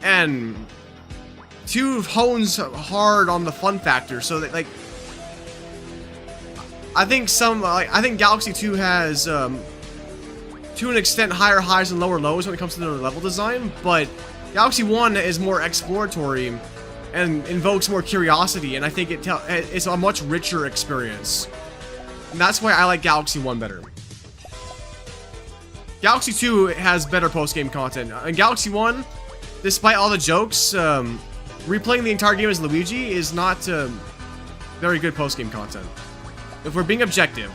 And 2 hones hard on the fun factor. So that, like, I think I think Galaxy 2 has, to an extent, higher highs and lower lows when it comes to the level design, but Galaxy 1 is more exploratory and invokes more curiosity, and I think it's a much richer experience. And that's why I like Galaxy 1 better. Galaxy 2 has better post-game content. In Galaxy 1, despite all the jokes, replaying the entire game as Luigi is not very good post-game content. If we're being objective.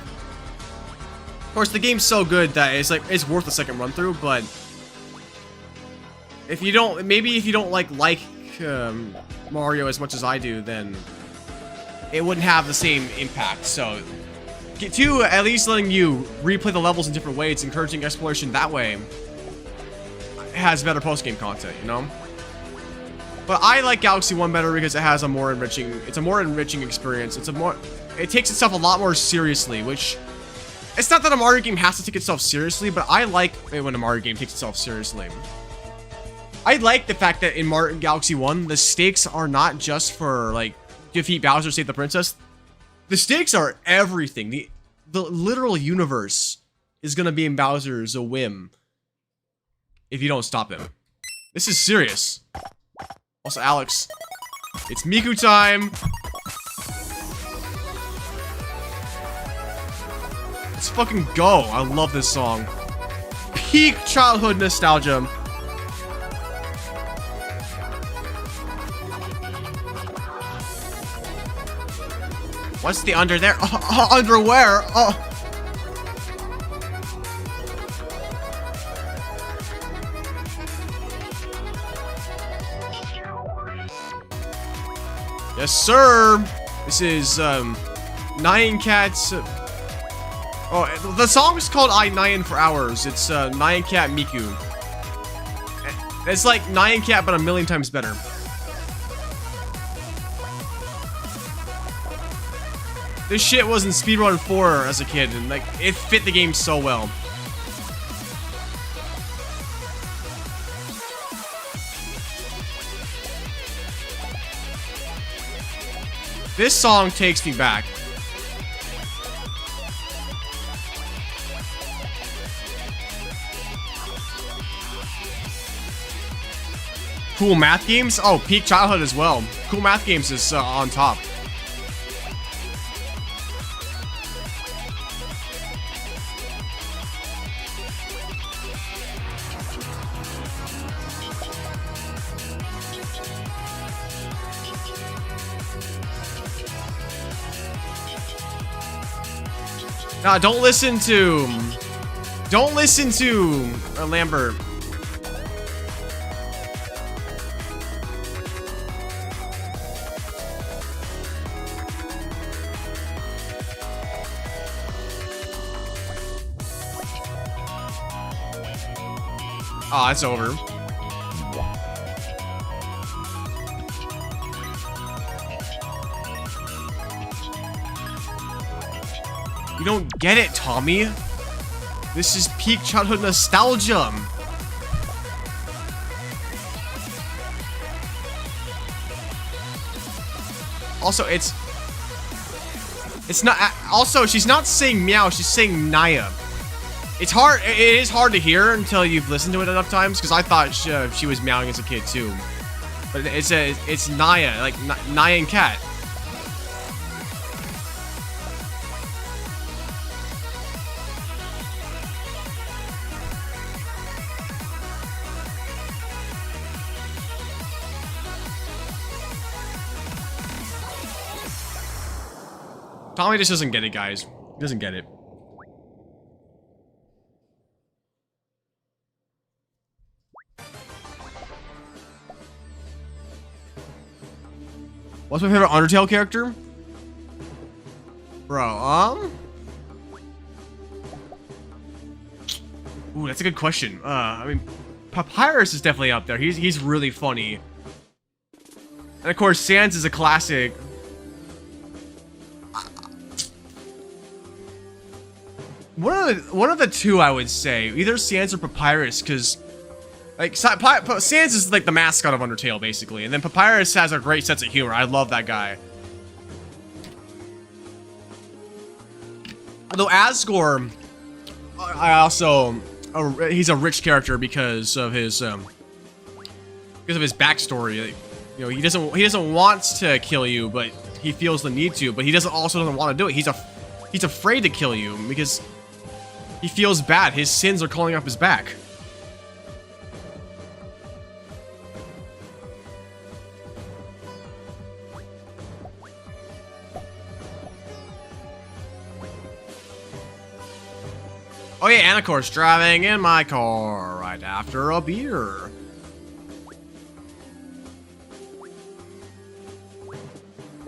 Of course, the game's so good that it's worth a second run through, but if you don't, maybe if you don't like Mario as much as I do, then it wouldn't have the same impact. So, 2, at least letting you replay the levels in different ways, encouraging exploration that way, has better post-game content, you know? But I like Galaxy 1 better because it has a more enriching experience. It takes itself a lot more seriously, which, it's not that a Mario game has to take itself seriously, but I like it when a Mario game takes itself seriously. I like the fact that in Mario Galaxy 1, the stakes are not just for, like, defeat Bowser, save the princess. The stakes are everything. The literal universe is gonna be in Bowser's a whim if you don't stop him. This is serious. Also, Alex, it's Miku time. Let's fucking go. I love this song. Peak childhood nostalgia. What's the under there? Underwear. Yes, sir. This is Nyan Cat's. Oh, the song is called I Nyan for Hours. It's Nyan Cat Miku. It's like Nyan Cat, but a million times better. This shit was in Speedrun 4 as a kid, and like it fit the game so well. This song takes me back. Cool Math Games? Oh, peak childhood as well. Cool Math Games is on top. Nah, don't listen to Lambert. Oh, it's over. You don't get it, Tommy. This is peak childhood nostalgia. Also, it's not. Also, she's not saying meow. She's saying Naya. It's hard. It is hard to hear until you've listened to it enough times. Because I thought she was meowing as a kid too. But it's Naya, like Naya and Cat. Tommy just doesn't get it, guys. He doesn't get it. What's my favorite Undertale character? Bro, Ooh, that's a good question. I mean, Papyrus is definitely up there. He's really funny. And of course, Sans is a classic. One of the two, I would say, either Sans or Papyrus, because like Sans is like the mascot of Undertale, basically, and then Papyrus has a great sense of humor. I love that guy. Although Asgore, I also he's a rich character because of his backstory. Like, you know, he doesn't want to kill you, but he feels the need to. But he also doesn't want to do it. He's afraid to kill you because he feels bad. His sins are calling up his back. Oh yeah, and of course, driving in my car right after a beer.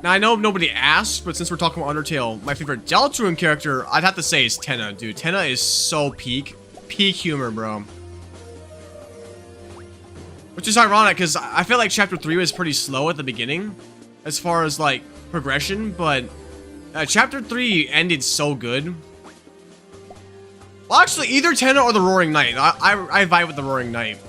Now, I know nobody asked, but since we're talking about Undertale, my favorite Deltarune character, I'd have to say, is Tenna, dude. Tenna is so peak humor, bro. Which is ironic, because I feel like Chapter 3 was pretty slow at the beginning, as far as, like, progression, but Chapter 3 ended so good. Well, actually, either Tenna or the Roaring Knight. I vibe with the Roaring Knight.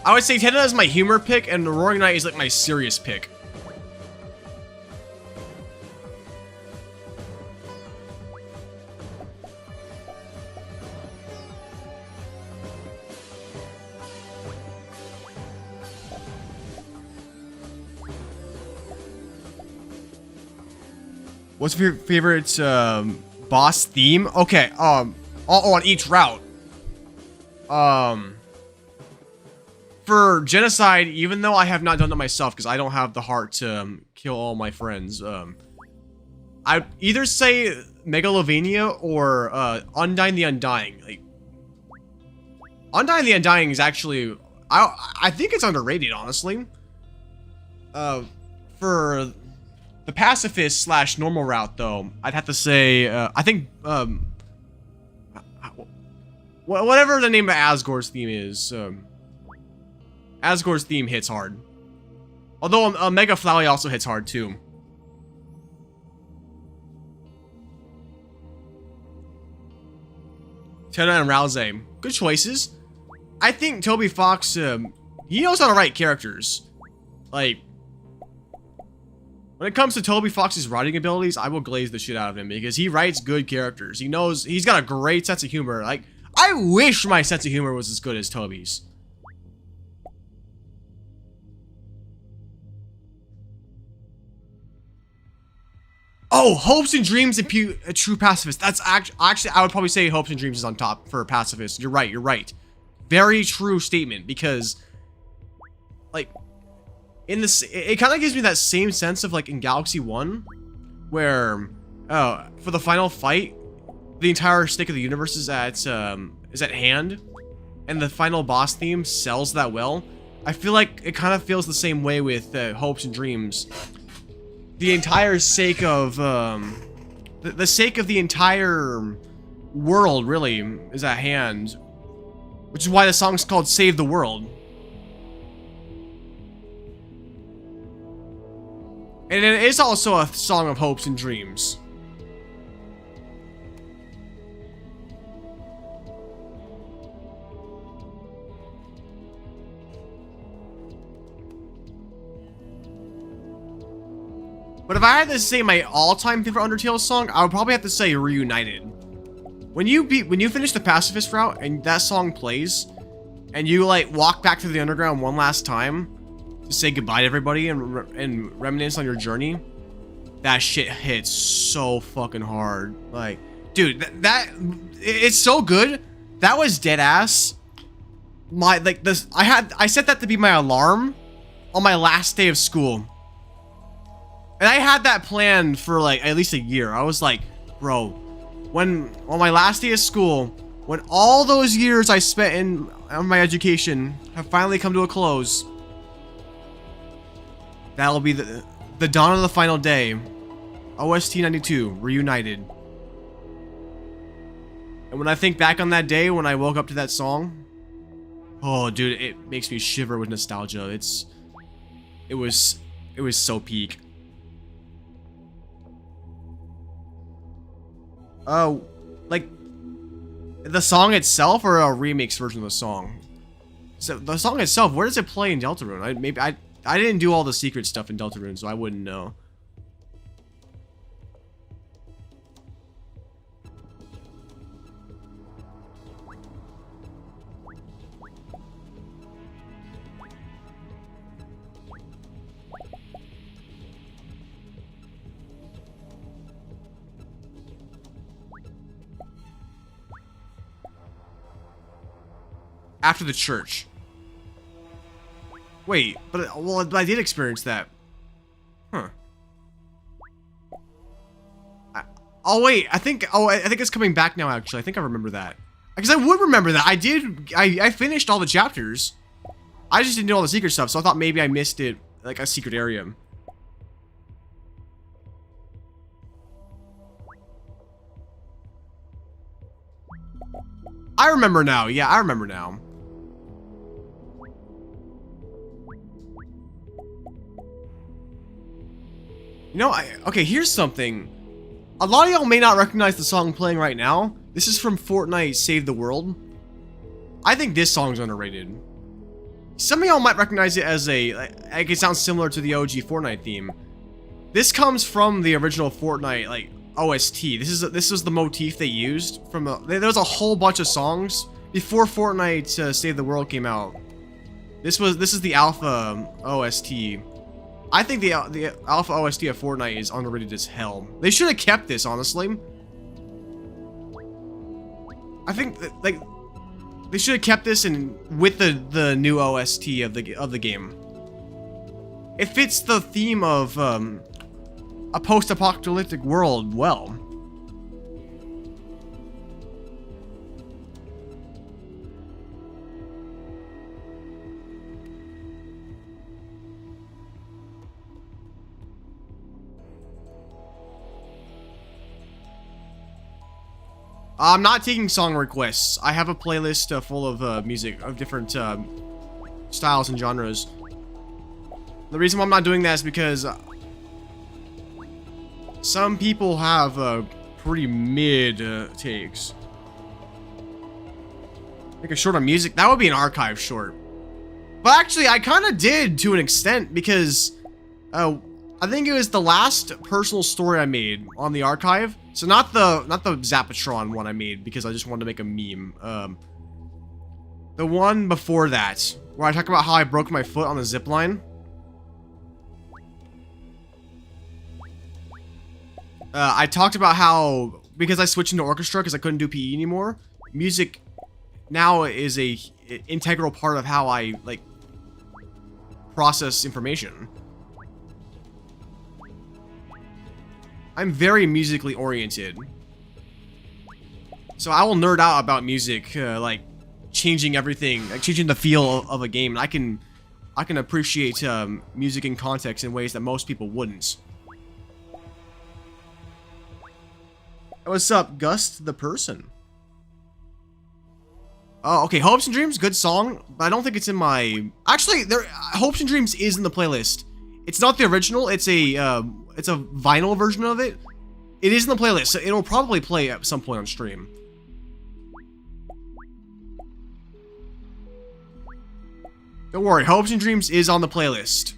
I would say Tenna is my humor pick, and the Roaring Knight is like my serious pick. What's your favorite boss theme? Okay, on each route. For Genocide, even though I have not done it myself because I don't have the heart to kill all my friends, I'd either say Megalovania or Undying the Undying. Like, Undying the Undying is actually, I think it's underrated, honestly. For the pacifist / normal route, though, I'd have to say, I think, whatever the name of Asgore's theme is, Asgore's theme hits hard. Although Mega Flowey also hits hard, too. Tenna and Rouse. Good choices. I think Toby Fox, he knows how to write characters. Like, when it comes to Toby Fox's writing abilities, I will glaze the shit out of him because he writes good characters. He's got a great sense of humor. Like, I wish my sense of humor was as good as Toby's. Oh, Hopes and Dreams and a True Pacifist. That's actually, I would probably say Hopes and Dreams is on top for Pacifist. You're right, you're right. Very true statement, because, like, in this, it kind of gives me that same sense of like in Galaxy 1, where for the final fight, the entire stake of the universe is at hand, and the final boss theme sells that well. I feel like it kind of feels the same way with Hopes and Dreams. The entire sake of the sake of the entire world really is at hand, which is why the song's called "Save the World." And it is also a song of hopes and dreams. But if I had to say my all-time favorite Undertale song, I would probably have to say Reunited. When you finish the pacifist route and that song plays, and you like walk back to the underground one last time to say goodbye to everybody and reminisce on your journey, that shit hits so fucking hard. Like, dude, it's so good. That was dead ass. I set that to be my alarm on my last day of school. And I had that planned for like at least a year. I was like, bro, on my last day of school, when all those years I spent on my education have finally come to a close, that'll be the dawn of the final day. OST 92, Reunited. And when I think back on that day when I woke up to that song, oh dude, it makes me shiver with nostalgia. It was so peak. Like the song itself or a remix version of the song? So the song itself, where does it play in Deltarune? I didn't do all the secret stuff in Deltarune, so I wouldn't know. After the church. Wait, but I did experience that. Huh. Oh wait, I think it's coming back now. Actually, I think I remember that because I would remember that. I finished all the chapters. I just didn't do all the secret stuff, so I thought maybe I missed it, like a secret area. I remember now. Yeah, I remember now. You know, okay, here's something. A lot of y'all may not recognize the song playing right now. This is from Fortnite Save the World. I think this song's underrated. Some of y'all might recognize it as like it sounds similar to the OG Fortnite theme. This comes from the original Fortnite, like, OST. This was the motif they used from there was a whole bunch of songs before Fortnite Save the World came out. This is the alpha OST. I think the alpha OST of Fortnite is underrated as hell. They should have kept this, honestly. I think that, like, they should have kept this with the new OST of the game. It fits the theme of a post-apocalyptic world well. I'm not taking song requests. I have a playlist full of music of different styles and genres. The reason why I'm not doing that is because some people have pretty mid takes. Make a short on music. That would be an archive short. But actually, I kind of did to an extent because I think it was the last personal story I made on the archive. So not the Zapatron one I made because I just wanted to make a meme. The one before that, where I talk about how I broke my foot on the zip line. I talked about how, because I switched into orchestra because I couldn't do PE anymore, music now is a integral part of how I, like, process information. I'm very musically oriented. So I will nerd out about music, like changing everything, like changing the feel of a game. And I can appreciate music in context in ways that most people wouldn't. What's up, Gust the person? Oh, okay. Hopes and Dreams, good song, but I don't think it's in my. Actually, Hopes and Dreams is in the playlist. It's not the original. It's a vinyl version of it. It is in the playlist, so it'll probably play at some point on stream. Don't worry, Hopes and Dreams is on the playlist.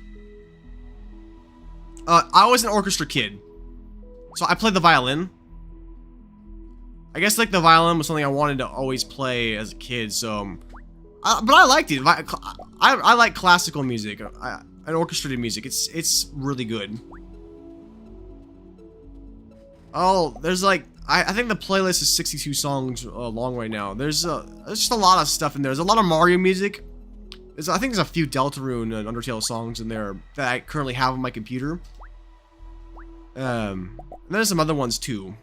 I was an orchestra kid, so I played the violin. I guess like the violin was something I wanted to always play as a kid, so but I liked it. I like classical music, and orchestrated music. It's really good. Oh, there's like I think the playlist is 62 songs long right now. There's just a lot of stuff in there. There's a lot of Mario music. I think there's a few Deltarune and Undertale songs in there that I currently have on my computer. And there's some other ones too.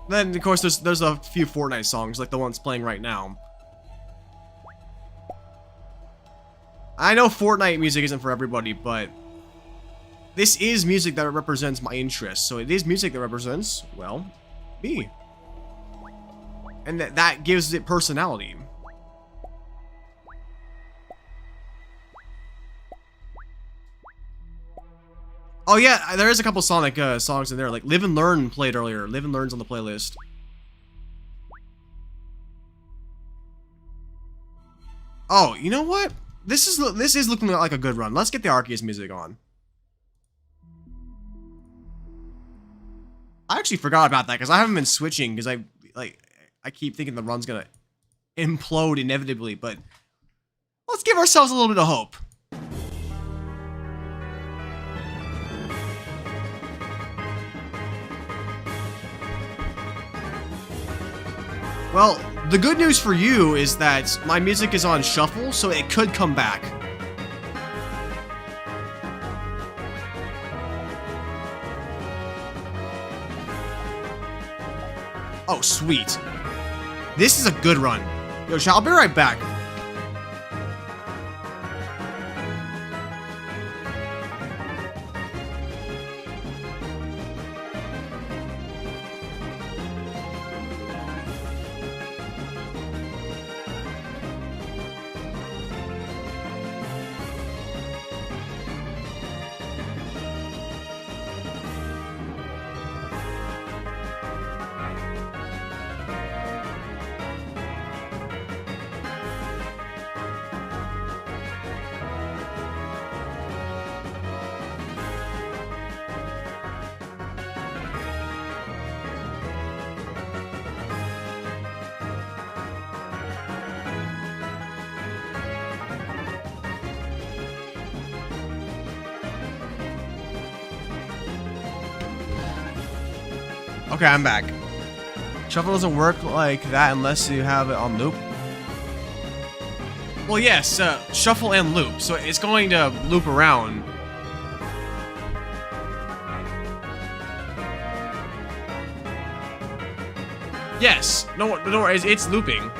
Then, of course, there's a few Fortnite songs, like the ones playing right now. I know Fortnite music isn't for everybody, but this is music that represents my interests. So it is music that represents, well, me. And that gives it personality. Oh yeah, there is a couple Sonic songs in there, like Live and Learn played earlier. Live and Learn's on the playlist. Oh, you know what? This is looking like a good run. Let's get the Arceus music on. I actually forgot about that because I haven't been switching because I keep thinking the run's gonna implode inevitably, but let's give ourselves a little bit of hope. Well, the good news for you is that my music is on shuffle, so it could come back. Oh, sweet. This is a good run. Yo, I'll be right back. Okay, I'm back. Shuffle doesn't work like that unless you have it on loop. Well, yes, shuffle and loop, so it's going to loop around. Yes, no, it's looping.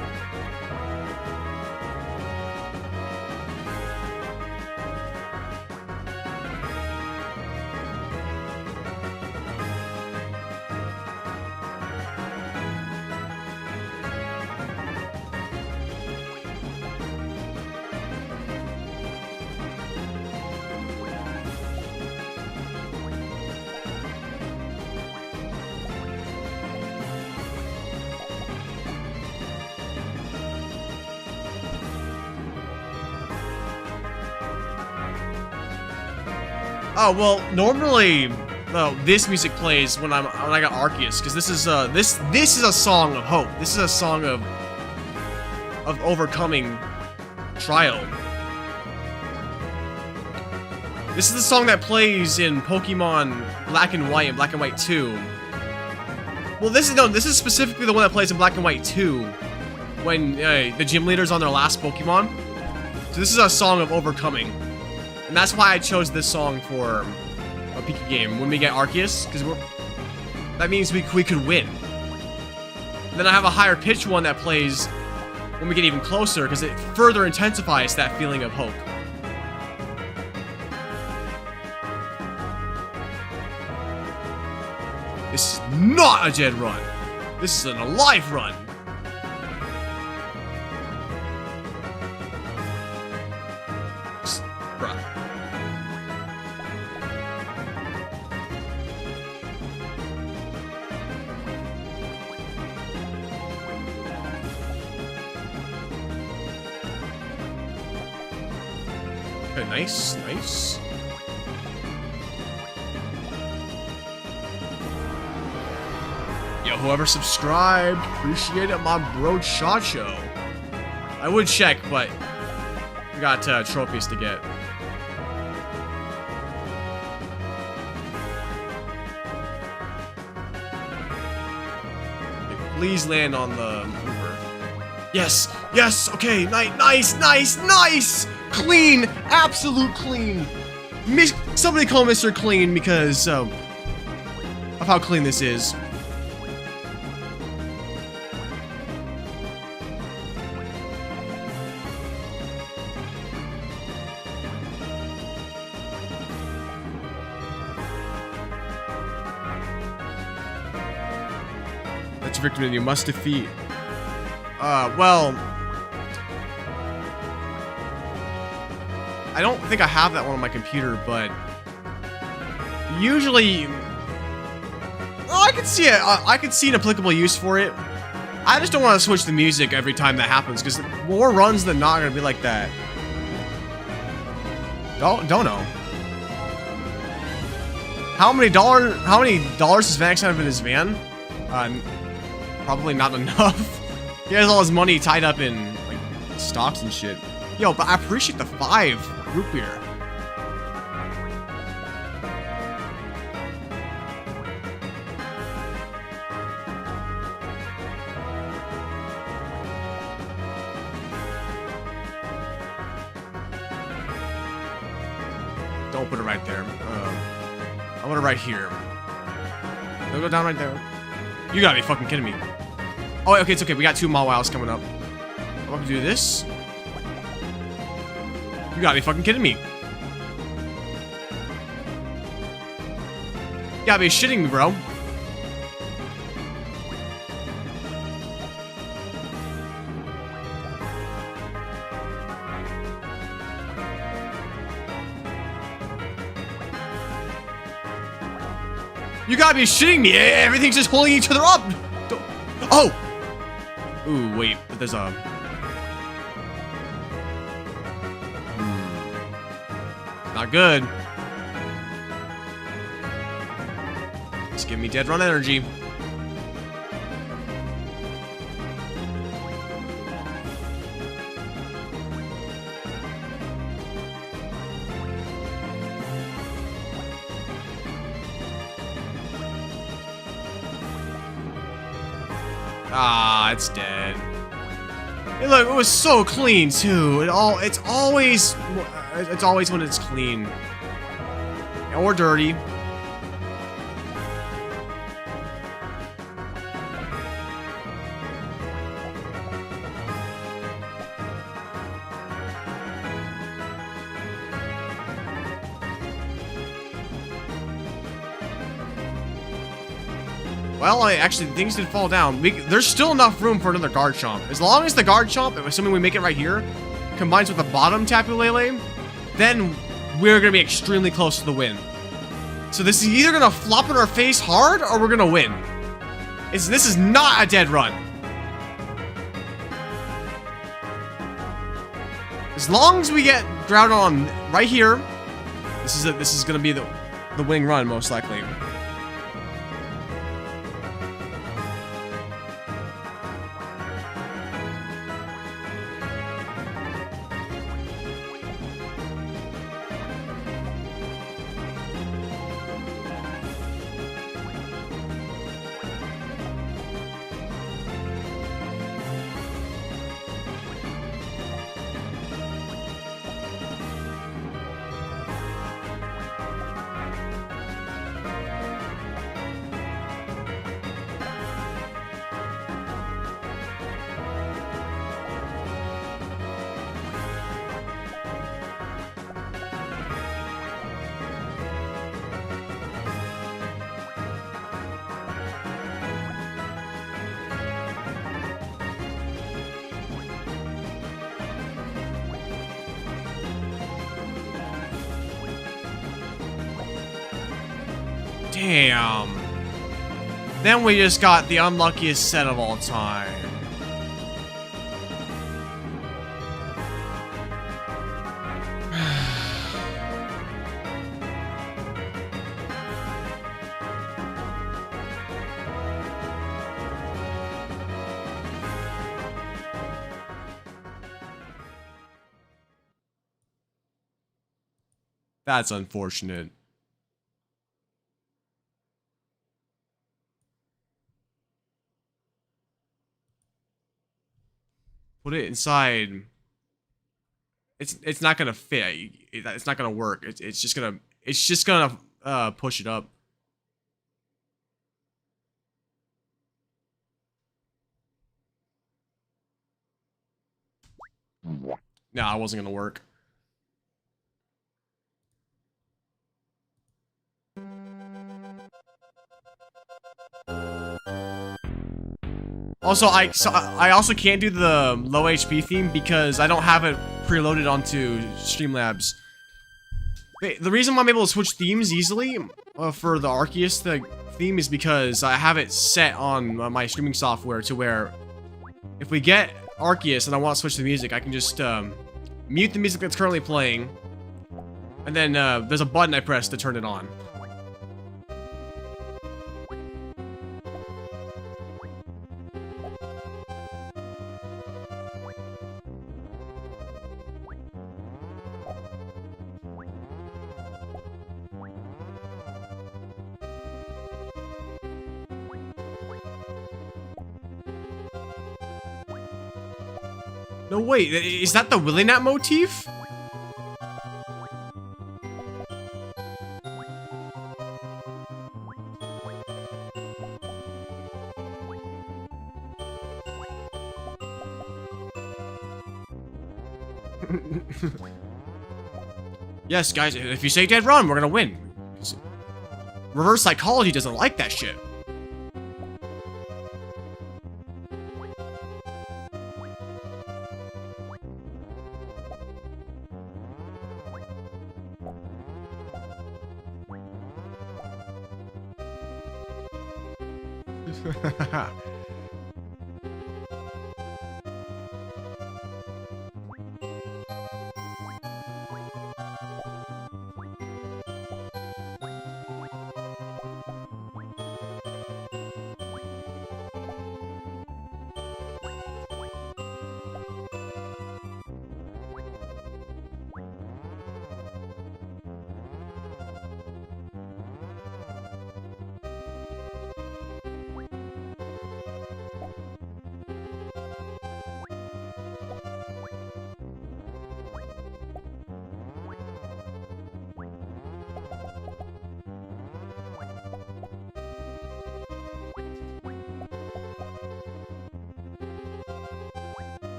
Oh well, normally this music plays when I got Arceus, because this is a song of hope. This is a song of overcoming trial. This is the song that plays in Pokemon Black and White and Black and White 2. Well, this is specifically the one that plays in Black and White 2. when the gym leader's on their last Pokemon. So this is a song of overcoming. And that's why I chose this song for a Pikachu game when we get Arceus, because that means we could win. And then I have a higher pitch one that plays when we get even closer, because it further intensifies that feeling of hope. This is not a dead run. This is an alive run. Bruh. Okay, nice, nice. Yo, whoever subscribed, appreciate it, my bro Chacho. I would check, but we got trophies to get. Okay, please land on the mover. Yes, yes, okay, nice, nice, nice! Clean, absolute clean. Somebody call Mr. Clean because of how clean this is. That's a victim you must defeat. Well, I don't think I have that one on my computer, but usually, I could see it. I could see an applicable use for it. I just don't want to switch the music every time that happens, because more runs than not are gonna be like that. Don't know. How many dollars does Vax have in his van? Probably not enough. He has all his money tied up in like stocks and shit. Yo, but I appreciate the 5 root beer. Don't put it right there. I want it right here. Don't go down right there. You gotta be fucking kidding me. Oh, okay, it's okay. We got 2 Mawows coming up. I'm about to do this. You gotta be fucking kidding me. You gotta be shitting me, bro. You gotta be shitting me. Everything's just pulling each other up. Oh! Ooh, wait. But there's a... Not good. Just give me dead run energy. Ah, it's dead. Hey, look, it was so clean too. It's always when it's clean or dirty. Well, actually, things did fall down. There's still enough room for another guard chomp. As long as the guard chomp, assuming we make it right here, combines with the bottom Tapu Lele, then we're gonna be extremely close to the win. So this is either gonna flop in our face hard, or we're gonna win. This is not a dead run. As long as we get Groudon right here, this is gonna be the winning run most likely. Damn. Then we just got the unluckiest set of all time. That's unfortunate. Put it inside. It's not gonna fit. It's not gonna work. It's just gonna push it up. No, it wasn't gonna work. Also, I also can't do the low HP theme because I don't have it preloaded onto Streamlabs. The reason why I'm able to switch themes easily for the Arceus theme is because I have it set on my streaming software to where if we get Arceus and I want to switch the music, I can just mute the music that's currently playing, and then there's a button I press to turn it on. No, wait, is that the Willy Nat motif? Yes, guys, if you say dead run, we're gonna win. Reverse psychology doesn't like that shit.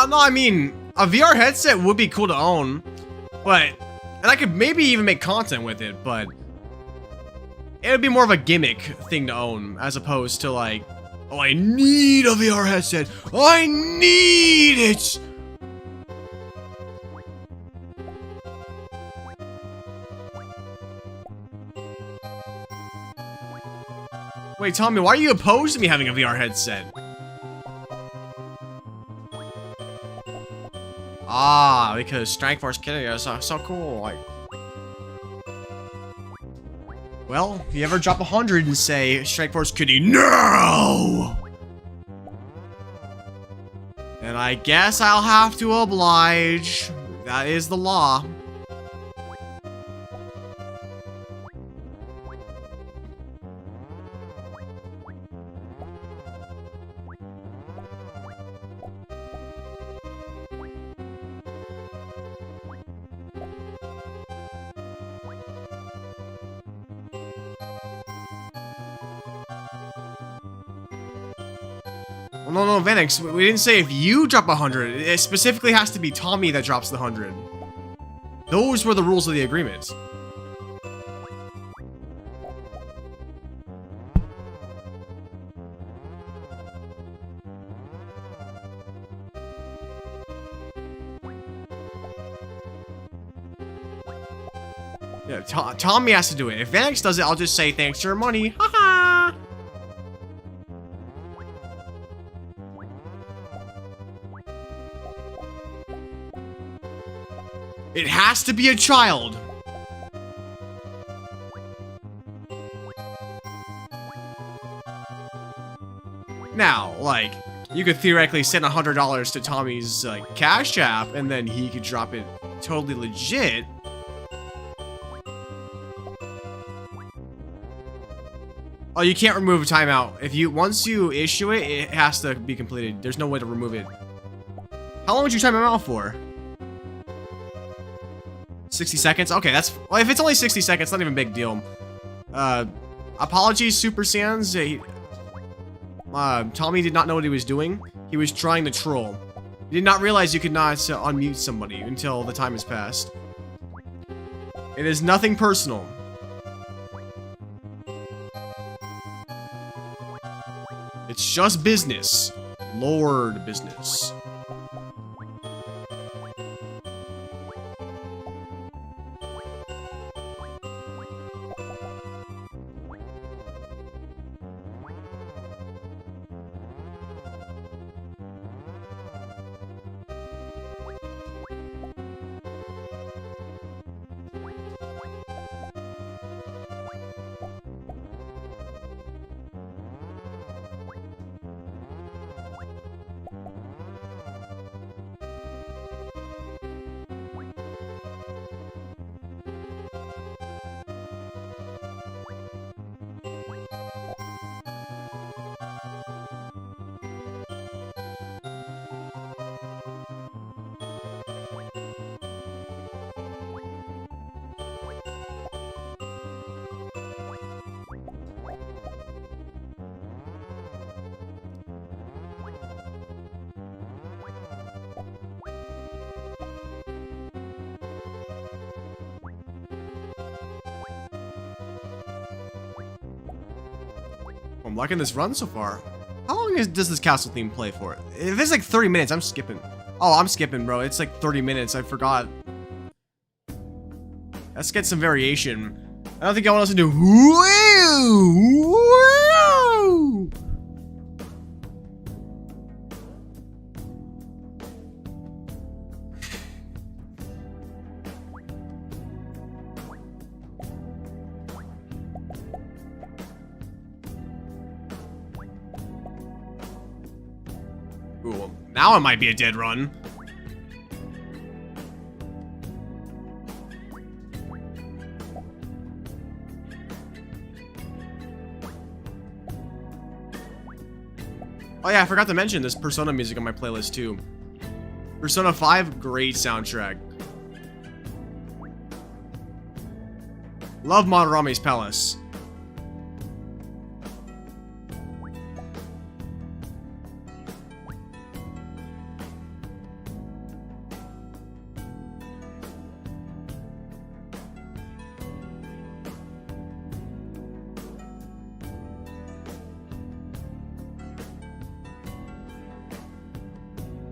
No, I mean, a VR headset would be cool to own, and I could maybe even make content with it, but it would be more of a gimmick thing to own, as opposed to like, oh, I need a VR headset, I need it! Wait, Tommy, why are you opposed to me having a VR headset? Ah, because Strike Force Kitty is so cool, like... Well, if you ever drop 100 and say, Strike Force Kitty, no! Then I guess I'll have to oblige. That is the law. No, no, Vanix, we didn't say if you drop 100. It specifically has to be Tommy that drops the 100. Those were the rules of the agreement. Yeah, Tommy has to do it. If Vanix does it, I'll just say thanks for your money. Haha. It has to be a child. Now, like, you could theoretically send $100 to Tommy's Cash App, and then he could drop it totally legit. Oh, you can't remove a timeout. Once you issue it, it has to be completed. There's no way to remove it. How long would you time him out for? 60 seconds? Okay, well, if it's only 60 seconds, not even a big deal. Apologies, Super Sans. Tommy did not know what he was doing. He was trying to troll. He did not realize you could not unmute somebody until the time has passed. It is nothing personal. It's just business. Lord business. I'm liking this run so far. How long does this castle theme play for? If it's like 30 minutes, I'm skipping. Oh, I'm skipping, bro. It's like 30 minutes. I forgot. Let's get some variation. I don't think I want us to do. Cool. Now it might be a dead run. Oh yeah, I forgot to mention this Persona music on my playlist too. Persona 5, great soundtrack. Love Monodarame's Palace.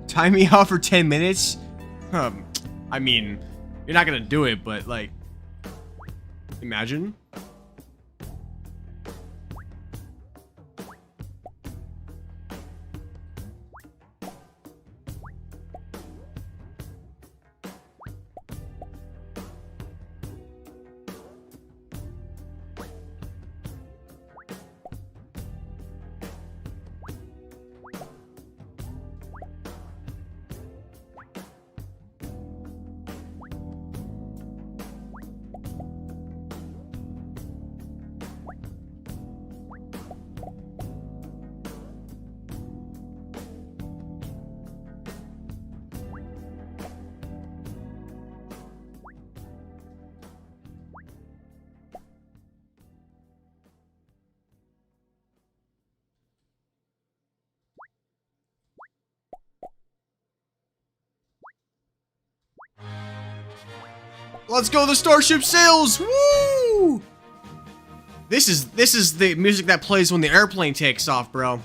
Time me out for 10 minutes? I mean, you're not gonna do it, but like, imagine. Let's go, the starship sails! Woo! This is the music that plays when the airplane takes off, bro.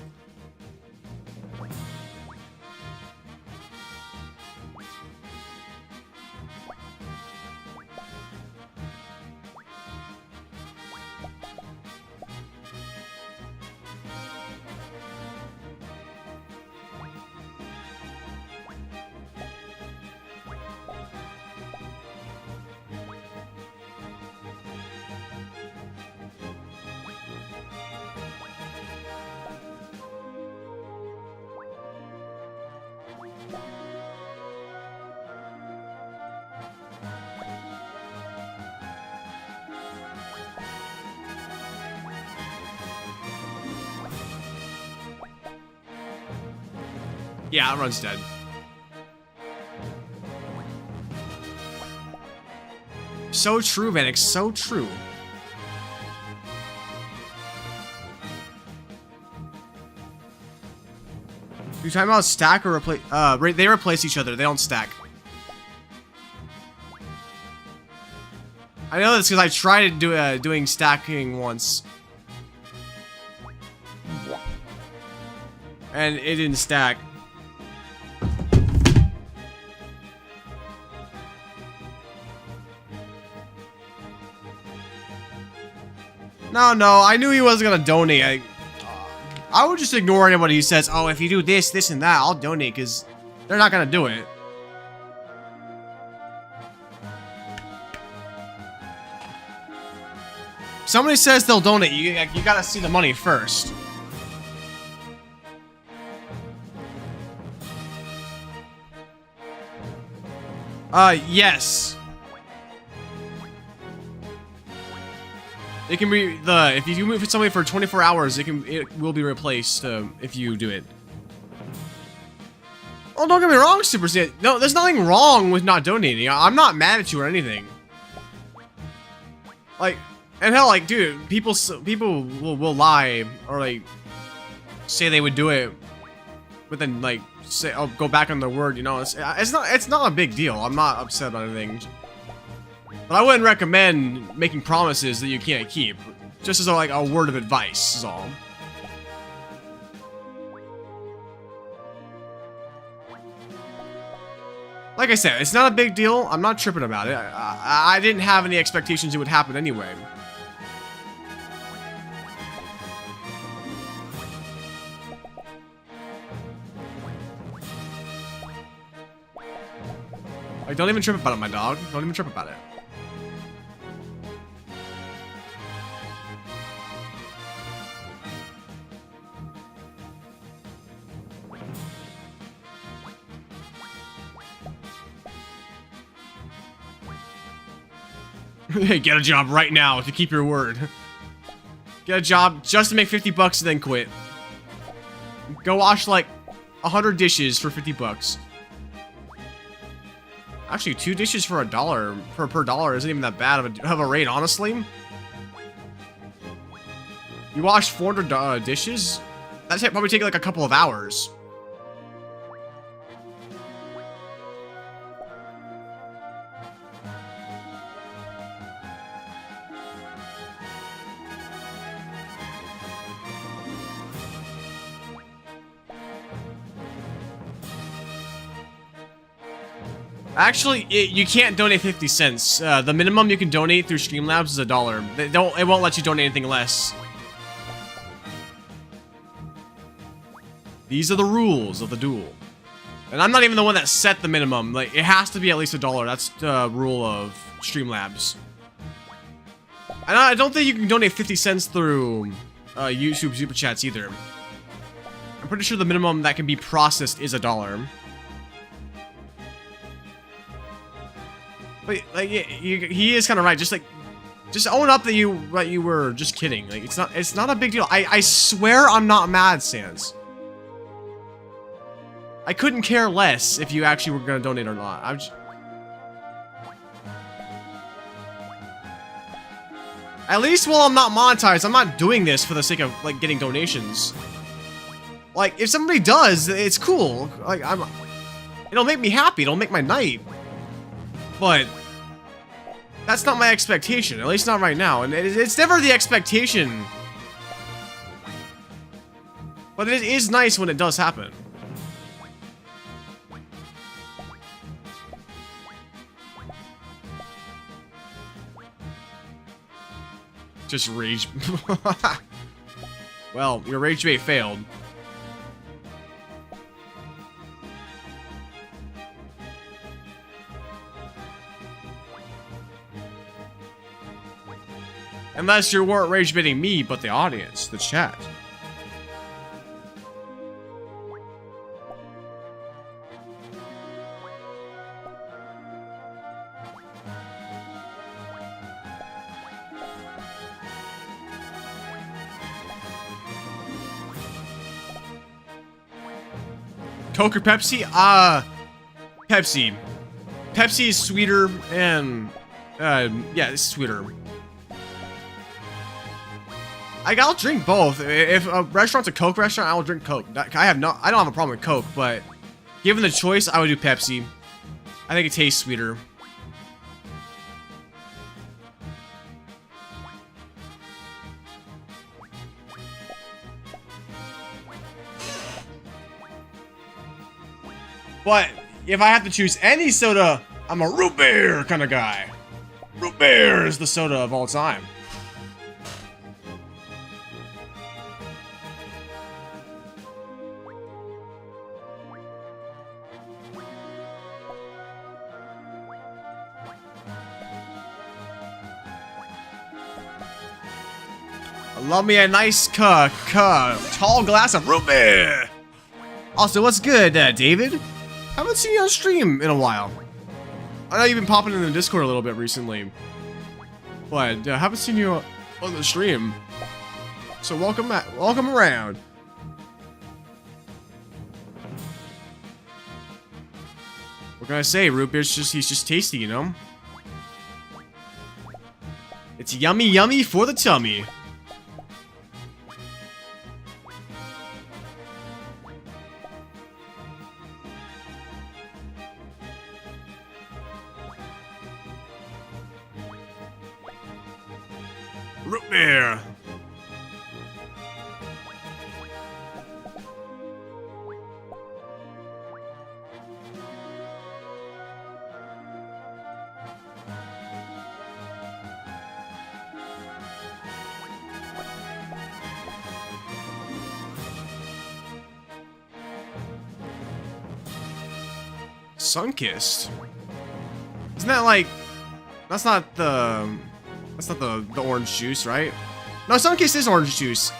Yeah, that run's dead. So true, Vanix, so true. You talking about stack or replace? They replace each other. They don't stack. I know this because I tried doing stacking once, and it didn't stack. No, I knew he wasn't gonna donate. I would just ignore anybody who says, oh, if you do this, this, and that, I'll donate, because they're not gonna do it. Somebody says they'll donate, you gotta see the money first. Yes. It can be if you move somebody for 24 hours, it will be replaced if you do it. Oh, don't get me wrong, Super Saiyan. No, there's nothing wrong with not donating. I'm not mad at you or anything. Like, and hell, like, dude, people will lie or like say they would do it, but then like say, oh, go back on their word. You know, it's not a big deal. I'm not upset about anything. But I wouldn't recommend making promises that you can't keep, just as like a word of advice is all. Like I said, it's not a big deal. I'm not tripping about it. I didn't have any expectations it would happen anyway. Like, don't even trip about it, my dog. Don't even trip about it. Hey, get a job right now to keep your word. Get a job just to make 50 bucks and then quit. Go wash like 100 dishes for 50 bucks. Actually, 2 dishes for $1 per dollar isn't even that bad of a rate, honestly. You wash 400 dishes? That'd probably take like a couple of hours. Actually, you can't donate 50 cents. The minimum you can donate through Streamlabs is $1. It won't let you donate anything less. These are the rules of the duel. And I'm not even the one that set the minimum. Like, it has to be at least $1. That's the rule of Streamlabs. And I don't think you can donate 50 cents through YouTube Super Chats either. I'm pretty sure the minimum that can be processed is $1. But like, he is kind of right. Just own up that you were just kidding. Like, it's not a big deal. I swear I'm not mad, Sans. I couldn't care less if you actually were gonna donate or not. At least while I'm not monetized, I'm not doing this for the sake of like getting donations. Like, if somebody does, it's cool. Like, it'll make me happy. It'll make my night. But That's not my expectation, at least not right now. And it's never the expectation. But it is nice when it does happen. Just rage. Well, your rage bait failed. Unless you weren't rage baiting me, but the audience, the chat. Coke or Pepsi? Pepsi. Pepsi is sweeter and, yeah, it's sweeter. I'll drink both. If a restaurant's a Coke restaurant, I'll drink Coke. I don't have a problem with Coke, but given the choice, I would do Pepsi. I think it tastes sweeter. But if I have to choose any soda, I'm a root beer kind of guy. Root beer is the soda of all time. I love me a nice tall glass of root beer. Also, what's good, David? Haven't seen you on stream in a while. I know you've been popping in the Discord a little bit recently, but haven't seen you on the stream. So welcome back, welcome around. What can I say? Root beer's he's just tasty, you know? It's yummy, yummy for the tummy. Root beer. Sunkissed. Isn't that like? That's not the orange juice, right? No, Sunkissed is orange juice.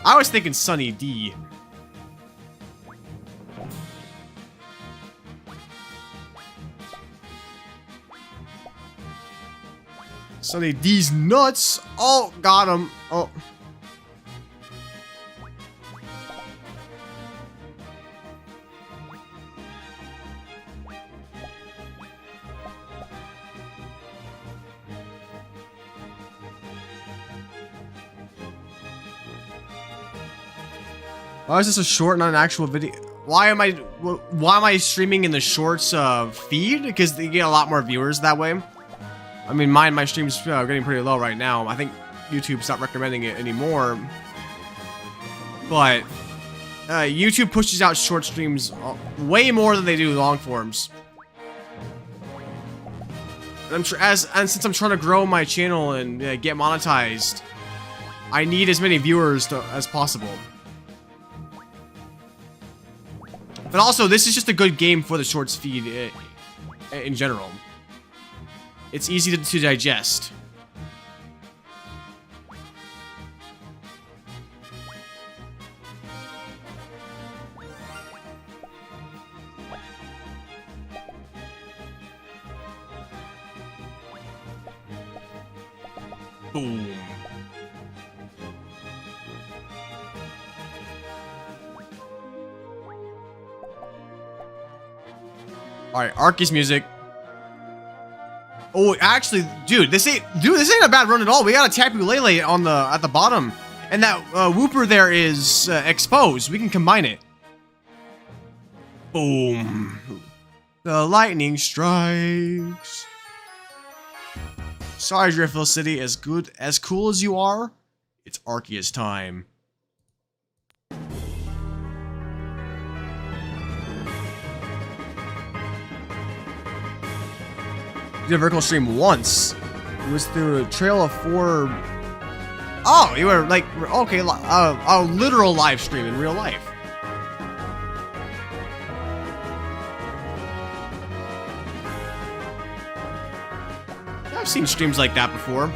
I was thinking Sunny D. Sunny D's nuts. Oh, got him. Oh. Why is this a short, not an actual video? Why am I streaming in the shorts feed? Because they get a lot more viewers that way. I mean, my stream's getting pretty low right now. I think YouTube's not recommending it anymore. But YouTube pushes out short streams way more than they do long forms. And since I'm trying to grow my channel and get monetized, I need as many viewers as possible. But also, this is just a good game for the shorts feed in general. It's easy to digest. Boom. Alright, Arky's music. Oh, actually, dude, this ain't a bad run at all. We got a Tapu Lele on at the bottom, and that Wooper there is exposed. We can combine it. Boom. The lightning strikes. Sorry, Driftville City, as cool as you are, it's Arceus time. Did a vertical stream once. It was through a trail of 4. Oh, you were like, okay, a literal live stream in real life. I've seen streams like that before.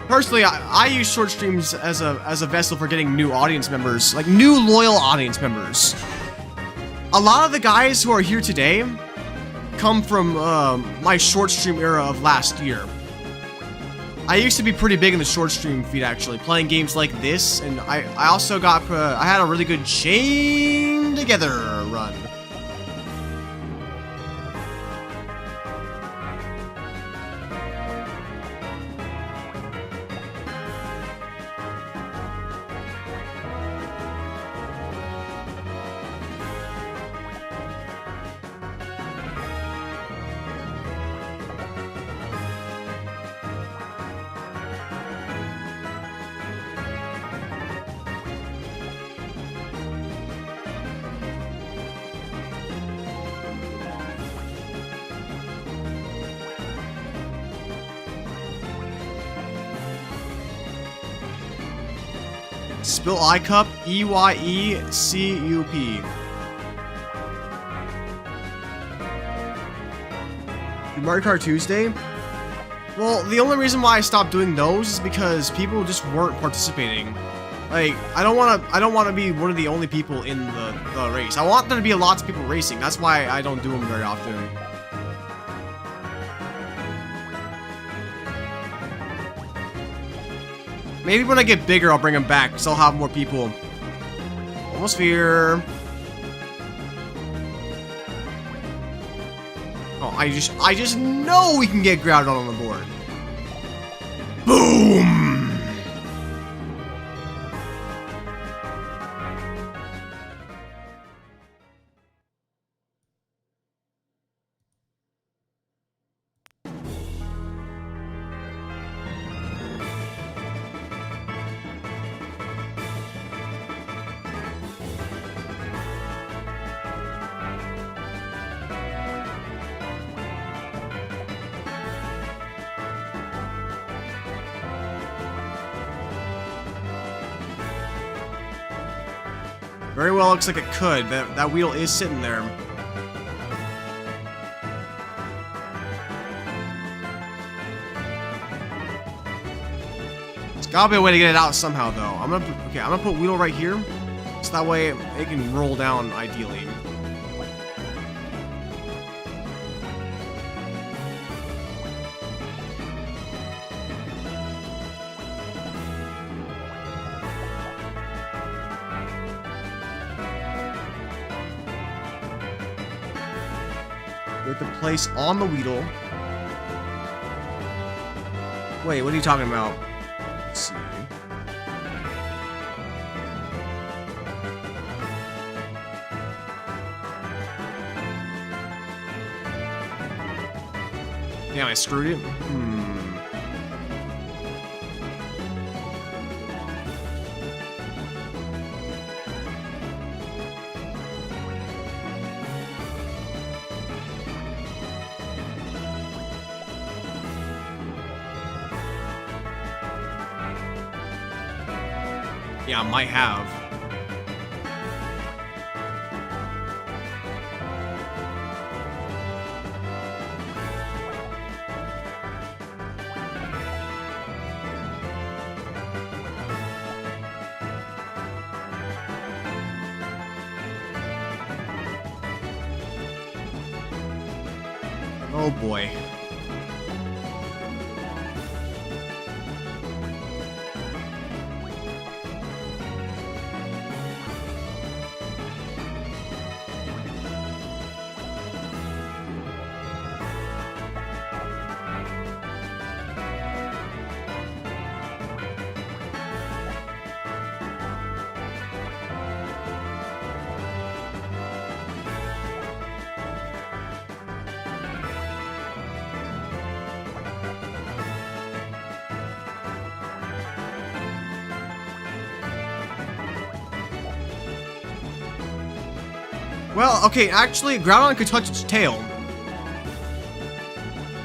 Personally, I use short streams as a vessel for getting new audience members, like new loyal audience members. A lot of the guys who are here today come from my short stream era of last year. I used to be pretty big in the short stream feed, actually, playing games like this, and I also got, I had a really good Chain Together run. Spill I Cup, EYECUP. Mario Kart Tuesday? Well, the only reason why I stopped doing those is because people just weren't participating. Like, I don't want to be one of the only people in the race. I want there to be lots of people racing. That's why I don't do them very often. Maybe when I get bigger, I'll bring them back, because I'll have more people. Almost here. Oh, I just know we can get grounded on the board. Boom! Very well looks like it could. That wheel is sitting there. There's gotta be a way to get it out somehow, though. I'm gonna put wheel right here, so that way it can roll down ideally. With the place on the wheel. Wait, what are you talking about? Let's see. Damn, I screwed it. Yeah, I might have. Oh boy. Well, okay, actually, Groudon could touch its tail.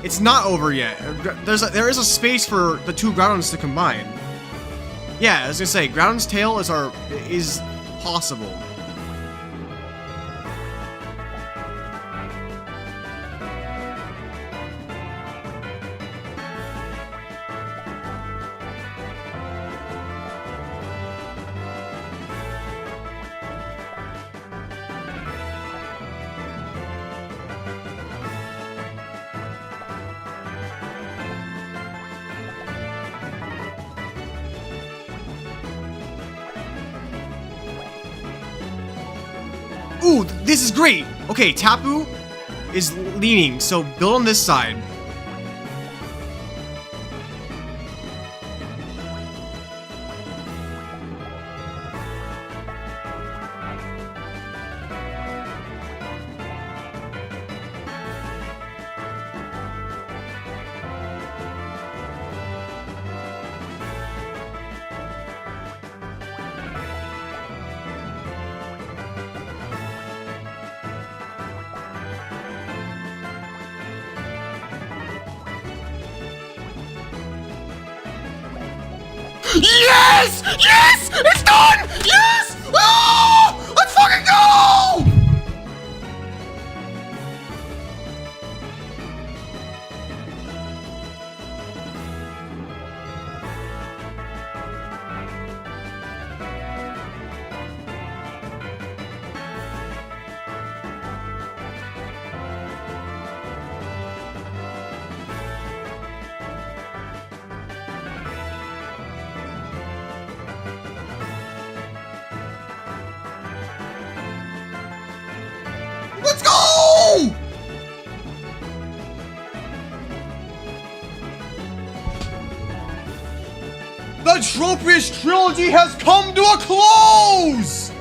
It's not over yet. There is a space for the two Groudons to combine. Yeah, I was gonna say, Groudon's tail is possible. Ooh, this is great! Okay, Tapu is leaning, so build on this side. Yes! Yes! It's done! Yes! Oh! Let's fucking go! Let's go! The Trippius trilogy has come to a close!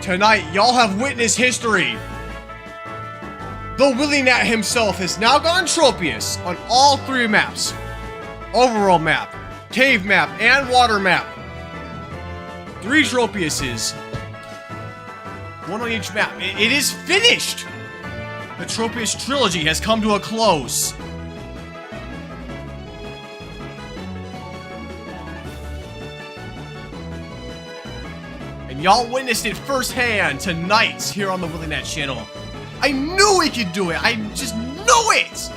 Tonight, y'all have witnessed history. The Willy Nat himself has now gone Trippius on all three maps. Overworld map, cave map, and water map. 3 Trippiuses. 1 on each map. It is finished! The Trippius trilogy has come to a close. And y'all witnessed it firsthand tonight here on the Willy Nat channel. I knew he could do it! I just knew it!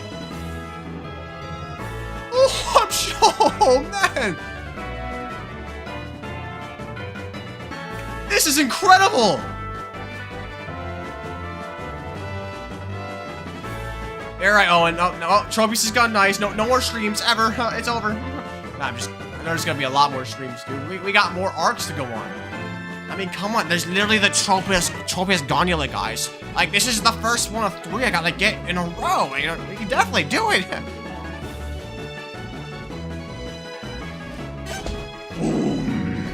Oh, I'm sure, oh, man! This is incredible! Alright, Owen. Oh, no, Trippius has gone nice. No more streams ever. It's over. Nah, I know there's gonna be a lot more streams, dude. We got more arcs to go on. I mean, come on. There's literally the Trippius Gonula, guys. Like, this is the first one of 3 I gotta get in a row. You know, we can definitely do it. Boom.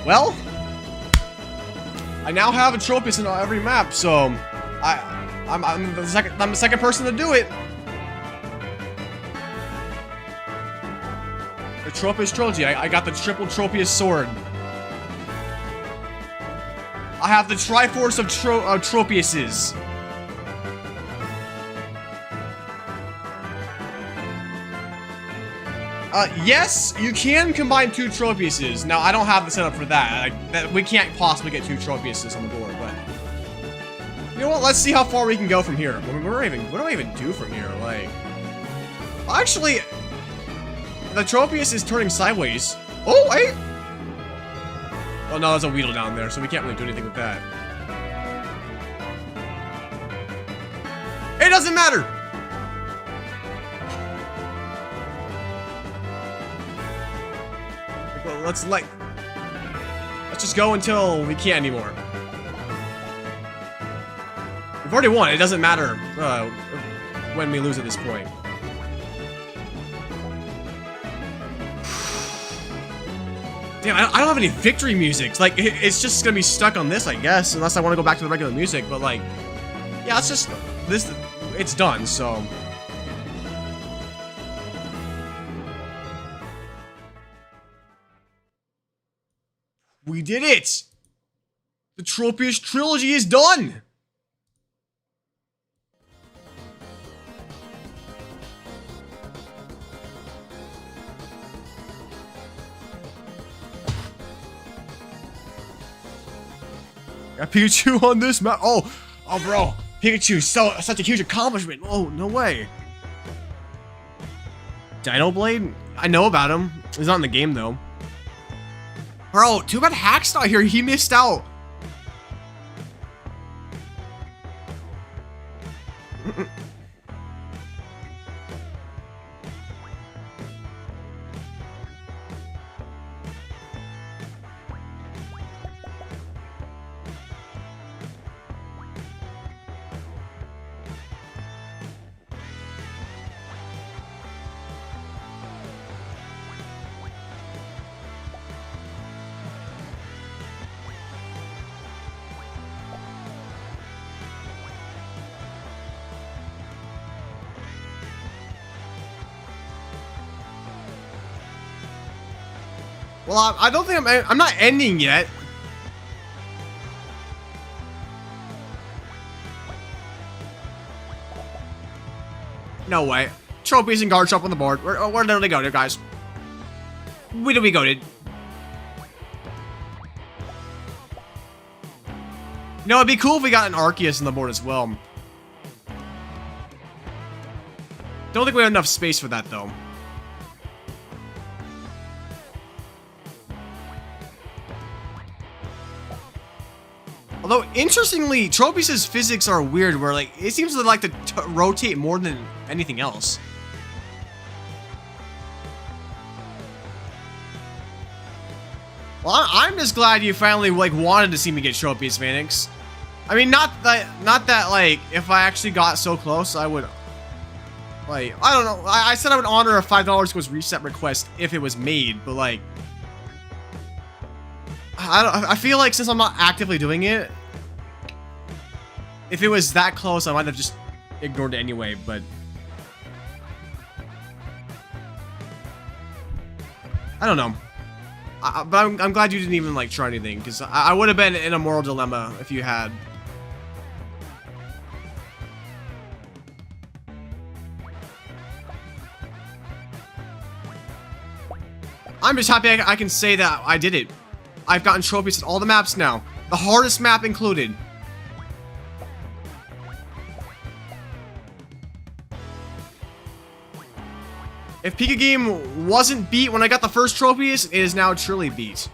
Well, I now have a Trippius in every map, so I'm the second person to do it. The Trippius trilogy. I got the triple Trippius sword. I have the Triforce of Trippiuses. Yes, you can combine 2 Trippiuses. Now, I don't have the setup for that. We can't possibly get 2 Trippiuses on the board, but... You know what? Let's see how far we can go from here. What do I even do from here? Like... Actually... The Trippius is turning sideways. Oh, hey! Oh, no, there's a Weedle down there, so we can't really do anything with that. It doesn't matter! Well, let's just go until we can't anymore. We've already won. It doesn't matter when we lose at this point. Damn, I don't have any victory music. Like, it's just gonna be stuck on this, I guess, unless I want to go back to the regular music. But like, yeah, let's just it's done, so. We did it! The Trippius trilogy is done! Got Pikachu on this map. Oh, bro, Pikachu, such a huge accomplishment. Oh, no way. Dino Blade? I know about him. He's not in the game though. Bro, too bad Hack's not here. He missed out. Well, I don't think I'm not ending yet. No way. Trophies and guard shop on the board. Where did they go, there, guys? Where did we go, dude? No, it'd be cool if we got an Arceus on the board as well. Don't think we have enough space for that, though. Although, interestingly, Tropius' physics are weird, where, like, it seems to like to rotate more than anything else. Well, I'm just glad you finally, like, wanted to see me get Tropius, Phoenix. I mean, not that, like, if I actually got so close, I would, like, I don't know. I said I would honor a $5 was reset request if it was made, but, like, I feel like since I'm not actively doing it, if it was that close, I might have just ignored it anyway, but I don't know. But I'm glad you didn't even, like, try anything, because I would have been in a moral dilemma if you had. I'm just happy I can say that I did it. I've gotten trophies at all the maps now. The hardest map included. If Pika Game wasn't beat when I got the first trophies, it is now truly beat.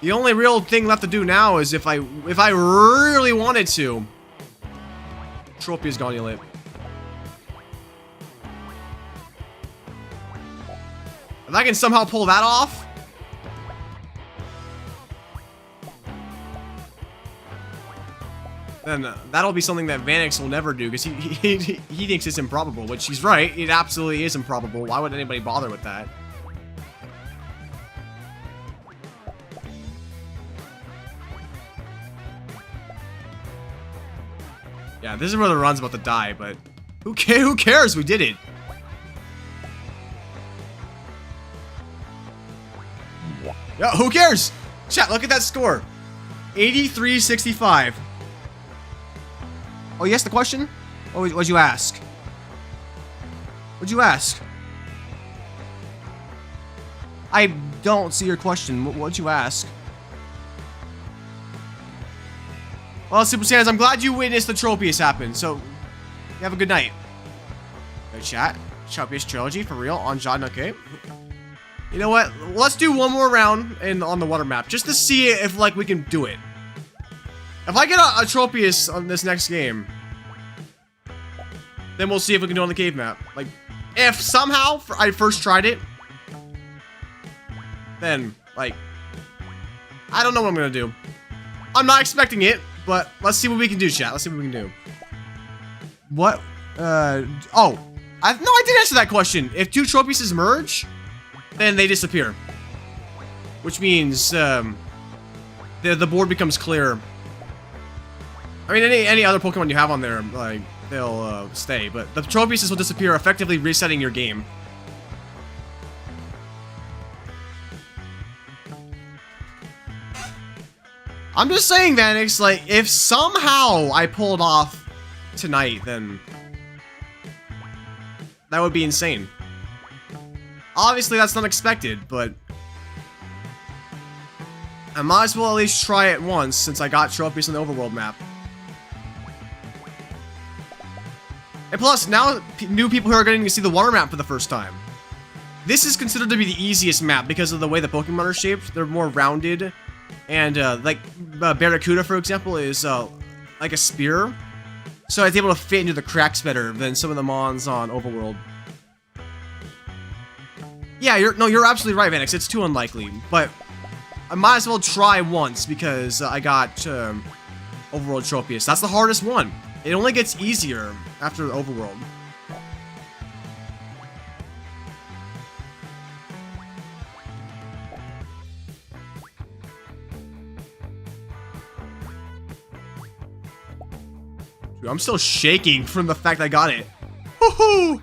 The only real thing left to do now is if I really wanted to. Trophy is Gauntlet. If I can somehow pull that off, then that'll be something that Vanix will never do, because he thinks it's improbable, which he's right. It absolutely is improbable. Why would anybody bother with that? Yeah, this is where the run's about to die, but who cares? We did it. Yeah, who cares? Chat, look at that score. 83-65. Oh, you asked the question? Oh, what'd you ask? What'd you ask? I don't see your question. What'd you ask? Well, Super Saiyans, I'm glad you witnessed the Tropius happen, so you have a good night. Good chat. Tropius Trilogy, for real, on John, okay. You know what? Let's do one more round on the water map, just to see if, like, we can do it. If I get a Tropius on this next game, then we'll see if we can do it on the cave map. Like, if somehow I first tried it, then, like, I don't know what I'm gonna do. I'm not expecting it, but let's see what we can do, chat. Let's see what we can do. What? Oh. I did answer that question. If two Tropiuses merge, then they disappear. Which means, the board becomes clear. I mean, any other Pokemon you have on there, like, they'll stay, but the trophy pieces will disappear, effectively resetting your game. I'm just saying, Vanix, like, if somehow I pulled off tonight, then that would be insane. Obviously, that's not expected, but I might as well at least try it once since I got trophies on the overworld map. And plus, now new people who are getting to see the water map for the first time. This is considered to be the easiest map because of the way the Pokemon are shaped. They're more rounded. And, like, Barracuda, for example, is, like a spear. So it's able to fit into the cracks better than some of the Mons on Overworld. Yeah, you're absolutely right, Vanix. It's too unlikely. But I might as well try once because I got, Overworld Tropius. That's the hardest one. It only gets easier after the Overworld. Dude, I'm still shaking from the fact I got it. Woohoo!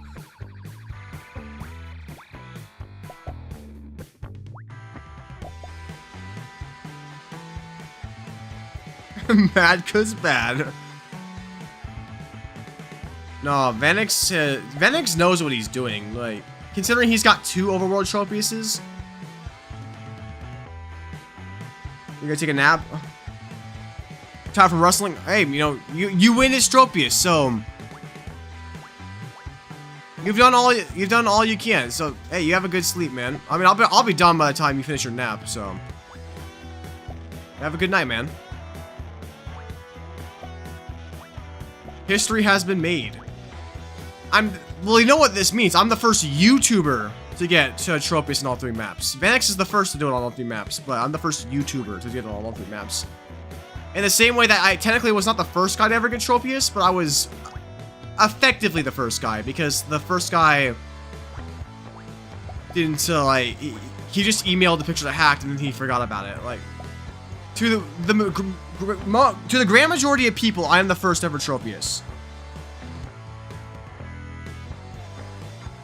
Mad 'cause bad. No, Vanix knows what he's doing. Like, considering he's got 2 Overworld Tropieces. You gonna take a nap? Time for wrestling. Hey, you know, you win his Tropius, so you've done all you can. So hey, you have a good sleep, man. I mean, I'll be done by the time you finish your nap. So have a good night, man. History has been made. Well, you know what this means. I'm the first YouTuber to get to Tropius in all 3 maps. Vanix is the first to do it on all 3 maps, but I'm the first YouTuber to get it on all 3 maps. In the same way that I technically was not the first guy to ever get Tropius, but I was effectively the first guy, because the first guy didn't, like, he just emailed the picture that hacked and then he forgot about it. Like, to the grand majority of people, I am the first ever Tropius.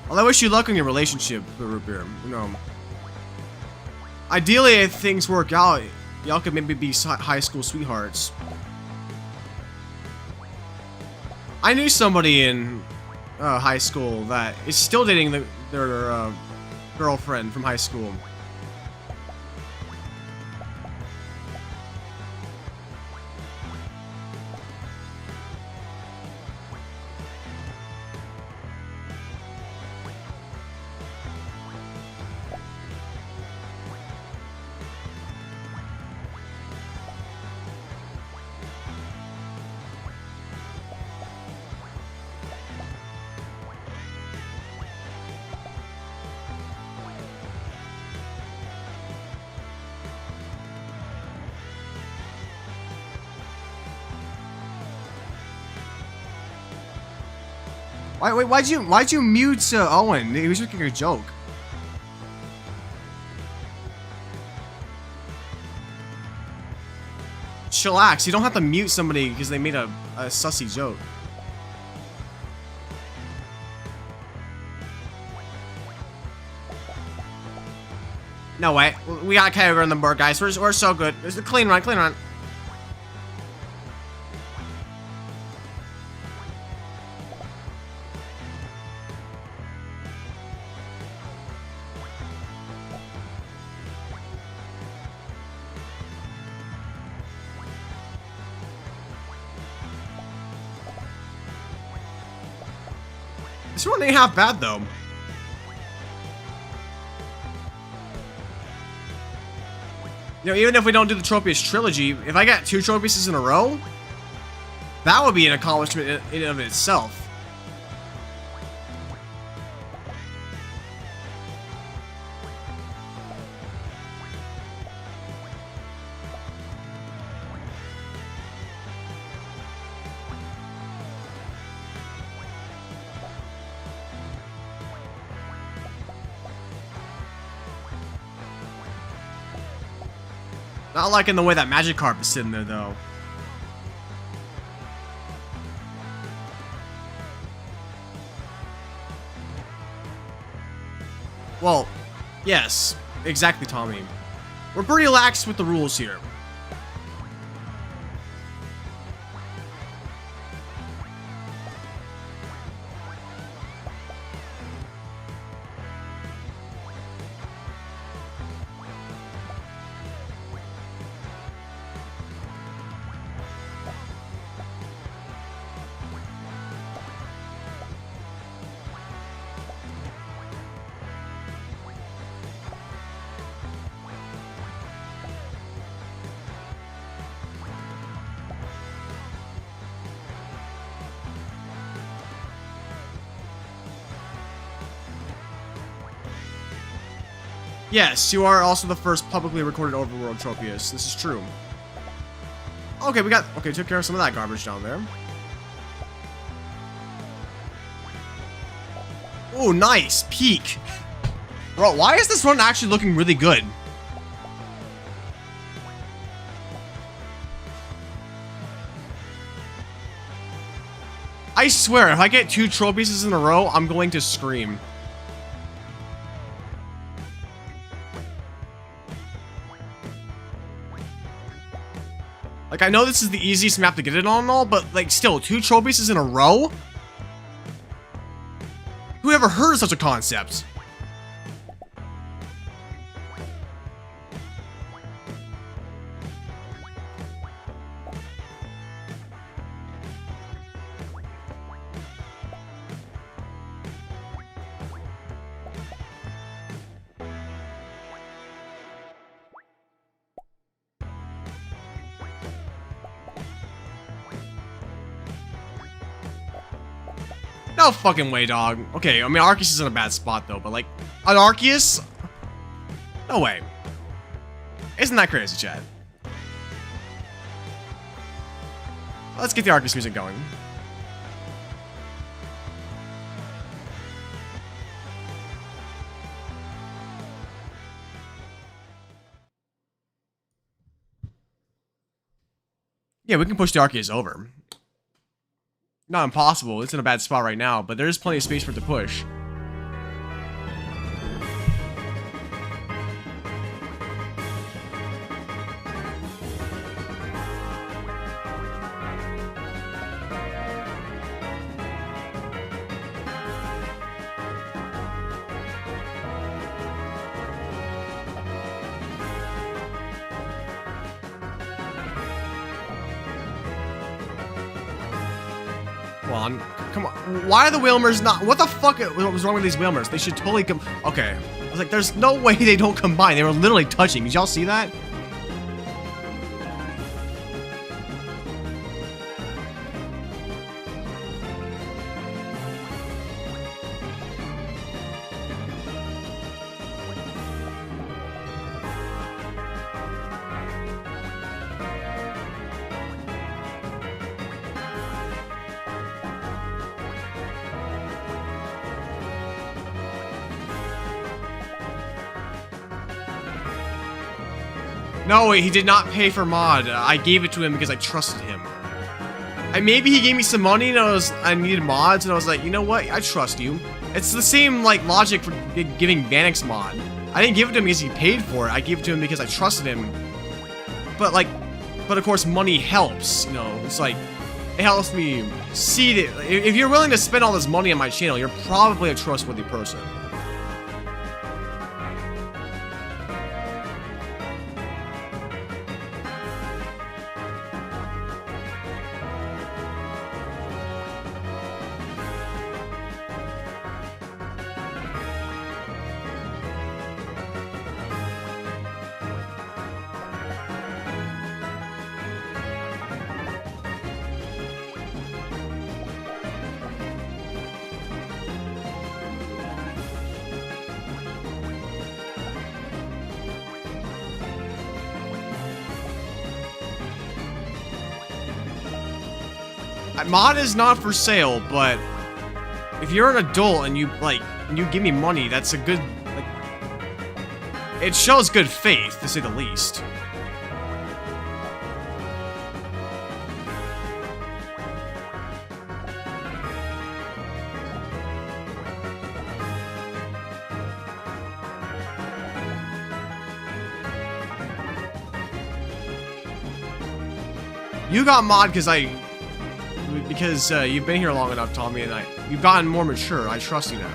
Well, I wish you luck in your relationship, Root Beer. You know, ideally, if things work out, y'all could maybe be high school sweethearts. I knew somebody in high school that is still dating their girlfriend from high school. Wait, why'd you mute Owen? He was making a joke. Chillax, you don't have to mute somebody because they made a sussy joke. No way, we got Kyogre on the board, guys. We're so good. It's a clean run, clean run. This one ain't half bad, though. You know, even if we don't do the Tropius trilogy, if I got 2 Tropiuses in a row, that would be an accomplishment in and of itself. Not liking the way that Magikarp is sitting there, though. Well, yes, exactly, Tommy. We're pretty lax with the rules here. Yes, you are also the first publicly recorded overworld Trippius. This is true. Okay, took care of some of that garbage down there. Oh, nice. Peak. Bro, why is this run actually looking really good? I swear, if I get 2 trophies in a row, I'm going to scream. Like, I know this is the easiest map to get it on and all, but, like, still, 2 trophies in a row? Who ever heard of such a concept? No fucking way, dog. Okay, I mean, Arceus is in a bad spot, though, but, like, an Arceus? No way. Isn't that crazy, Chad? Let's get the Arceus music going. Yeah, we can push the Arceus over. Not impossible, it's in a bad spot right now, but there's plenty of space for it to push. On. Come on. Why are the Wilmers not? What the fuck was wrong with these Wilmers? They should totally come. Okay. I was like, there's no way they don't combine. They were literally touching. Did y'all see that? No, wait, he did not pay for mod. I gave it to him because I trusted him. And maybe he gave me some money and I needed mods and I was like, you know what? I trust you. It's the same, like, logic for giving Vanix mod. I didn't give it to him because he paid for it. I gave it to him because I trusted him. But, like, of course, money helps, you know? It's like, it helps me see that if you're willing to spend all this money on my channel, you're probably a trustworthy person. Mod is not for sale, but if you're an adult and you give me money, that's a good, like, it shows good faith, to say the least. You got mod because you've been here long enough, Tommy, and you've gotten more mature. I trust you now.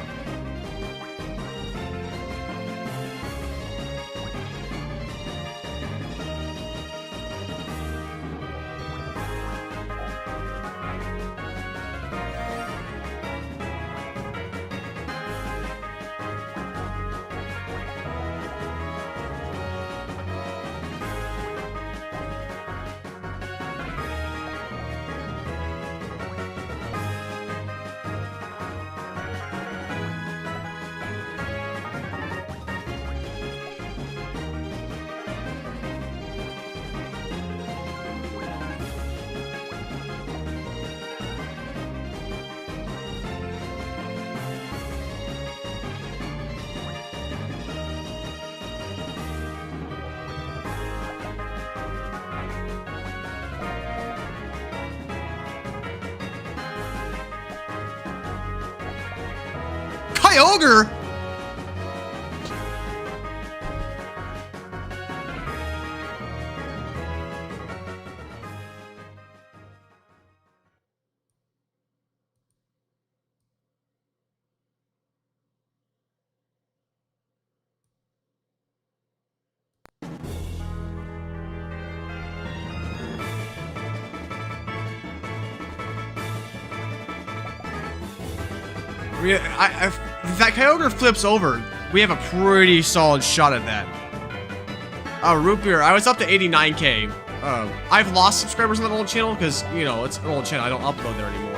Ogre. I mean, if that Kyogre flips over, we have a pretty solid shot at that. Root beer, I was up to 89K. I've lost subscribers on that old channel because, you know, it's an old channel. I don't upload there anymore.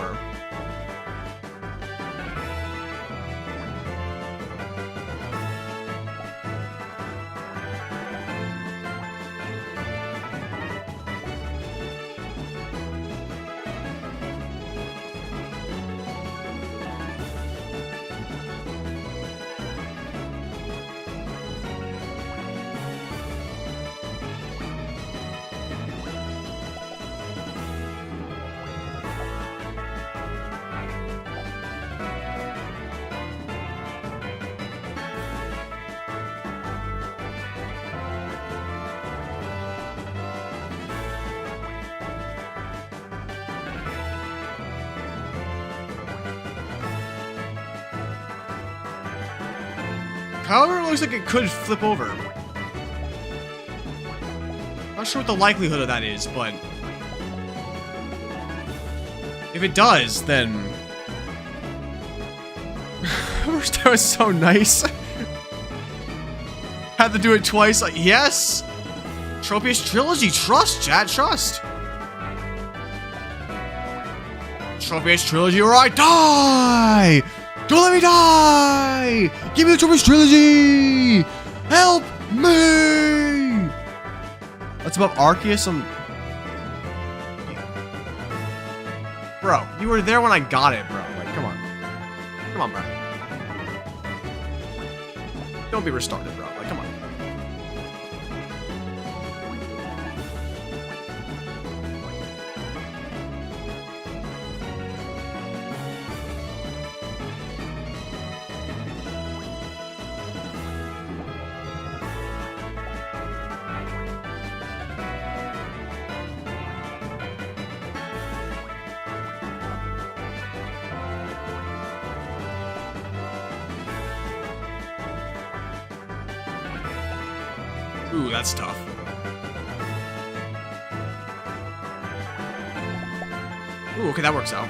However, it looks like it could flip over. Not sure what the likelihood of that is, but if it does, then first time was so nice. Had to do it twice. Like, yes, Trippius trilogy. Trust, chat. Trust. Trippius trilogy, or I die. Don't let me die! Give me the Trippius trilogy! Help me! That's above Arceus. Bro, you were there when I got it, bro. Like, come on. Come on, bro. Don't be restarted, bro. Like, come on. Ooh, that's tough. Ooh, okay, that works out.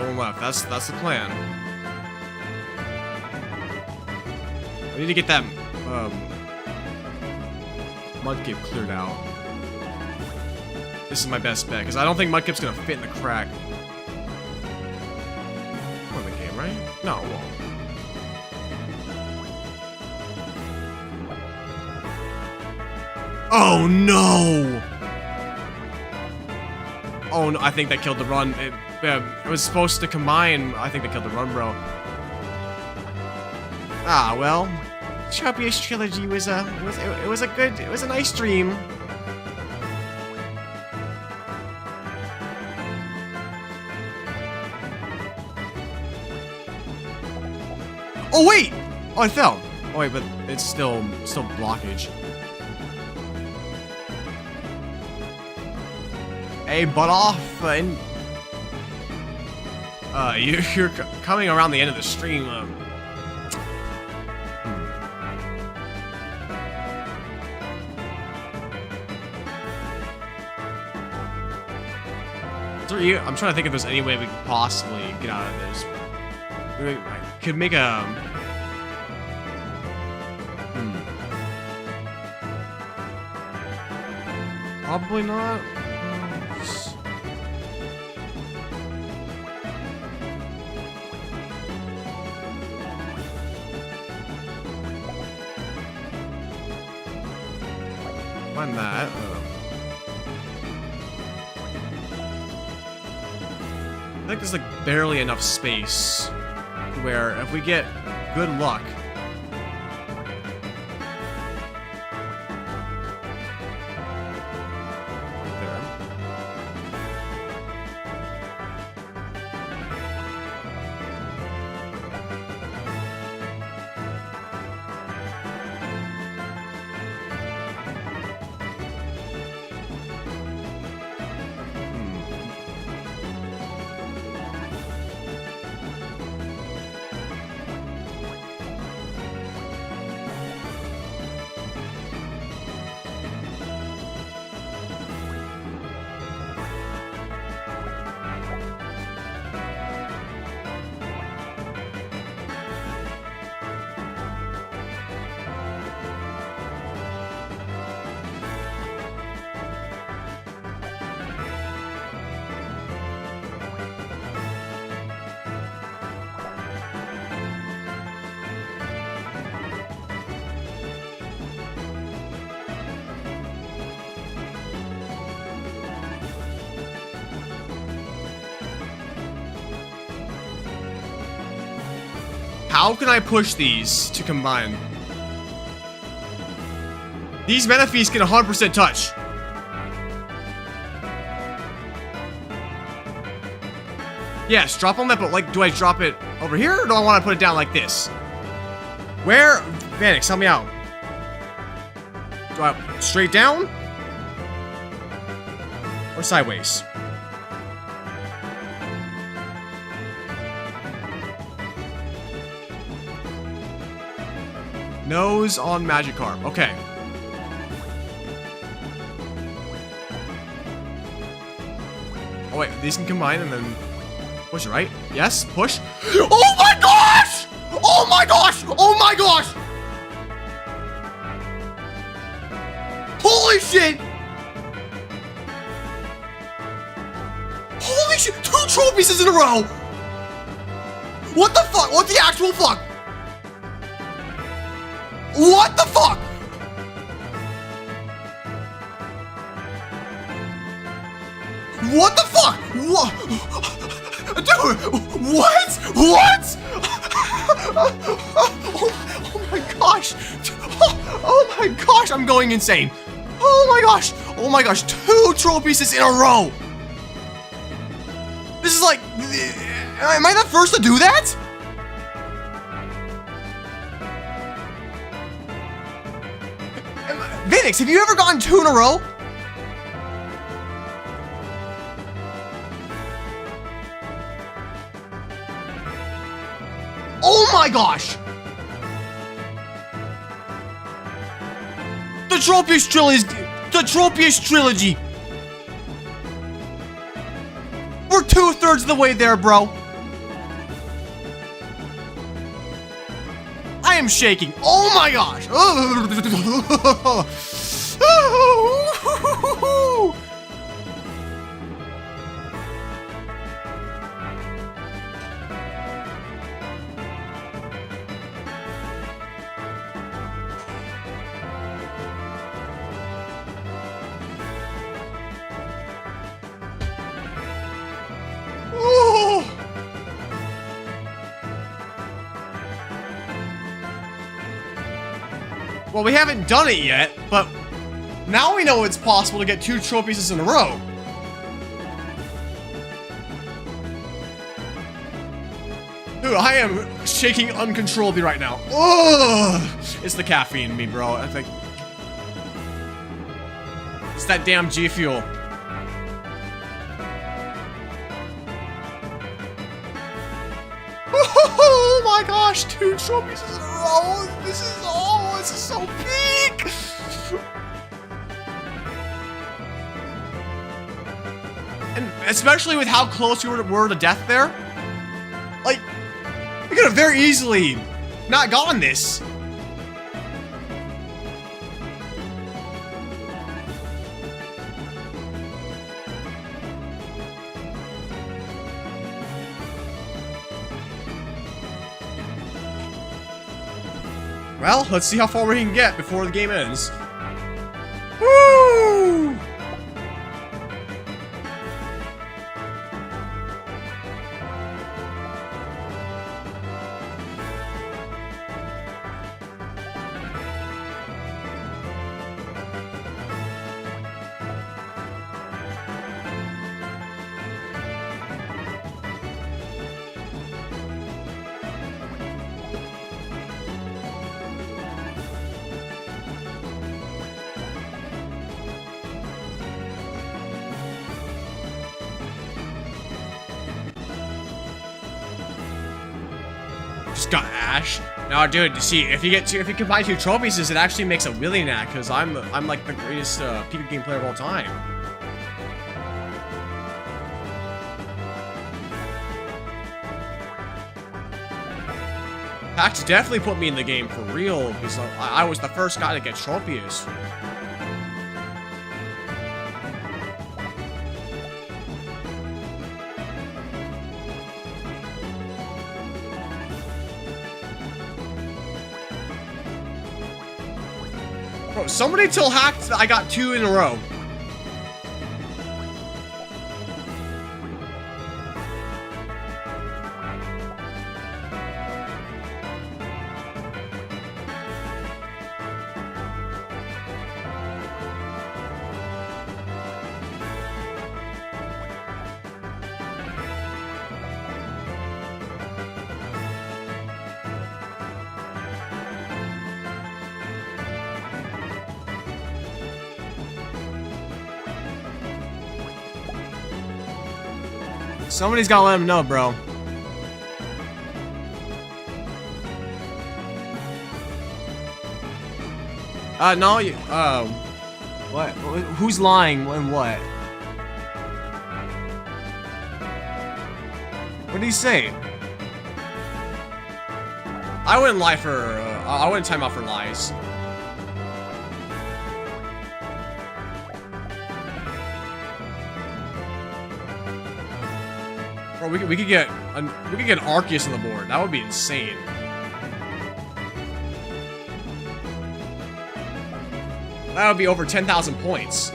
going left. That's the plan. I need to get that Mudkip cleared out. This is my best bet, because I don't think Mudkip's gonna fit in the crack. Won the game, right? No, it won't. Oh no! Oh no, I think that killed the run. It was supposed to combine. I think they killed the run, bro. Ah, well. Trippius trilogy was a nice dream. Oh wait! Oh, I fell. Oh wait, but it's still blockage. Hey, butt off! You're coming around the end of the stream. I'm trying to think if there's any way we could possibly get out of this. We could make a... Probably not. Find that. I think there's like barely enough space where if we get good luck. There. How can I push these to combine? These mana fees get 100% touch. Yes, drop on that, but like, do I drop it over here or do I want to put it down like this? Where? Vanix, help me out. Do I straight down? Or sideways? Nose on Magikarp. Okay. Oh wait, these can combine and then push it, right? Yes, push. Oh my gosh! Oh my gosh! Oh my gosh! Holy shit! Holy shit! 2 trophies in a row! What the fuck? What the actual fuck? What the fuck? What the fuck? What? Dude, what? What? Oh my gosh. Oh my gosh, I'm going insane. Oh my gosh. Oh my gosh, 2 trophies in a row. This is like, am I the first to do that? Vanix, have you ever gotten 2 in a row? Oh my gosh! The Trippius trilogy. The Trippius trilogy. We're 2/3 of the way there, bro. I am shaking. Oh my gosh. Well, we haven't done it yet, but now we know it's possible to get 2 trophies in a row. Dude, I am shaking uncontrollably right now. Ugh! It's the caffeine in me, bro. I think it's that damn G Fuel. Oh my gosh, 2 trophies in a row. This is so peak. And especially with how close we were to death there. Like, we could have very easily not gotten this. Well, let's see how far we can get before the game ends. Woo! Just got Ash. No, dude. See, if you combine 2 trophies, it actually makes a Willy Knack, because I'm like the greatest Pika game player of all time. Pax definitely put me in the game for real, because I was the first guy to get Trippius. Bro, somebody tell Hack that I got 2 in a row. Somebody's gotta let him know, bro. No, you, what? Who's lying and what? What did he say? I wouldn't lie for, I wouldn't time out for lies. Bro, we could get an Arceus on the board. That would be insane. That would be over 10,000 points.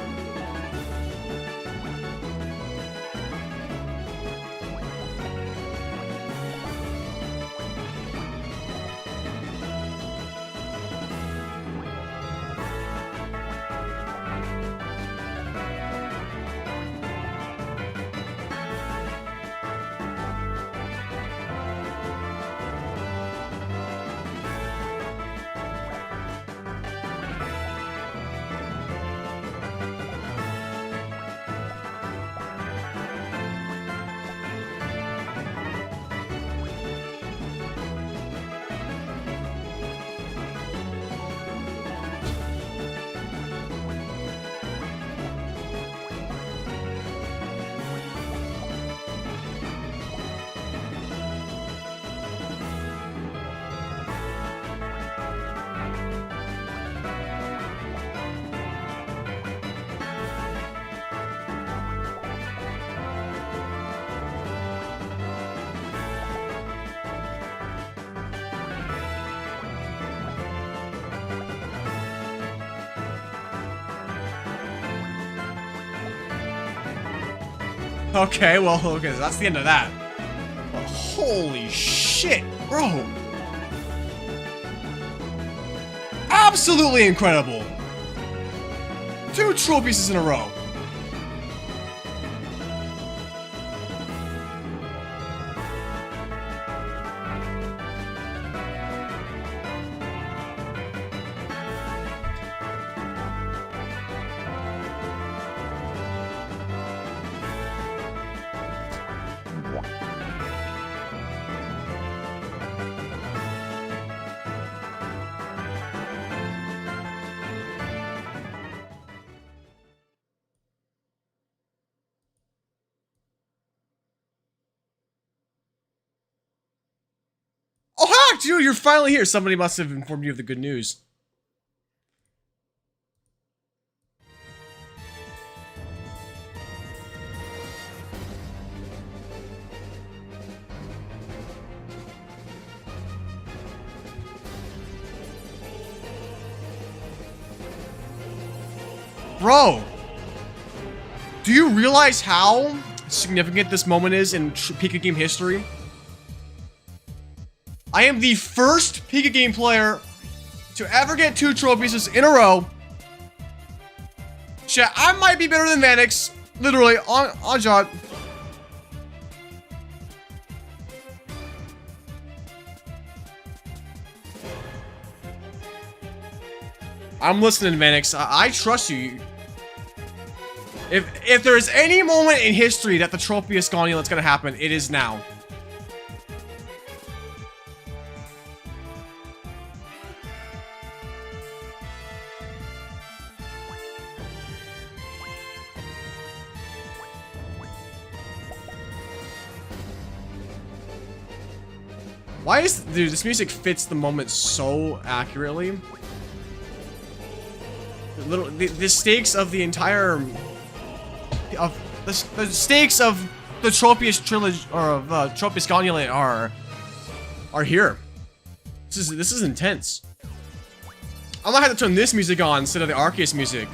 Okay, well, okay, so that's the end of that. But holy shit, bro. Absolutely incredible. 2 trophies in a row. Oh, heck, dude, you're finally here. Somebody must have informed you of the good news. Bro, do you realize how significant this moment is in Pika game history? I am the first Pika game player to ever get 2 trophies in a row. Chat, I might be better than Vanix. Literally, on shot. I'm listening, Vanix. I trust you. If there's any moment in history that the trophy is gone, that's gonna happen, it is now. Why is, dude, this music fits the moment so accurately. The stakes of the entire, the stakes of the Tropius trilogy, or of Tropius Gonulet are here. This is intense. I might have to turn this music on instead of the Arceus music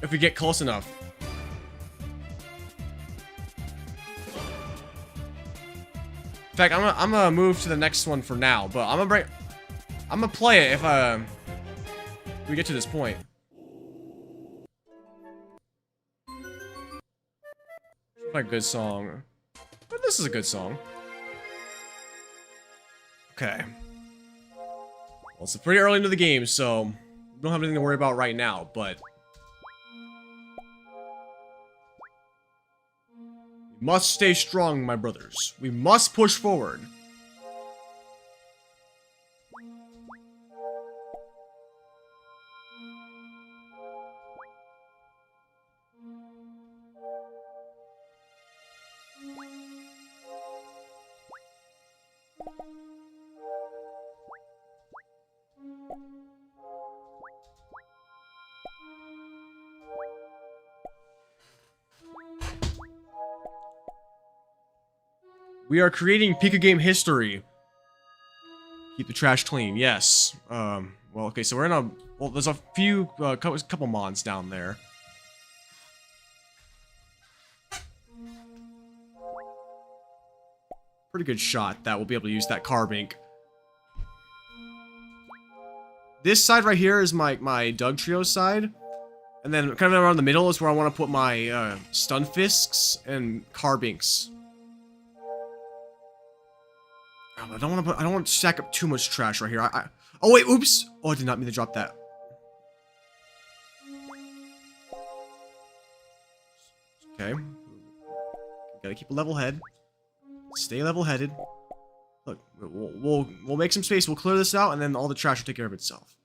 if we get close enough. In fact, I'm gonna move to the next one for now, but I'm gonna play it if we get to this point. A good song, but this is a good song. Okay. Well, it's pretty early into the game, so we don't have anything to worry about right now, but we must stay strong, my brothers. We must push forward. We are creating Pika game history. Keep the trash clean. Yes. Well, okay. So we're in a. Well, there's a few, couple mons down there. Pretty good shot that we'll be able to use that carb ink. This side right here is my Doug Trio side. And then kind of around the middle is where I want to put my Stun Fisks and carb inks. Oh, I don't want to stack up too much trash right here. Oh wait, oops! Oh, I did not mean to drop that. Okay. Gotta keep a level head. Stay level-headed. Look, we'll make some space. We'll clear this out, and then all the trash will take care of itself.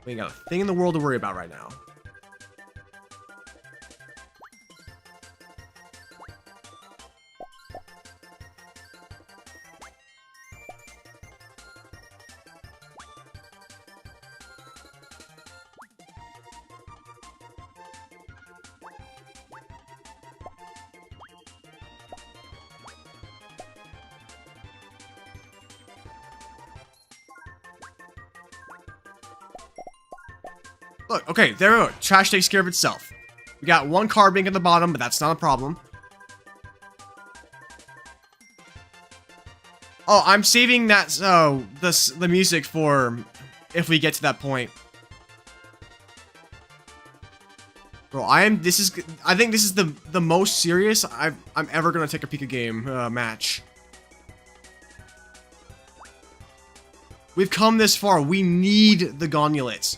We ain't got a thing in the world to worry about right now. Look, okay, there we go. Trash takes care of itself. We got one carbink at the bottom, but that's not a problem. Oh, I'm saving that, the music for if we get to that point. Bro, I think this is the most serious I'm ever gonna take a Pika game match. We've come this far. We need the Gonulets.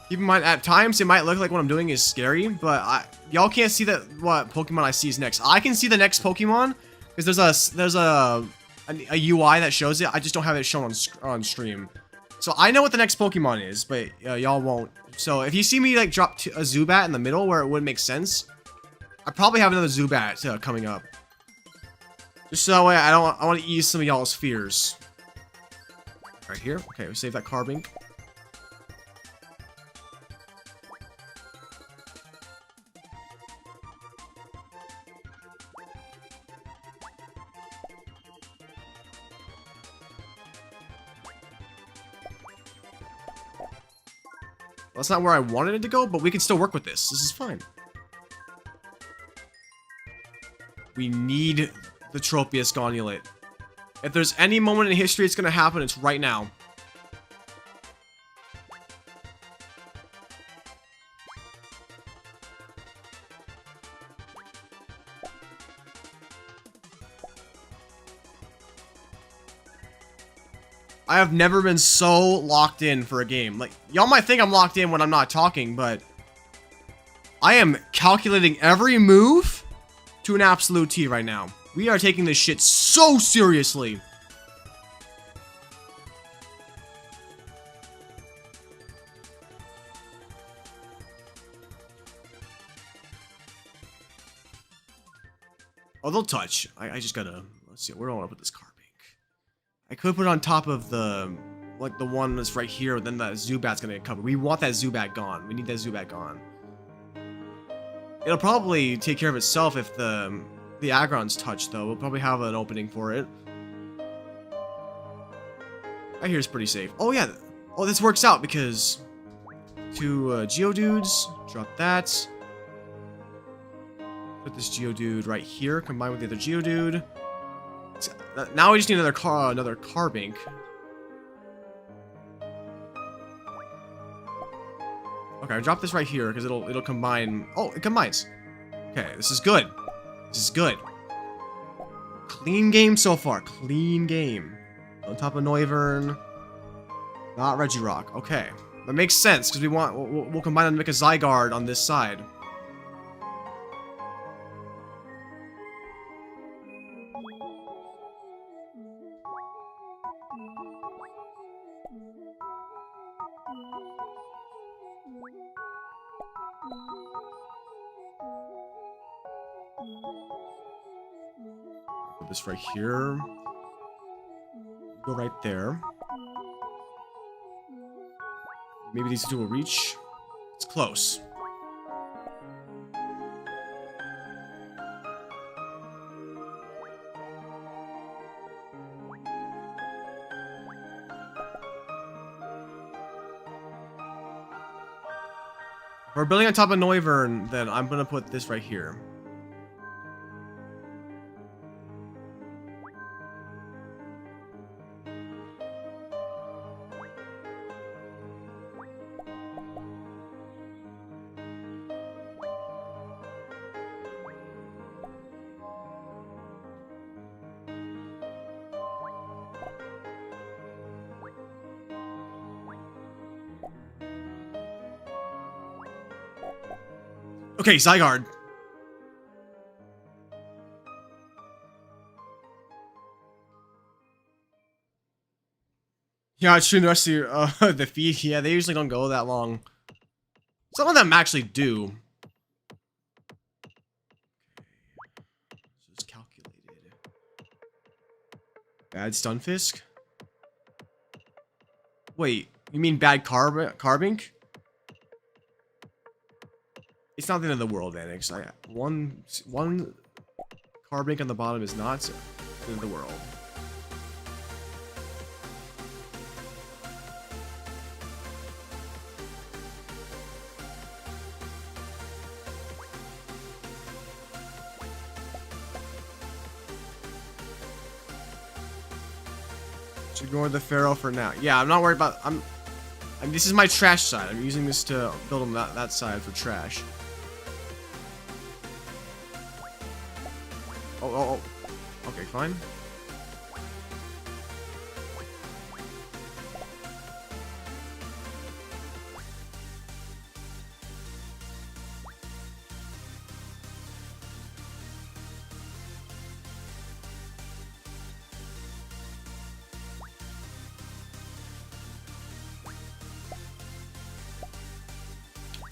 Keep in mind, at times, it might look like what I'm doing is scary, but y'all can't see what Pokemon I see is next. I can see the next Pokemon, because there's a UI that shows it. I just don't have it shown on stream. So I know what the next Pokemon is, but y'all won't. So if you see me like drop a Zubat in the middle where it wouldn't make sense, I probably have another Zubat coming up. Just so that way I want to ease some of y'all's fears. Right here. Okay, we save that Carbink. That's not where I wanted it to go, but we can still work with this. This is fine. We need the Tropius Gonulet. If there's any moment in history it's gonna happen, it's right now. I have never been so locked in for a game. Like, y'all might think I'm locked in when I'm not talking, but I am calculating every move to an absolute T right now. We are taking this shit so seriously. Oh, they'll touch. I just gotta, let's see, where do I want to put this Carbink? I could put it on top of the, like the one that's right here, then that Zubat's gonna get covered. We want that Zubat gone. We need that Zubat gone. It'll probably take care of itself if the Agron's touched, though. We'll probably have an opening for it. I hear it's pretty safe. Oh, yeah. Oh, this works out because two Geodudes. Drop that. Put this Geodude right here, combined with the other Geodude. Now we just need another Carbink. Okay, I drop this right here because it'll combine. Oh, it combines. Okay, this is good. This is good. Clean game so far. Clean game. On top of Noivern. Not Regirock. Okay, that makes sense because we'll combine them to make a Zygarde on this side. Put this right here. Go right there. Maybe these two will reach. It's close. If we're building on top of Noivern, then I'm gonna put this right here. Okay, Zygarde. Yeah, it's true. The rest of your, the feed, yeah, they usually don't go that long. Some of them actually do. Okay, so it's calculated. Bad Stunfisk? Wait, you mean bad Carbink? It's not the end of the world, Anix. One Carbink on the bottom is not. in the world. Should ignore the Pharaoh for now. Yeah, I'm not worried about. I mean, this is my trash side. I'm using this to build on that side for trash. Oh. Okay, fine.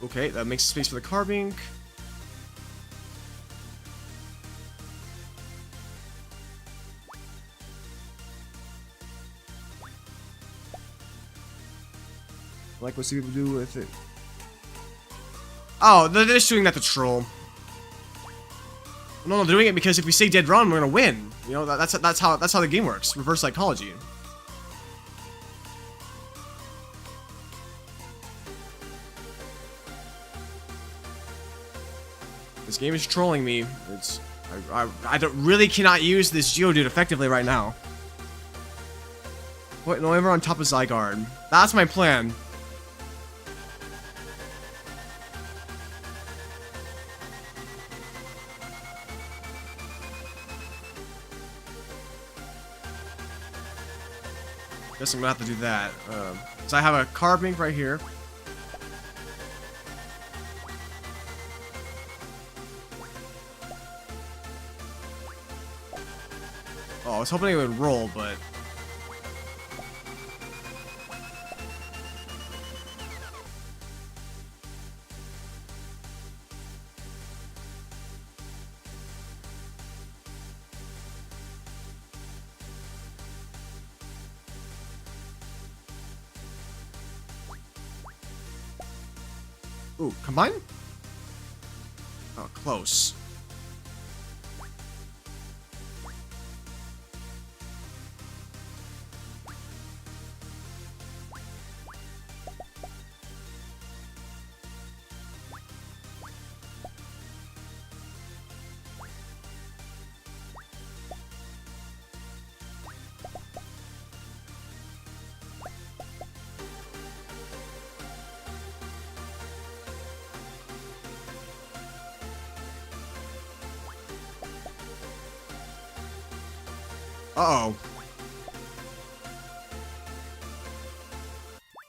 Okay, that makes space for the carbink. Like what people do with it. Oh, they're just doing that to troll. No, they're doing it because if we say dead run, we're gonna win. You know, that's how the game works. Reverse psychology. This game is trolling me. I really cannot use this Geodude effectively right now. Put Noivern on top of Zygarde. That's my plan. Guess I'm gonna have to do that. So I have a Carbink right here. Oh, I was hoping it would roll, but... Ooh, combine? Oh, close. Uh-oh.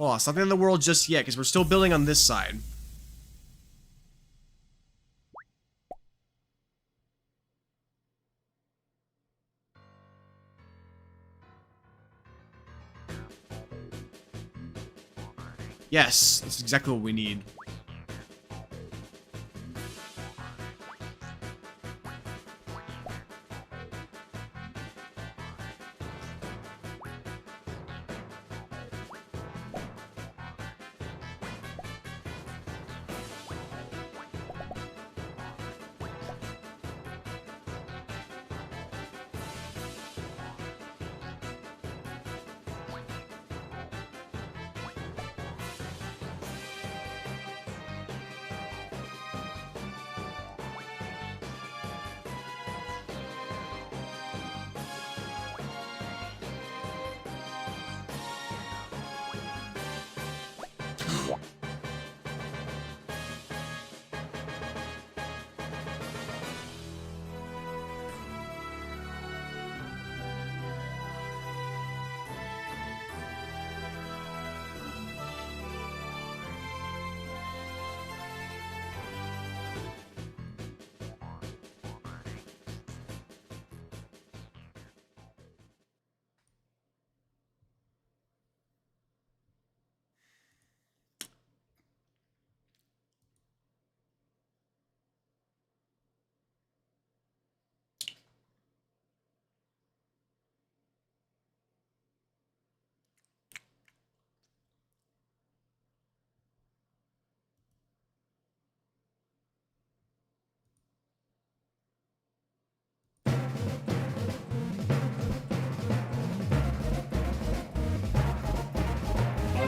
Oh, something in the world just yet, because we're still building on this side. Yes, that's exactly what we need.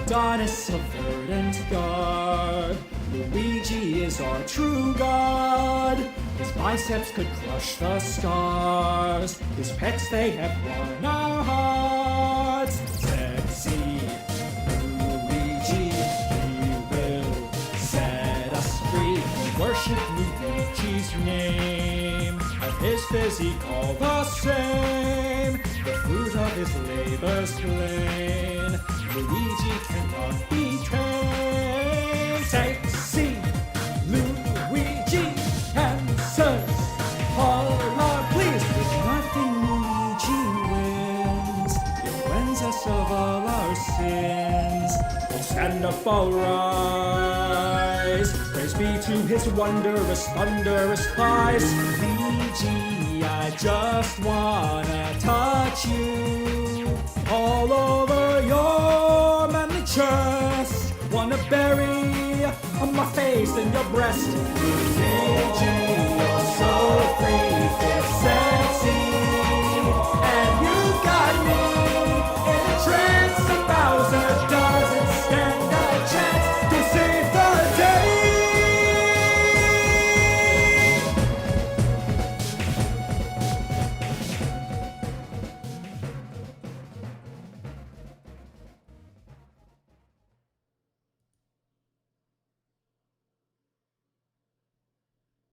Adonis of verdant garb. Luigi is our true god. His biceps could crush the stars. His pets, they have won our hearts. Sexy Luigi, he will set us free. We worship Luigi's name, and his physique all the same. The fruit of his labor's plain. Luigi cannot be tamed. Sexy Luigi answers all our pleas. With nothing Luigi wins. He cleanses us of all our sins. We'll stand up, all rise. Praise be to his wondrous, thunderous thighs. Luigi, I just wanna touch you all over your manly chest. Wanna bury my face in your breast. Luigi, you're so free.